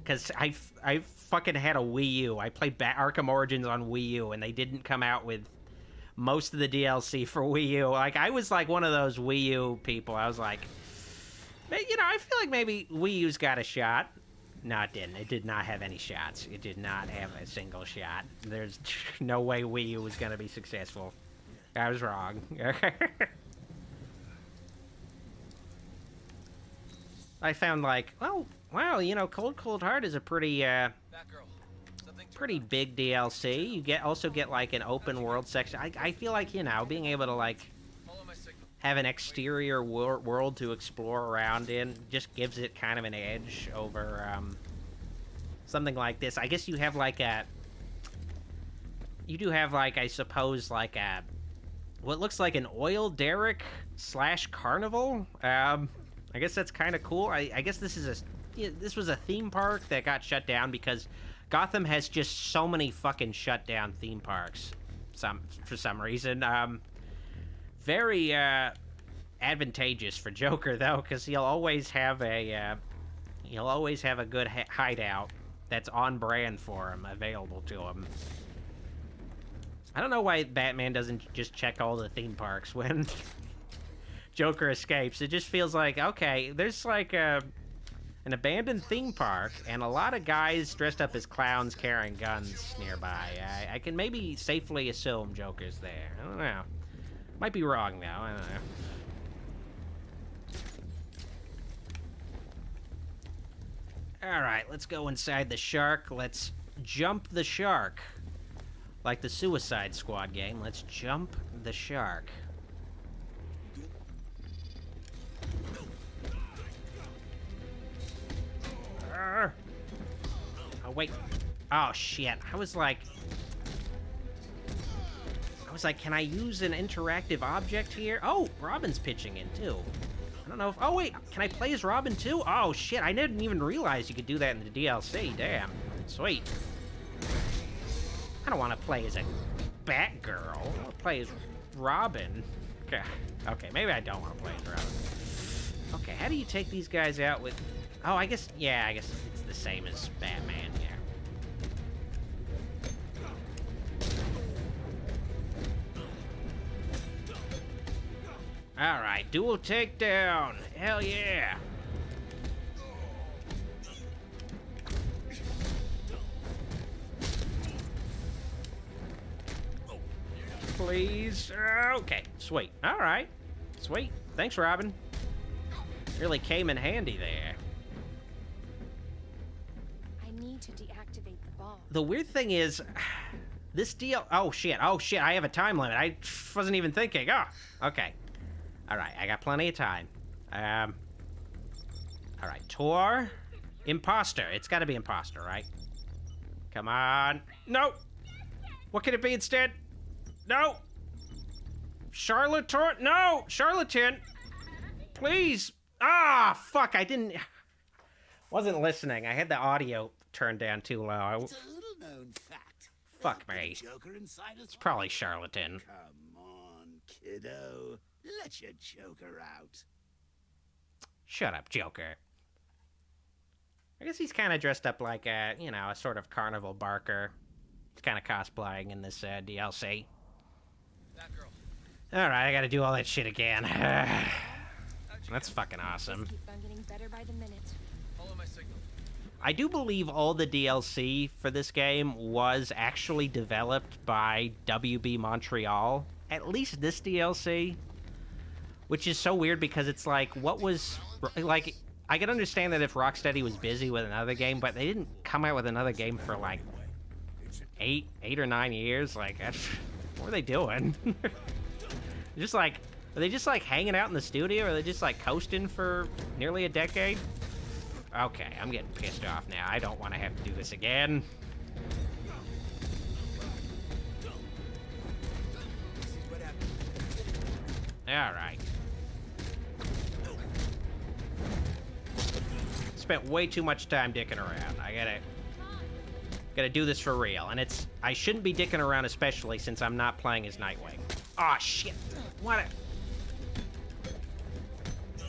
Because I fucking had a Wii U. I played Arkham Origins on Wii U, and they didn't come out with most of the DLC for Wii U. Like, I was like one of those Wii U people. I was like, you know, I feel like maybe Wii U's got a shot. No, it didn't. It did not have any shots. It did not have a single shot. There's no way Wii U was going to be successful. I was wrong. I found like, oh, wow, you know, Cold Heart is a pretty big DLC. You also get like an open world section. I feel like, you know, being able to like have an exterior world to explore around in just gives it kind of an edge over something like this. I guess you have like I suppose like what looks like an oil derrick / carnival. I guess that's kind of cool. I guess this was a theme park that got shut down because Gotham has just so many fucking shut down theme parks for some reason. Very advantageous for Joker though, because he'll always have a good hideout that's on brand for him available to him. I don't know why Batman doesn't just check all the theme parks when Joker escapes. It just feels like, okay, there's like an abandoned theme park and a lot of guys dressed up as clowns carrying guns nearby. I can maybe safely assume Joker's there. I don't know. Might be wrong though. I don't know. Alright, let's go inside the shark. Let's jump the shark. Like the Suicide Squad game. Let's jump the shark. Oh, wait. Oh, shit. I was like, can I use an interactive object here? Oh, Robin's pitching in, too. I don't know if... Oh, wait. Can I play as Robin, too? Oh, shit. I didn't even realize you could do that in the DLC. Damn. Sweet. I don't want to play as a Batgirl. I want to play as Robin. Okay. Okay, maybe I don't want to play as Robin. Okay, how do you take these guys out with... Oh, I guess... Yeah, I guess it's the same as Batman, yeah. Alright, dual takedown. Hell yeah. Please. Okay, sweet. Alright. Sweet. Thanks, Robin. Really came in handy there. I need to deactivate the bomb. The weird thing is, this deal... Oh, shit. Oh, shit. I have a time limit. I wasn't even thinking. Oh, okay. All right. I got plenty of time. All right. Tor. Imposter. It's got to be imposter, right? Come on. No. What can it be instead? No. Charlatan. No. Charlatan. Please. Ah, fuck. I didn't... Wasn't listening. I had the audio turned down too low. It's a little-known fact. Fuck me. Joker inside us. It's probably Charlatan. Come on, kiddo. Let your Joker out. Shut up, Joker. I guess he's kind of dressed up like a, you know, a sort of carnival barker. He's kind of cosplaying in this DLC. All right, I gotta do all that shit again. That's fucking awesome. Keeps on getting better by the minute. Follow my signal. I do believe all the DLC for this game was actually developed by WB Montreal. At least this DLC. Which is so weird because it's like, what was... Like, I can understand that if Rocksteady was busy with another game, but they didn't come out with another game for like 8 or 9 years. Like, what were they doing? Just like... Are they just like hanging out in the studio? Or are they just like coasting for nearly a decade? Okay, I'm getting pissed off now. I don't want to have to do this again. Alright. Spent way too much time dicking around. I gotta do this for real. And I shouldn't be dicking around, especially since I'm not playing as Nightwing. Aw, shit. What a...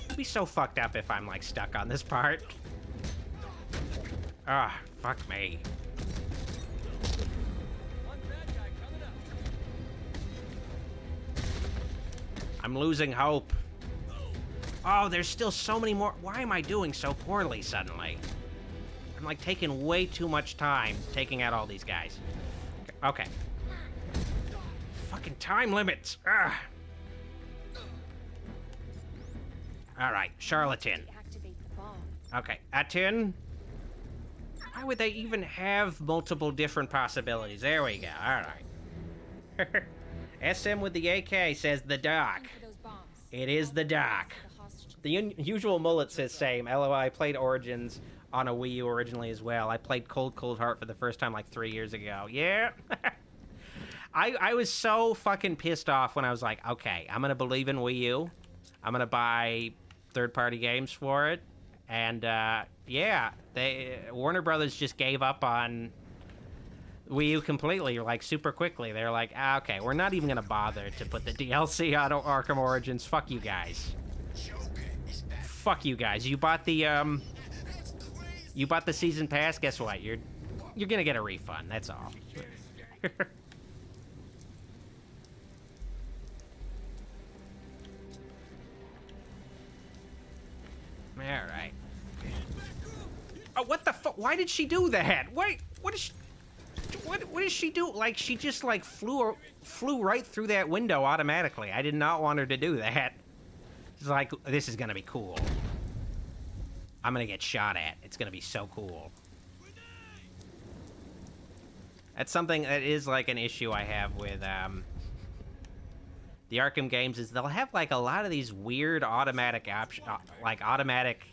It'd be so fucked up if I'm like stuck on this part. Ah, fuck me. I'm losing hope. Oh, there's still so many more. Why am I doing so poorly suddenly? I'm like taking way too much time taking out all these guys. Okay. Fucking time limits. Ah. All right, Charlatan. Deactivate the bomb. Okay, Atin. Why would they even have multiple different possibilities? There we go. All right. SM with the AK says the Doc. It is the Doc. The usual mullet says same. LOI, I played Origins on a Wii U originally as well. I played Cold Heart for the first time like 3 years ago. Yeah. I was so fucking pissed off when I was like, okay, I'm going to believe in Wii U. I'm going to buy third-party games for it. And, yeah, Warner Brothers just gave up on Wii U completely, like, super quickly. They're like, okay, we're not even going to bother to put the DLC on Arkham Origins. Fuck you guys. Fuck you guys. You bought the season pass. Guess what? You're going to get a refund. That's all. All right. Oh, what the fuck? Why did she do that? Wait, what did she do? Like, she just, like, flew right through that window automatically. I did not want her to do that. It's like, this is gonna be cool. I'm gonna get shot at. It's gonna be so cool. That's something that is, like, an issue I have with, the Arkham games is they'll have, like, a lot of these weird automatic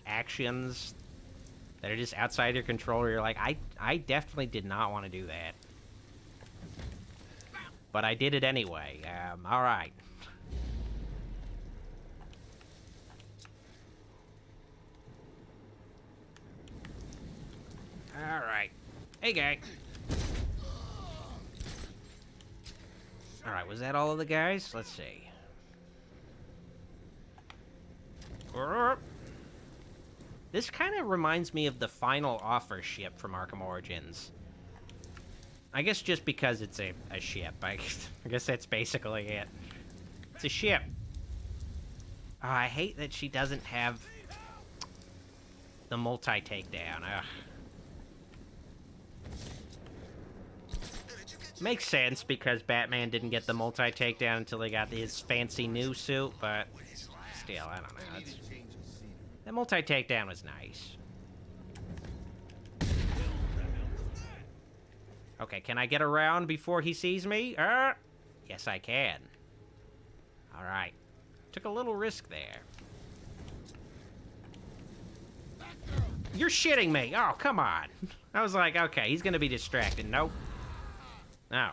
actions that are just outside your control. You're like, I definitely did not want to do that. But I did it anyway. Alright. Alright. Hey, gang. Alright, was that all of the guys? Let's see. This kind of reminds me of the final offer ship from Arkham Origins. I guess just because it's a ship. I guess that's basically it. It's a ship. Oh, I hate that she doesn't have the multi-takedown. Ugh. Makes sense because Batman didn't get the multi-takedown until he got his fancy new suit, but still, I don't know. That multi-takedown was nice. Okay, can I get around before he sees me? Yes, I can. Alright. Took a little risk there. You're shitting me! Oh, come on. I was like, okay, he's gonna be distracted. Nope. No.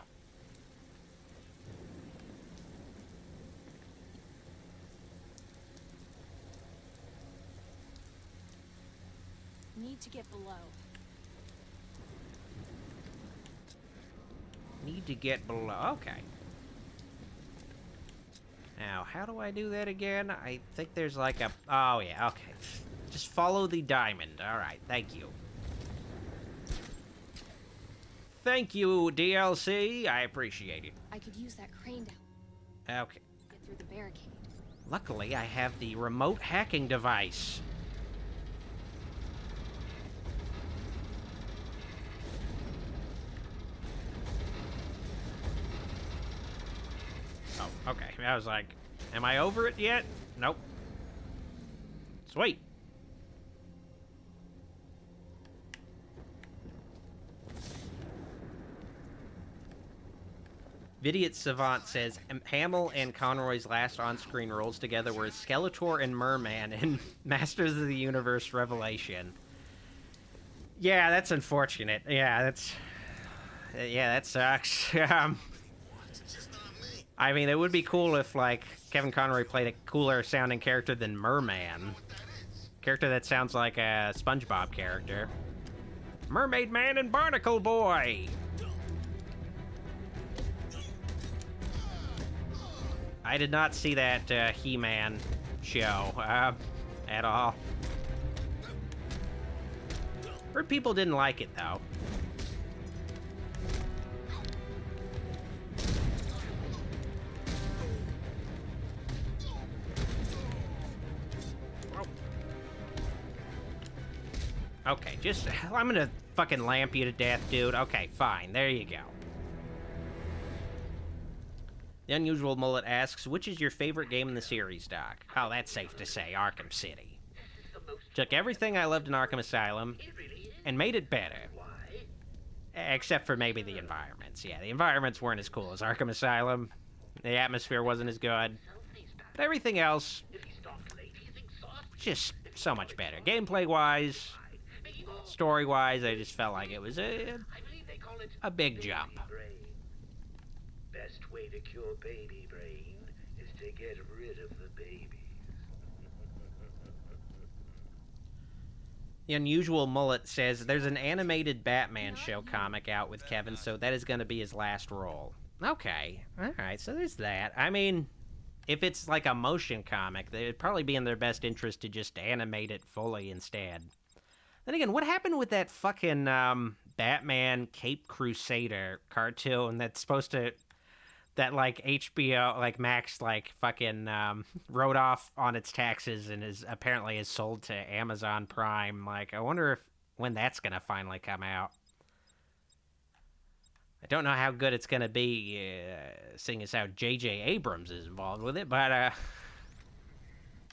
Need to get below. Need to get below. Okay. Now, how do I do that again? I think there's like a... Oh, yeah, okay. Just follow the diamond. Alright, thank you. Thank you, DLC. I appreciate it. I could use that crane down. Okay. Get through the barricade. Luckily, I have the remote hacking device. Oh, okay. I was like, am I over it yet? Nope. Sweet. Vidiot Savant says, Hamill and Conroy's last on-screen roles together were Skeletor and Merman in Masters of the Universe Revelation. Yeah, that's unfortunate. Yeah, that's... Yeah, that sucks. I mean, it would be cool if, like, Kevin Conroy played a cooler-sounding character than Merman. Character that sounds like a SpongeBob character. Mermaid Man and Barnacle Boy! I did not see that He-Man show at all. Heard people didn't like it, though. Okay, just... I'm gonna fucking lamp you to death, dude. Okay, fine. There you go. The Unusual Mullet asks, which is your favorite game in the series, Doc? Oh, that's safe to say. Arkham City. Took everything I loved in Arkham Asylum and made it better. Except for maybe the environments. Yeah, the environments weren't as cool as Arkham Asylum. The atmosphere wasn't as good. But everything else, just so much better. Gameplay-wise, story-wise, I just felt like it was a big jump. Best way to cure baby brain is to get rid of the babies. The Unusual Mullet says there's an animated Batman show comic out with Kevin, so that is going to be his last role. Okay, alright, so there's that. I mean, if it's like a motion comic, it'd probably be in their best interest to just animate it fully instead. Then again, what happened with that fucking Batman Cape Crusader cartoon that's supposed to... that, like, HBO, like, Max, like, fucking wrote off on its taxes and apparently is sold to Amazon Prime. Like, I wonder when that's gonna finally come out. I don't know how good it's gonna be, seeing as how J.J. Abrams is involved with it, but,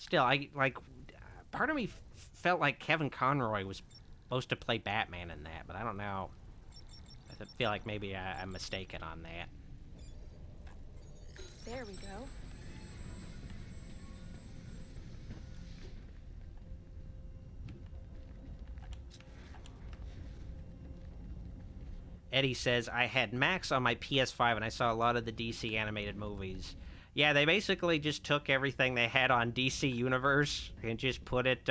still, part of me felt like Kevin Conroy was supposed to play Batman in that, but I don't know. I feel like maybe I'm mistaken on that. There we go. Eddie says, I had Max on my PS5 and I saw a lot of the DC animated movies. Yeah, they basically just took everything they had on DC Universe and just put it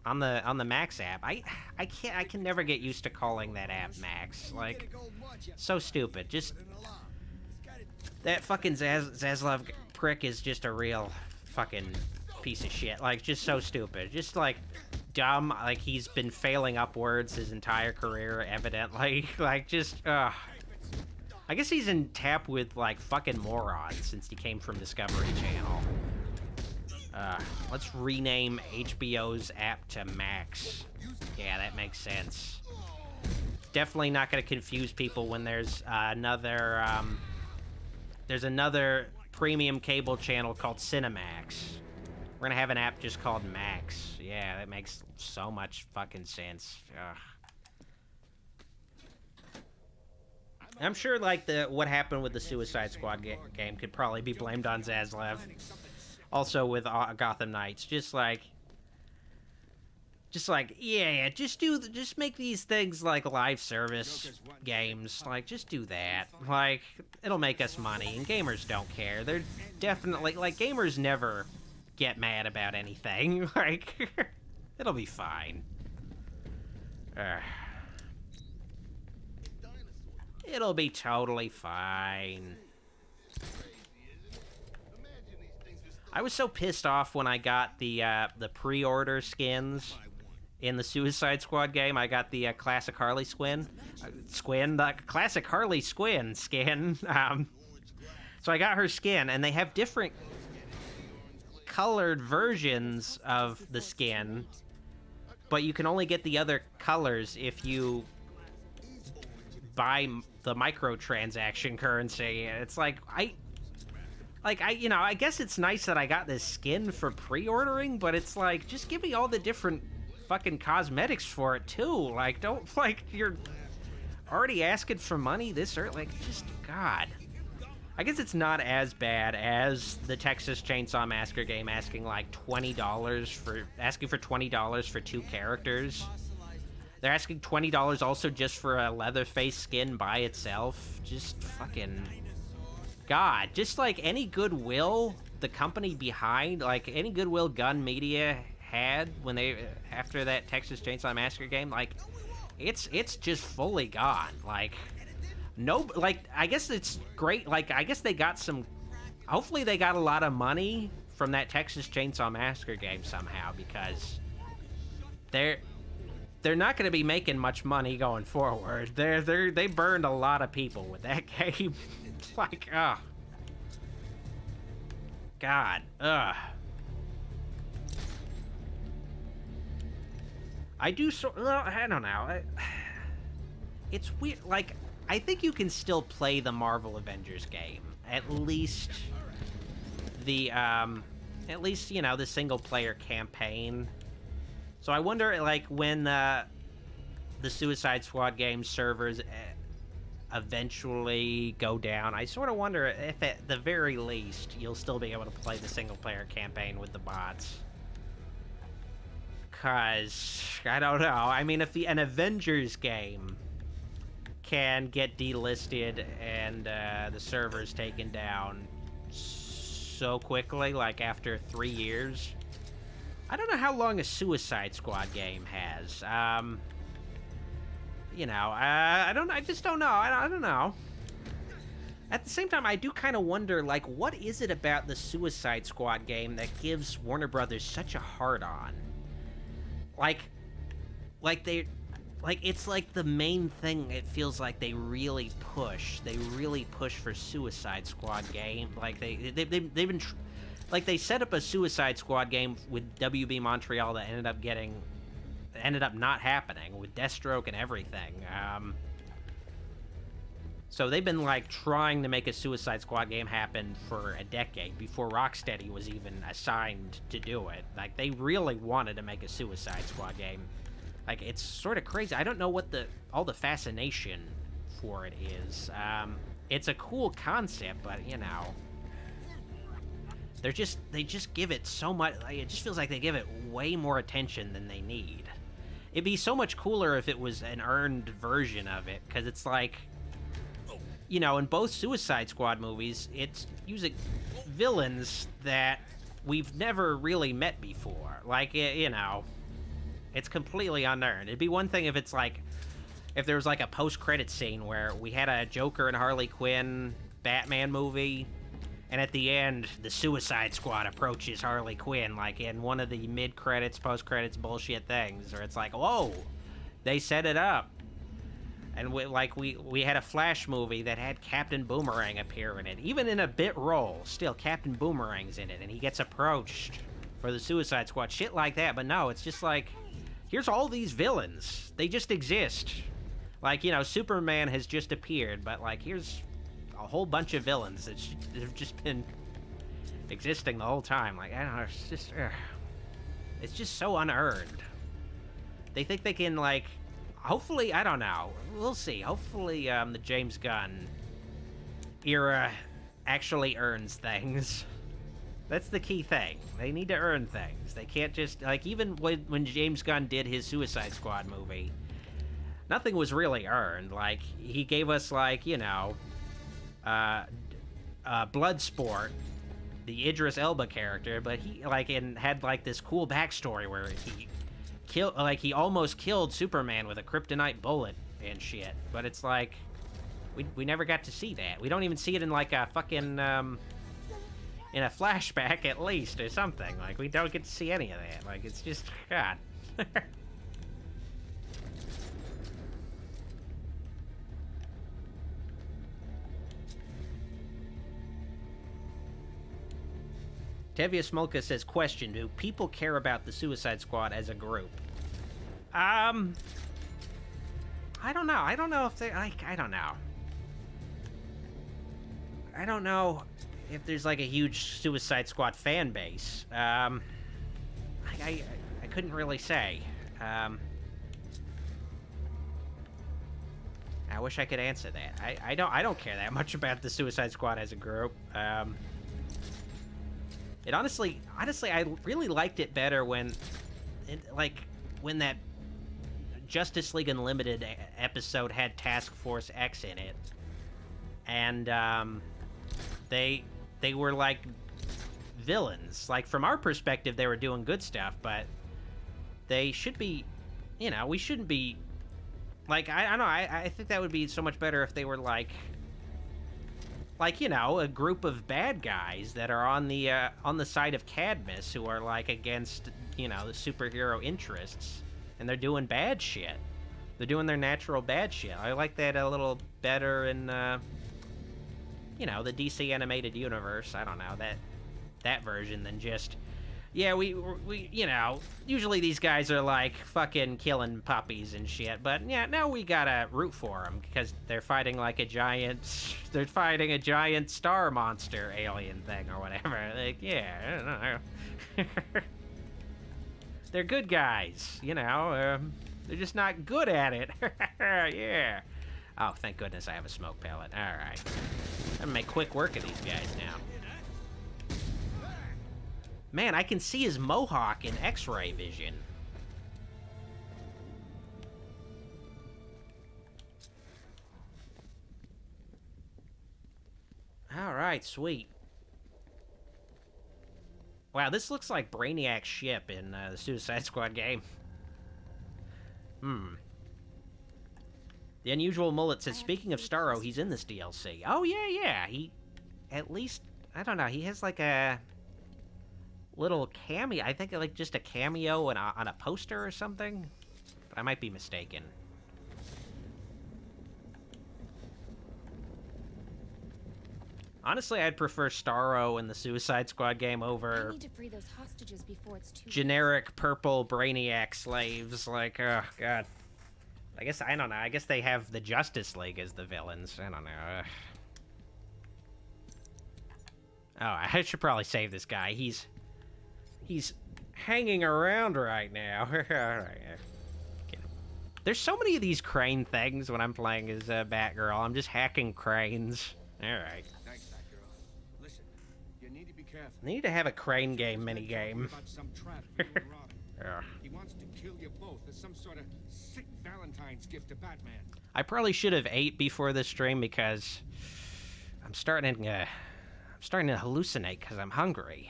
on the Max app. I can never get used to calling that app Max. Like, so stupid. Just that fucking Zaslav prick is just a real fucking piece of shit. Like, just so stupid. Just like dumb. Like, he's been failing upwards his entire career, evidently. Like, just I guess he's in tap with like fucking morons since he came from Discovery Channel. Let's rename HBO's app to Max. Yeah, that makes sense. Definitely not going to confuse people when there's another premium cable channel called Cinemax. We're gonna have an app just called Max. Yeah, that makes so much fucking sense. Ugh. I'm sure, like, what happened with the Suicide Squad game could probably be blamed on Zaslav. Also with Gotham Knights, just make these things like live service games. Like, just do that. Like, it'll make us money, and gamers don't care. They're definitely, like, gamers never get mad about anything. Like, it'll be fine. It'll be totally fine. I was so pissed off when I got the pre-order skins in the Suicide Squad game. I got the classic Harley the classic Harley skin. So I got her skin, and they have different colored versions of the skin, but you can only get the other colors if you buy the microtransaction currency. It's like, I guess it's nice that I got this skin for pre-ordering, but it's like, just give me all the different fucking cosmetics for it too. Like, don't, like, you're already asking for money this early. Like, just, God. I guess it's not as bad as the Texas Chainsaw Massacre game asking like $20 for 2 characters. They're asking $20 also just for a Leatherface skin by itself. Just fucking God. Just like any goodwill the company behind, like any goodwill Gun Media had when after that Texas Chainsaw Massacre game, like it's just fully gone. Like, no, like, I guess it's great. Like, I guess they got hopefully they got a lot of money from that Texas Chainsaw Massacre game somehow, because they're not going to be making much money going forward. They burned a lot of people with that game. It's like, oh God, ugh. I don't know. It's weird. Like, I think you can still play the Marvel Avengers game. At least the single player campaign. So I wonder, like, when the Suicide Squad game servers eventually go down, I sort of wonder if at the very least you'll still be able to play the single player campaign with the bots. Cause I don't know. I mean, if an Avengers game can get delisted and the servers taken down so quickly, like after 3 years, I don't know how long a Suicide Squad game has. I just don't know. I don't know. At the same time, I do kind of wonder, like, what is it about the Suicide Squad game that gives Warner Brothers such a hard-on? It's like the main thing. It feels like they really push. They really push for Suicide Squad game. Like they've been they set up a Suicide Squad game with WB Montreal that ended up not happening with Deathstroke and everything. So they've been like trying to make a Suicide Squad game happen for a decade before Rocksteady was even assigned to do it. Like, they really wanted to make a Suicide Squad game. Like, it's sort of crazy. I don't know what all the fascination for it is. It's a cool concept, but they just give it so much. Like, it just feels like they give it way more attention than they need. it'd be so much cooler if it was an earned version of it, because it's like, you know, in both Suicide Squad movies, it's using villains that we've never really met before. Like, you know, it's completely unearned. It'd be one thing if it's like, if there was like a post-credit scene where we had a Joker and Harley Quinn Batman movie, and at the end, the Suicide Squad approaches Harley Quinn, like in one of the mid-credits, post-credits bullshit things, or it's like, whoa, they set it up. And we had a Flash movie that had Captain Boomerang appear in it. Even in a bit role, still Captain Boomerang's in it, and he gets approached for the Suicide Squad. Shit like that, but no, it's just like, here's all these villains. They just exist. Like, you know, Superman has just appeared, but like, here's a whole bunch of villains that have just been existing the whole time. Like, I don't know, it's just so unearned. They think they can, like, hopefully, I don't know, we'll see. Hopefully, the James Gunn era actually earns things. That's the key thing. They need to earn things. They can't just, like, even when James Gunn did his Suicide Squad movie, nothing was really earned. Like, he gave us, like, you know, Bloodsport, the Idris Elba character, but he, like, had, like, this cool backstory where he almost killed Superman with a kryptonite bullet and shit. But it's like, we never got to see that. We don't even see it in, like, a fucking, in a flashback at least, or something. Like, we don't get to see any of that. Like, it's just, God. Tevia Smolka says, question, do people care about the Suicide Squad as a group? I don't know. I don't know if they, like, I don't know. I don't know if there's, like, a huge Suicide Squad fan base. I couldn't really say. I wish I could answer that. I don't care that much about the Suicide Squad as a group. It honestly, I really liked it better when that Justice League Unlimited episode had Task Force X in it, and they were like villains. Like, from our perspective, they were doing good stuff, but they should be, you know, we shouldn't be. Like, I don't know. I think that would be so much better if they were like, you know, a group of bad guys that are on the side of Cadmus, who are, like, against, you know, the superhero interests, and they're doing bad shit. They're doing their natural bad shit. I like that a little better in, you know, the DC animated universe. I don't know, that version than just, yeah, we you know, usually these guys are, like, fucking killing puppies and shit, but, yeah, now we gotta root for them, because they're fighting, like, a giant star monster alien thing, or whatever. Like, yeah, I don't know. They're good guys, you know, they're just not good at it. Yeah. Oh, thank goodness I have a smoke pellet. Alright. I'm gonna make quick work of these guys now. Man, I can see his mohawk in X-ray vision. Alright, sweet. Wow, this looks like Brainiac's ship in the Suicide Squad game. The Unusual Mullet says, speaking of Starro, he's in this DLC. Oh, yeah. He, at least, I don't know, he has like a little cameo. I think like just a cameo on a poster or something. But I might be mistaken. Honestly, I'd prefer Starro in the Suicide Squad game over I need to free those hostages before it's too generic purple Brainiac slaves. Like, oh, God. I guess, I don't know. I guess they have the Justice League as the villains. I don't know. Oh, I should probably save this guy. He's hanging around right now. There's so many of these crane things when I'm playing as Batgirl. I'm just hacking cranes. Alright. Thanks, Batgirl. Listen, you need to be careful. I need to have a crane game minigame. About some trap. Yeah. He wants to kill kill you both as some sort of sick Valentine's gift to Batman. I probably should have ate before this stream because I'm starting to hallucinate because I'm hungry.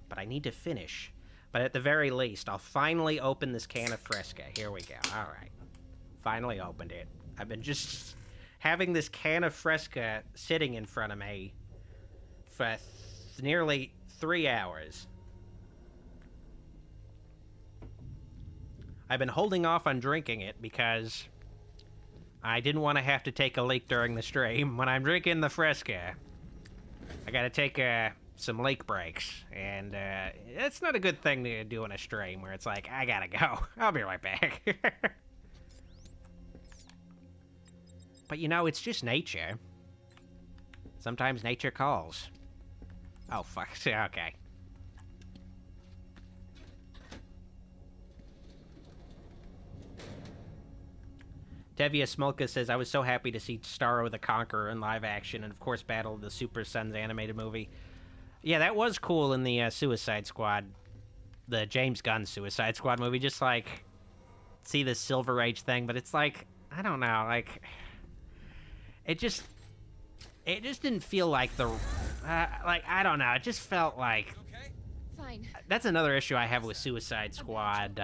But I need to finish. But at the very least, I'll finally open this can of Fresca. Here we go. All right. Finally opened it. I've been just having this can of Fresca sitting in front of me for nearly 3 hours. I've been holding off on drinking it because I didn't want to have to take a leak during the stream. When I'm drinking the Fresca, I gotta take some leak breaks, and it's not a good thing to do in a stream where it's like, I gotta go. I'll be right back. But you know, it's just nature. Sometimes nature calls. Oh, fuck. Okay. Tevia Smolka says, I was so happy to see Starro the Conqueror in live action, and of course Battle of the Super Sons animated movie. Yeah, that was cool in the Suicide Squad, the James Gunn Suicide Squad movie. Just, like, see this Silver Age thing, but it's like, I don't know, like, it just didn't feel like the, like, I don't know, it just felt like, Fine. That's another issue I have with Suicide Squad,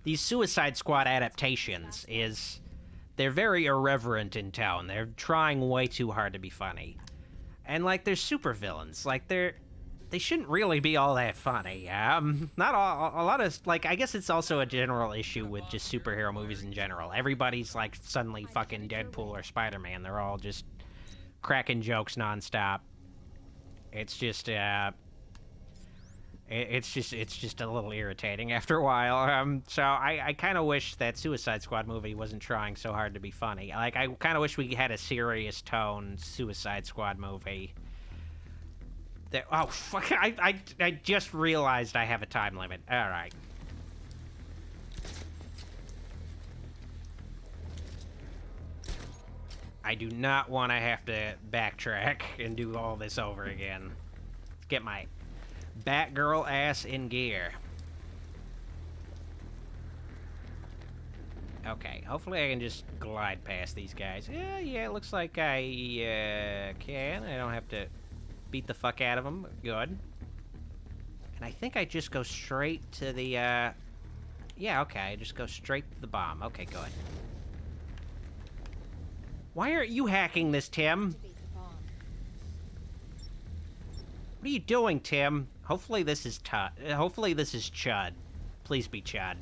these Suicide Squad adaptations is, they're very irreverent in tone. They're trying way too hard to be funny. And, like, they're supervillains. Like, they shouldn't really be all that funny. Not all, a lot of, like, I guess it's also a general issue with just superhero movies in general. Everybody's, like, suddenly fucking Deadpool or Spider-Man. They're all just cracking jokes nonstop. It's just, it's just a little irritating after a while. So I kind of wish that Suicide Squad movie wasn't trying so hard to be funny. Like, I kind of wish we had a serious tone Suicide Squad movie. That, oh, fuck, I just realized I have a time limit. All right. I do not want to have to backtrack and do all this over again. Let's get my Batgirl ass in gear. Okay, hopefully I can just glide past these guys. Yeah, it looks like I can. I don't have to beat the fuck out of them. Good. And I think I just go straight to the, yeah, okay, I just go straight to the bomb. Okay, good. Why aren't you hacking this, Tim? What are you doing, Tim? Hopefully this is hopefully this is Chud. Please be Chud.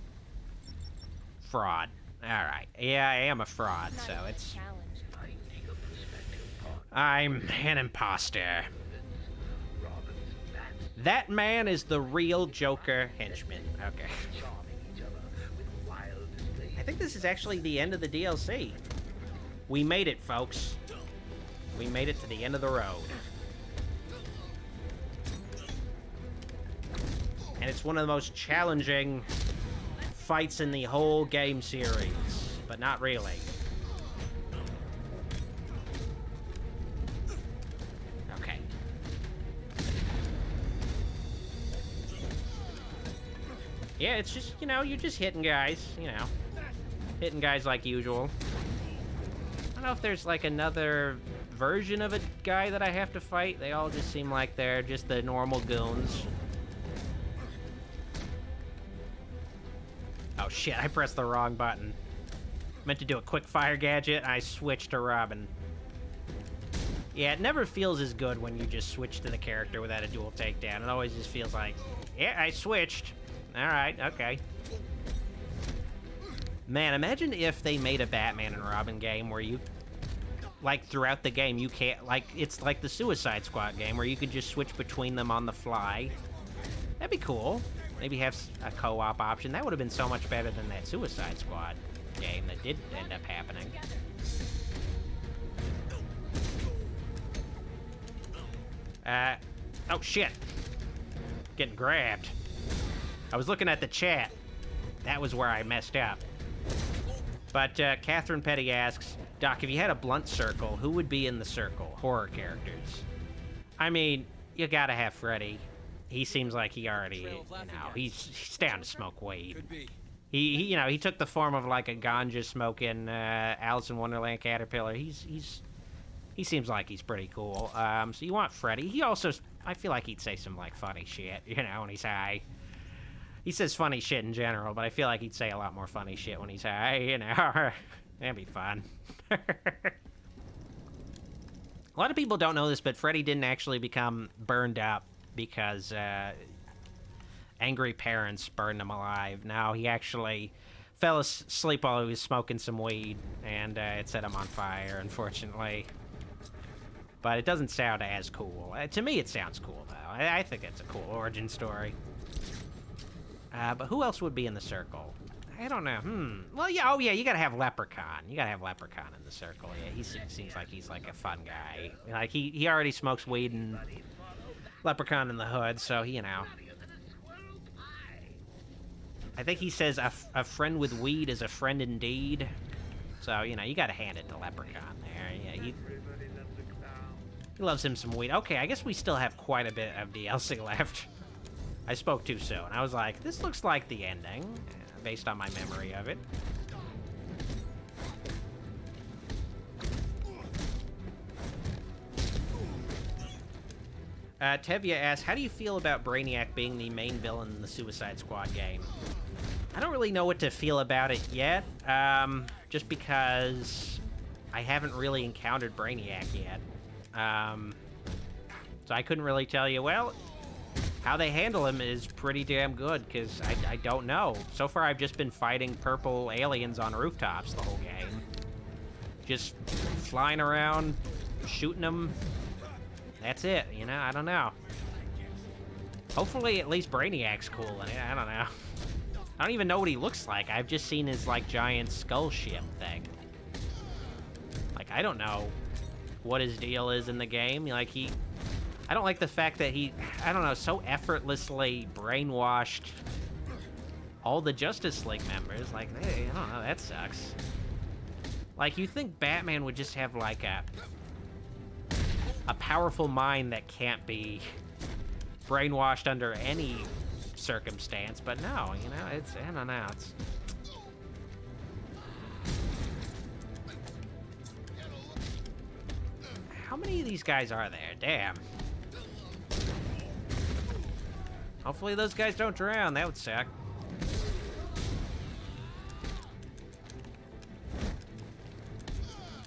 Fraud. Alright. Yeah, I am a fraud, so it's... I'm an imposter. That man is the real Joker henchman. Okay. I think this is actually the end of the DLC. We made it, folks. We made it to the end of the road. And it's one of the most challenging fights in the whole game series. But not really. Okay. Yeah, it's just, you know, you're just hitting guys, you know. Hitting guys like usual. I don't know if there's, like, another version of a guy that I have to fight. They all just seem like they're just the normal goons. Oh shit, I pressed the wrong button. Meant to do a quick fire gadget, and I switched to Robin. Yeah, it never feels as good when you just switch to the character without a dual takedown. It always just feels like, yeah, I switched. Alright, okay. Man, imagine if they made a Batman and Robin game where you, like, throughout the game, you can't, like, it's like the Suicide Squad game where you could just switch between them on the fly. That'd be cool. Maybe have a co-op option. That would have been so much better than that Suicide Squad game that did end up happening. Oh shit. Getting grabbed. I was looking at the chat. That was where I messed up. But Catherine Petty asks, Doc, if you had a blunt circle, who would be in the circle? Horror characters. I mean, you gotta have Freddy. he seems like he already, he's down to smoke weed. He took the form of like a ganja smoking Alice in Wonderland caterpillar. He seems like he's pretty cool. So you want Freddy? He also, I feel like he'd say some like funny shit, when he's high. He says funny shit in general, but I feel like he'd say a lot more funny shit when he's high. That'd be fun. A lot of people don't know this, but Freddy didn't actually become burned up because angry parents burned him alive. No, he actually fell asleep while he was smoking some weed, and it set him on fire, unfortunately. But it doesn't sound as cool. To me, it sounds cool, though. I think it's a cool origin story. But who else would be in the circle? I don't know. Well, yeah. Oh, yeah. You gotta have Leprechaun. You gotta have Leprechaun in the circle. Yeah, he seems like he's like a fun guy. Like he already smokes weed and Leprechaun in the hood, so I think he says a friend with weed is a friend indeed. So you gotta hand it to Leprechaun there. Yeah, he loves him some weed. Okay, I guess we still have quite a bit of DLC left. I spoke too soon. I was like, this looks like the ending, based on my memory of it. Tevya asks, how do you feel about Brainiac being the main villain in the Suicide Squad game? I don't really know what to feel about it yet, just because I haven't really encountered Brainiac yet. So I couldn't really tell you, well, how they handle him is pretty damn good, because I don't know. So far, I've just been fighting purple aliens on rooftops the whole game. Just flying around, shooting them. That's it, I don't know. Hopefully, at least Brainiac's cool in it. I don't know. I don't even know what he looks like. I've just seen his, like, giant skull ship thing. Like, I don't know what his deal is in the game. Like, I don't like the fact that he, I don't know, so effortlessly brainwashed all the Justice League members. Like, hey, I don't know, that sucks. Like, you think Batman would just have, like, a powerful mind that can't be brainwashed under any circumstance, but no, it's, I don't know, it's... How many of these guys are there? Damn. Hopefully those guys don't drown. That would suck.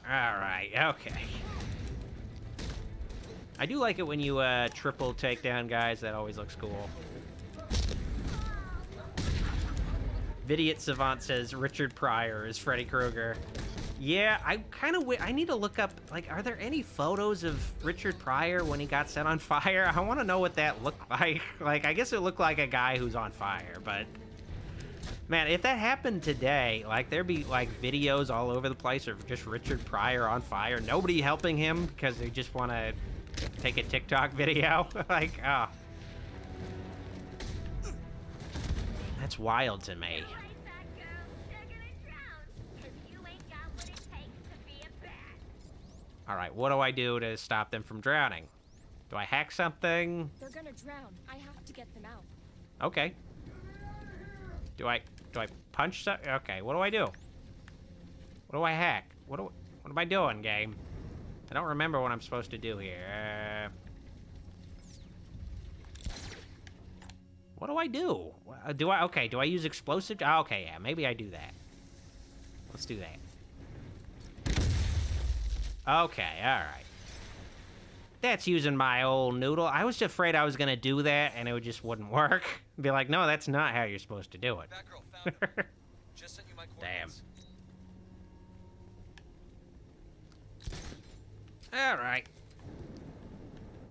Alright, okay. I do like it when you triple take down guys. That always looks cool. Vidiot Savant says Richard Pryor is Freddy Krueger. Yeah, I need to look up, like, are there any photos of Richard Pryor when he got set on fire? I want to know what that looked like. Like, I guess it looked like a guy who's on fire, but... Man, if that happened today, like, there'd be, like, videos all over the place of just Richard Pryor on fire. Nobody helping him because they just want to take a TikTok video. Like, oh. That's wild to me. Alright, what do I do to stop them from drowning? Do I hack something? They're gonna drown. I have to get them out. Okay. Do I punch something? Okay, what do I do? What do I hack? What am I doing, game? I don't remember what I'm supposed to do here. What do I do? Do I use explosive? Oh, okay, yeah, maybe I do that. Let's do that. Okay, alright. That's using my old noodle. I was just afraid I was gonna do that and it just wouldn't work. Be like, no, that's not how you're supposed to do it. Batgirl found it. Just sent you my coordinates. Damn. Alright.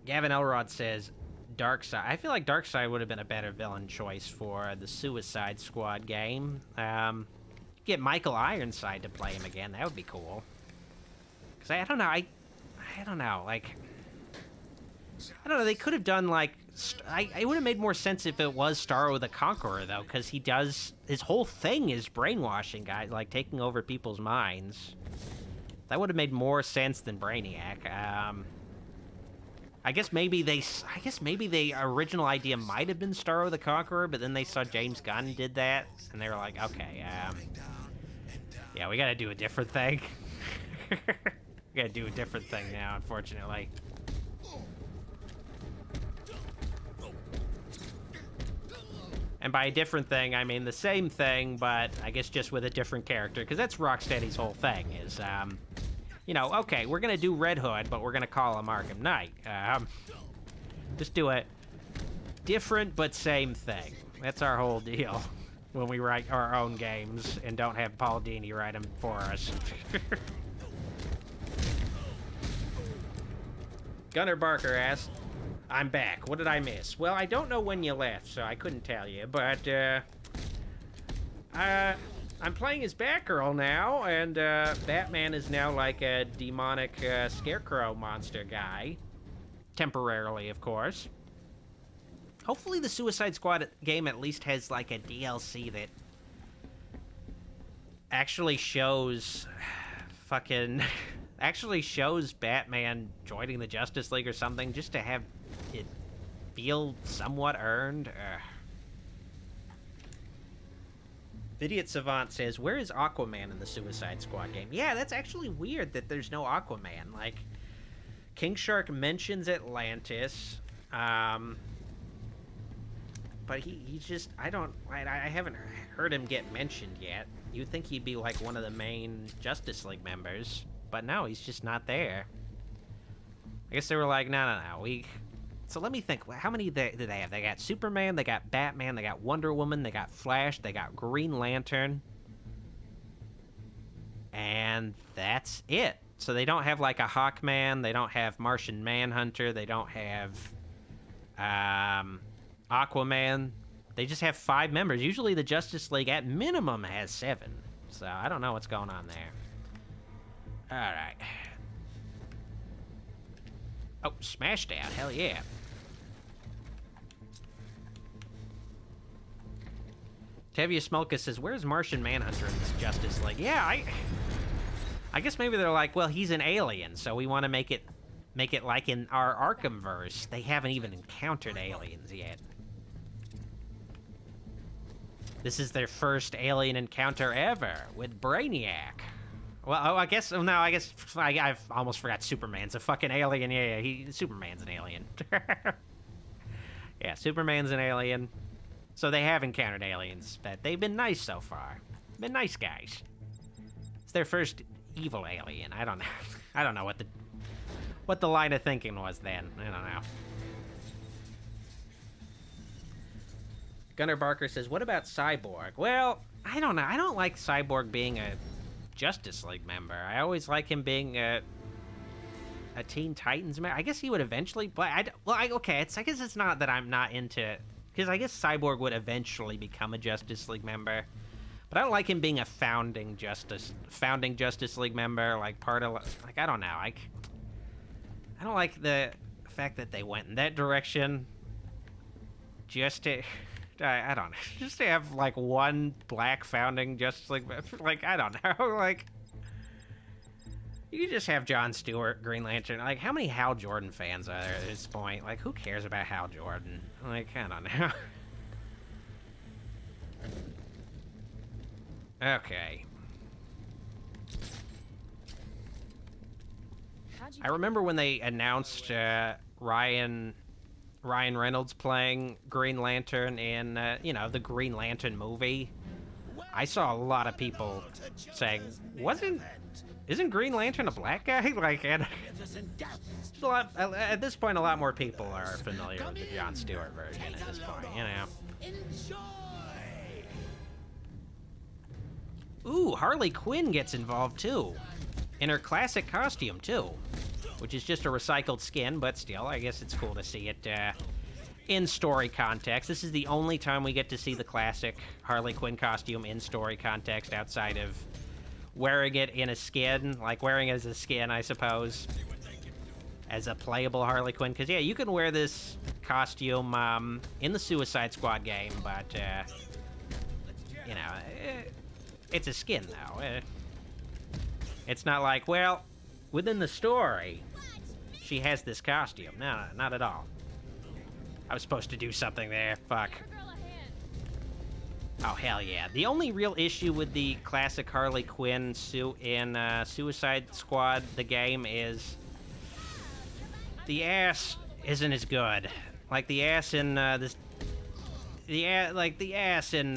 Gavin Elrod says, Darkseid. I feel like Darkseid would have been a better villain choice for the Suicide Squad game. Get Michael Ironside to play him again. That would be cool. Because I don't know, I don't know, like... I don't know, they could have done, like... it would have made more sense if it was Starro the Conqueror, though, because he does... His whole thing is brainwashing guys, like, taking over people's minds. That would have made more sense than Brainiac. I guess maybe the original idea might have been Starro the Conqueror, but then they saw James Gunn did that, and they were like, okay, yeah, we gotta do a different thing. We gotta do a different thing now, unfortunately. And by a different thing, I mean the same thing, but I guess just with a different character, because that's Rocksteady's whole thing, is, you know, okay, we're gonna do Red Hood, but we're gonna call him Arkham Knight. Just do it different but same thing. That's our whole deal when we write our own games and don't have Paul Dini write them for us. Gunnar Barker asks, I'm back. What did I miss? Well, I don't know when you left, so I couldn't tell you, but, I'm playing as Batgirl now, and, Batman is now like a demonic, scarecrow monster guy. Temporarily, of course. Hopefully the Suicide Squad game at least has, like, a DLC that actually shows actually shows Batman joining the Justice League or something, just to have it feel somewhat earned. Idiot Savant says, where is Aquaman in the Suicide Squad game? Yeah, that's actually weird that there's no Aquaman. Like, King Shark mentions Atlantis, but he's just, I haven't heard him get mentioned yet. You'd think he'd be like one of the main Justice League members, but no, he's just not there. I guess they were like, no, so let me think, how many do they have? They got Superman, they got Batman, they got Wonder Woman, they got Flash, they got Green Lantern. And that's it. So they don't have like a Hawkman, they don't have Martian Manhunter, they don't have Aquaman. They just have 5 members. Usually the Justice League at minimum has 7. So I don't know what's going on there. Alright. Oh, smashed out, hell yeah. Tevia Smolka says, where's Martian Manhunter in this Justice League? Yeah, I guess maybe they're like, well, he's an alien, so we want to make it like in our Arkhamverse. They haven't even encountered aliens yet. This is their first alien encounter ever with Brainiac. Well, oh, I've almost forgot Superman's a fucking alien. Yeah, Superman's an alien. Yeah, Superman's an alien. So they have encountered aliens, but they've been nice so far. Been nice guys. It's their first evil alien. I don't know. I don't know what the line of thinking was then. I don't know. Gunnar Barker says, what about Cyborg? Well, I don't know. I don't like Cyborg being a Justice League member. I always like him being a Teen Titans member. I guess he would eventually play. I guess it's not that I'm not into, because I guess Cyborg would eventually become a Justice League member. But I don't like him being a founding Justice League member, like part of, like, I don't know. I don't like the fact that they went in that direction. Just to, I don't know, just to have like one black founding Justice League, like, I don't know, like, you could just have Jon Stewart, Green Lantern. Like, how many Hal Jordan fans are there at this point? Like, who cares about Hal Jordan? Like, I don't know. Okay. I remember when they announced Ryan Reynolds playing Green Lantern in, the Green Lantern movie. I saw a lot of people saying, isn't Green Lantern a black guy? Like, and at this point, a lot more people are familiar with the Jon Stewart version at this point, you know. Enjoy! Ooh, Harley Quinn gets involved too. In her classic costume too. Which is just a recycled skin, but still, I guess it's cool to see it in story context. This is the only time we get to see the classic Harley Quinn costume in story context outside of wearing it in a skin. Like, wearing it as a skin, I suppose. As a playable Harley Quinn. Because, yeah, you can wear this costume in the Suicide Squad game, but, it's a skin, though. It's not like, well, within the story, she has this costume. No, not at all. I was supposed to do something there. Fuck. Oh, hell yeah. The only real issue with the classic Harley Quinn suit in Suicide Squad, the game, is the ass isn't as good. Like, the ass in the ass in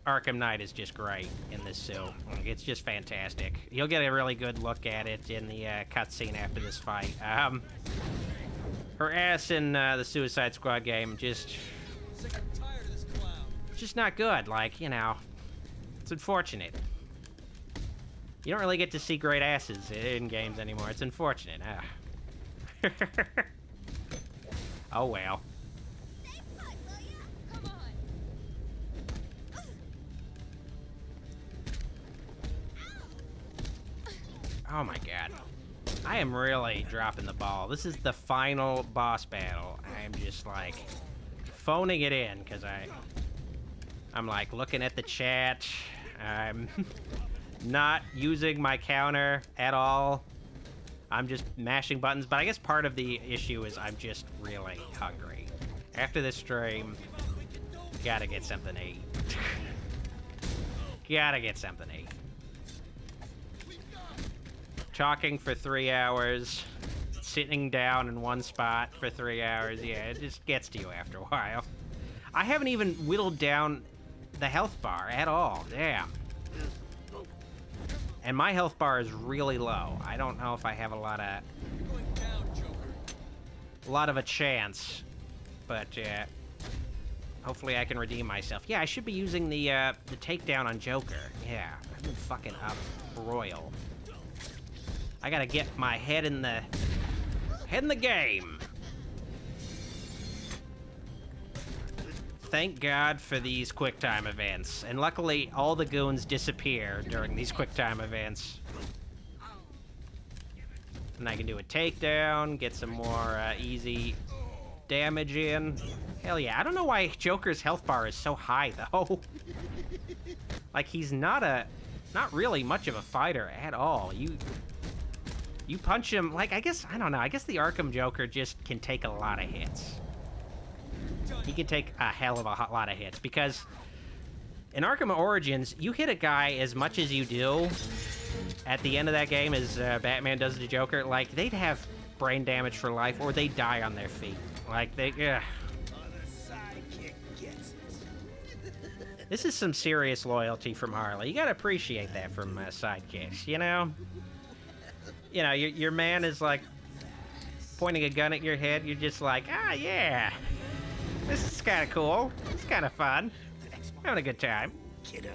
Arkham Knight is just great in this suit. Like, it's just fantastic. You'll get a really good look at it in the cutscene after this fight. Her ass in the Suicide Squad game just not good. Like, you know, it's unfortunate. You don't really get to see great asses in games anymore. It's unfortunate. Oh well. Oh my god. I am really dropping the ball. This is the final boss battle. I am just like phoning it in because I'm like looking at the chat. I'm not using my counter at all. I'm just mashing buttons, but I guess part of the issue is I'm just really hungry. After this stream, gotta get something to eat. Gotta get something to eat. Talking for 3 hours, sitting down in one spot for 3 hours, yeah, it just gets to you after a while. I haven't even whittled down the health bar at all, damn. And my health bar is really low. I don't know if I have a lot of a chance, but hopefully I can redeem myself. Yeah, I should be using the takedown on Joker. Yeah, I've been fucking up royal. I gotta get my head in the game. Thank God for these QuickTime events. And luckily, all the goons disappear during these QuickTime events. And I can do a takedown, get some more easy damage in. Hell yeah. I don't know why Joker's health bar is so high, though. Like, he's not really much of a fighter at all. You punch him, like, I don't know. I guess the Arkham Joker just can take a lot of hits. He can take a hell of a lot of hits, because in Arkham Origins, you hit a guy as much as you do at the end of that game as Batman does to Joker, like, they'd have brain damage for life, or they die on their feet. Like, This is some serious loyalty from Harley. You gotta appreciate that from sidekicks, you know? You know, your man is, like, pointing a gun at your head, you're just like, ah, yeah. This is kind of cool. It's kind of fun. Having a good time. Kiddo.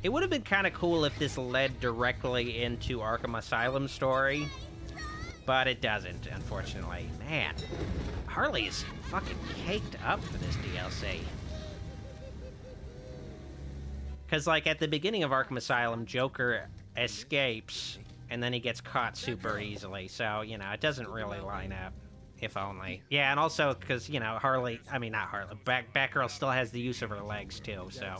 It would have been kind of cool if this led directly into Arkham Asylum's story, but it doesn't, unfortunately. Man, Harley is fucking caked up for this DLC. Because, like, at the beginning of Arkham Asylum, Joker escapes, and then he gets caught super easily, so, you know, it doesn't really line up, if only. Yeah, and also, because, you know, Batgirl still has the use of her legs, too, so.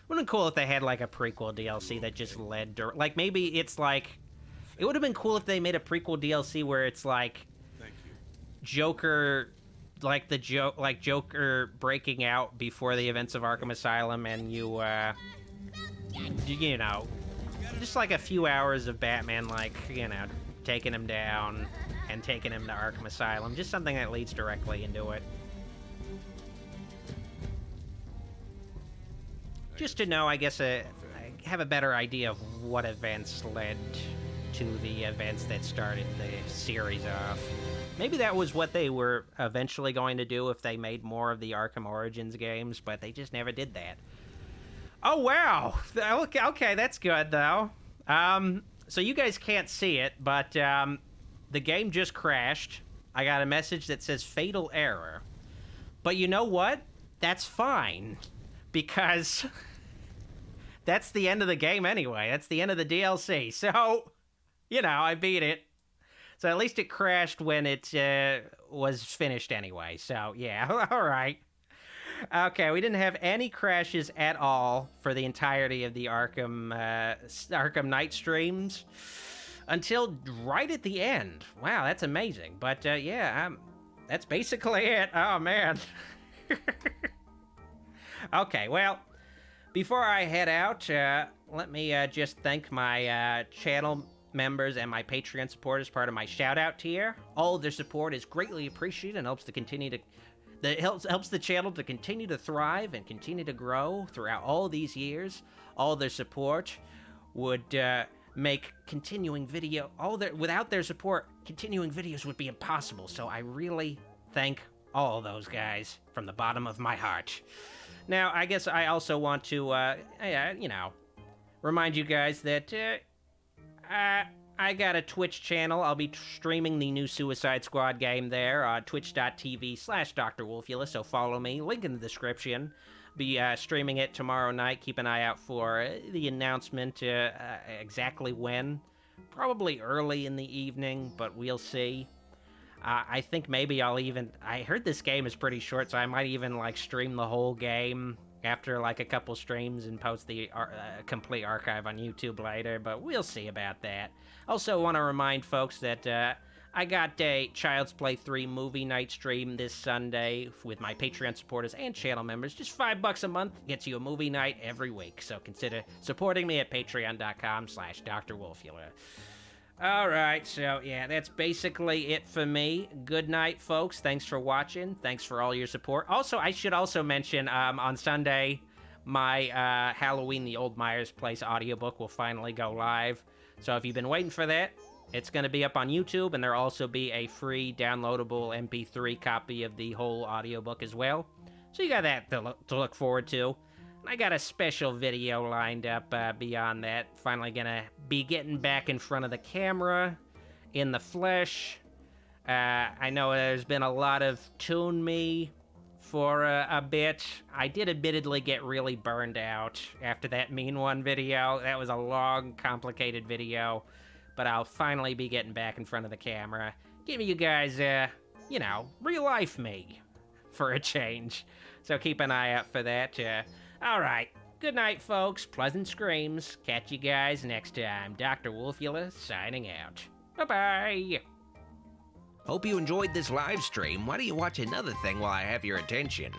Wouldn't it be cool if they had, like, a prequel DLC that just led, like, maybe it's, like, it would have been cool if they made a prequel DLC where it's, like, Joker, like, Joker breaking out before the events of Arkham Asylum, and you know, just like a few hours of Batman, like, you know, taking him down and taking him to Arkham Asylum. Just something that leads directly into it. Just to know, I guess, I have a better idea of what events led to the events that started the series off. Maybe that was what they were eventually going to do if they made more of the Arkham Origins games, but they just never did that. Oh, wow. Okay, that's good, though. So you guys can't see it, but the game just crashed. I got a message that says fatal error. But you know what? That's fine, because that's the end of the game anyway. That's the end of the DLC. So, you know, I beat it. So at least it crashed when it was finished anyway. So, yeah, all right. Okay, we didn't have any crashes at all for the entirety of the Arkham Knight streams until right at the end. Wow, that's amazing. But yeah, that's basically it. Oh man. Okay, well, before I head out, let me just thank my channel members and my Patreon supporters, part of my shout-out tier. All of their support is greatly appreciated and helps the channel to continue to thrive and continue to grow throughout all these years. All their support would make continuing video. Without their support, continuing videos would be impossible. So I really thank all those guys from the bottom of my heart. Now, I guess I also want to, remind you guys that I got a Twitch channel. I'll be streaming the new Suicide Squad game there on twitch.tv/DrWolfula, so follow me. Link in the description. Be streaming it tomorrow night. Keep an eye out for the announcement exactly when. Probably early in the evening, but we'll see. I think maybe I heard this game is pretty short, so I might even, stream the whole game after, a couple streams and post the complete archive on YouTube later, but we'll see about that. Also want to remind folks that I got a Child's Play 3 movie night stream this Sunday with my Patreon supporters and channel members. Just $5 a month gets you a movie night every week, so consider supporting me at patreon.com/DrWolfula. Alright, so yeah, that's basically it for me. Good night, folks. Thanks for watching. Thanks for all your support. Also, I should also mention, on Sunday, my Halloween the Old Myers Place audiobook will finally go live. So if you've been waiting for that, it's going to be up on YouTube, and there'll also be a free downloadable MP3 copy of the whole audiobook as well. So you got that to look forward to. I got a special video lined up beyond that. Finally gonna be getting back in front of the camera, in the flesh. I know there's been a lot of Toon Me for a bit. I did admittedly get really burned out after that Mean One video. That was a long, complicated video. But I'll finally be getting back in front of the camera, giving you guys, real life me for a change. So keep an eye out for that. Alright, good night, folks. Pleasant screams. Catch you guys next time. Dr. Wolfula signing out. Bye-bye. Hope you enjoyed this live stream. Why don't you watch another thing while I have your attention?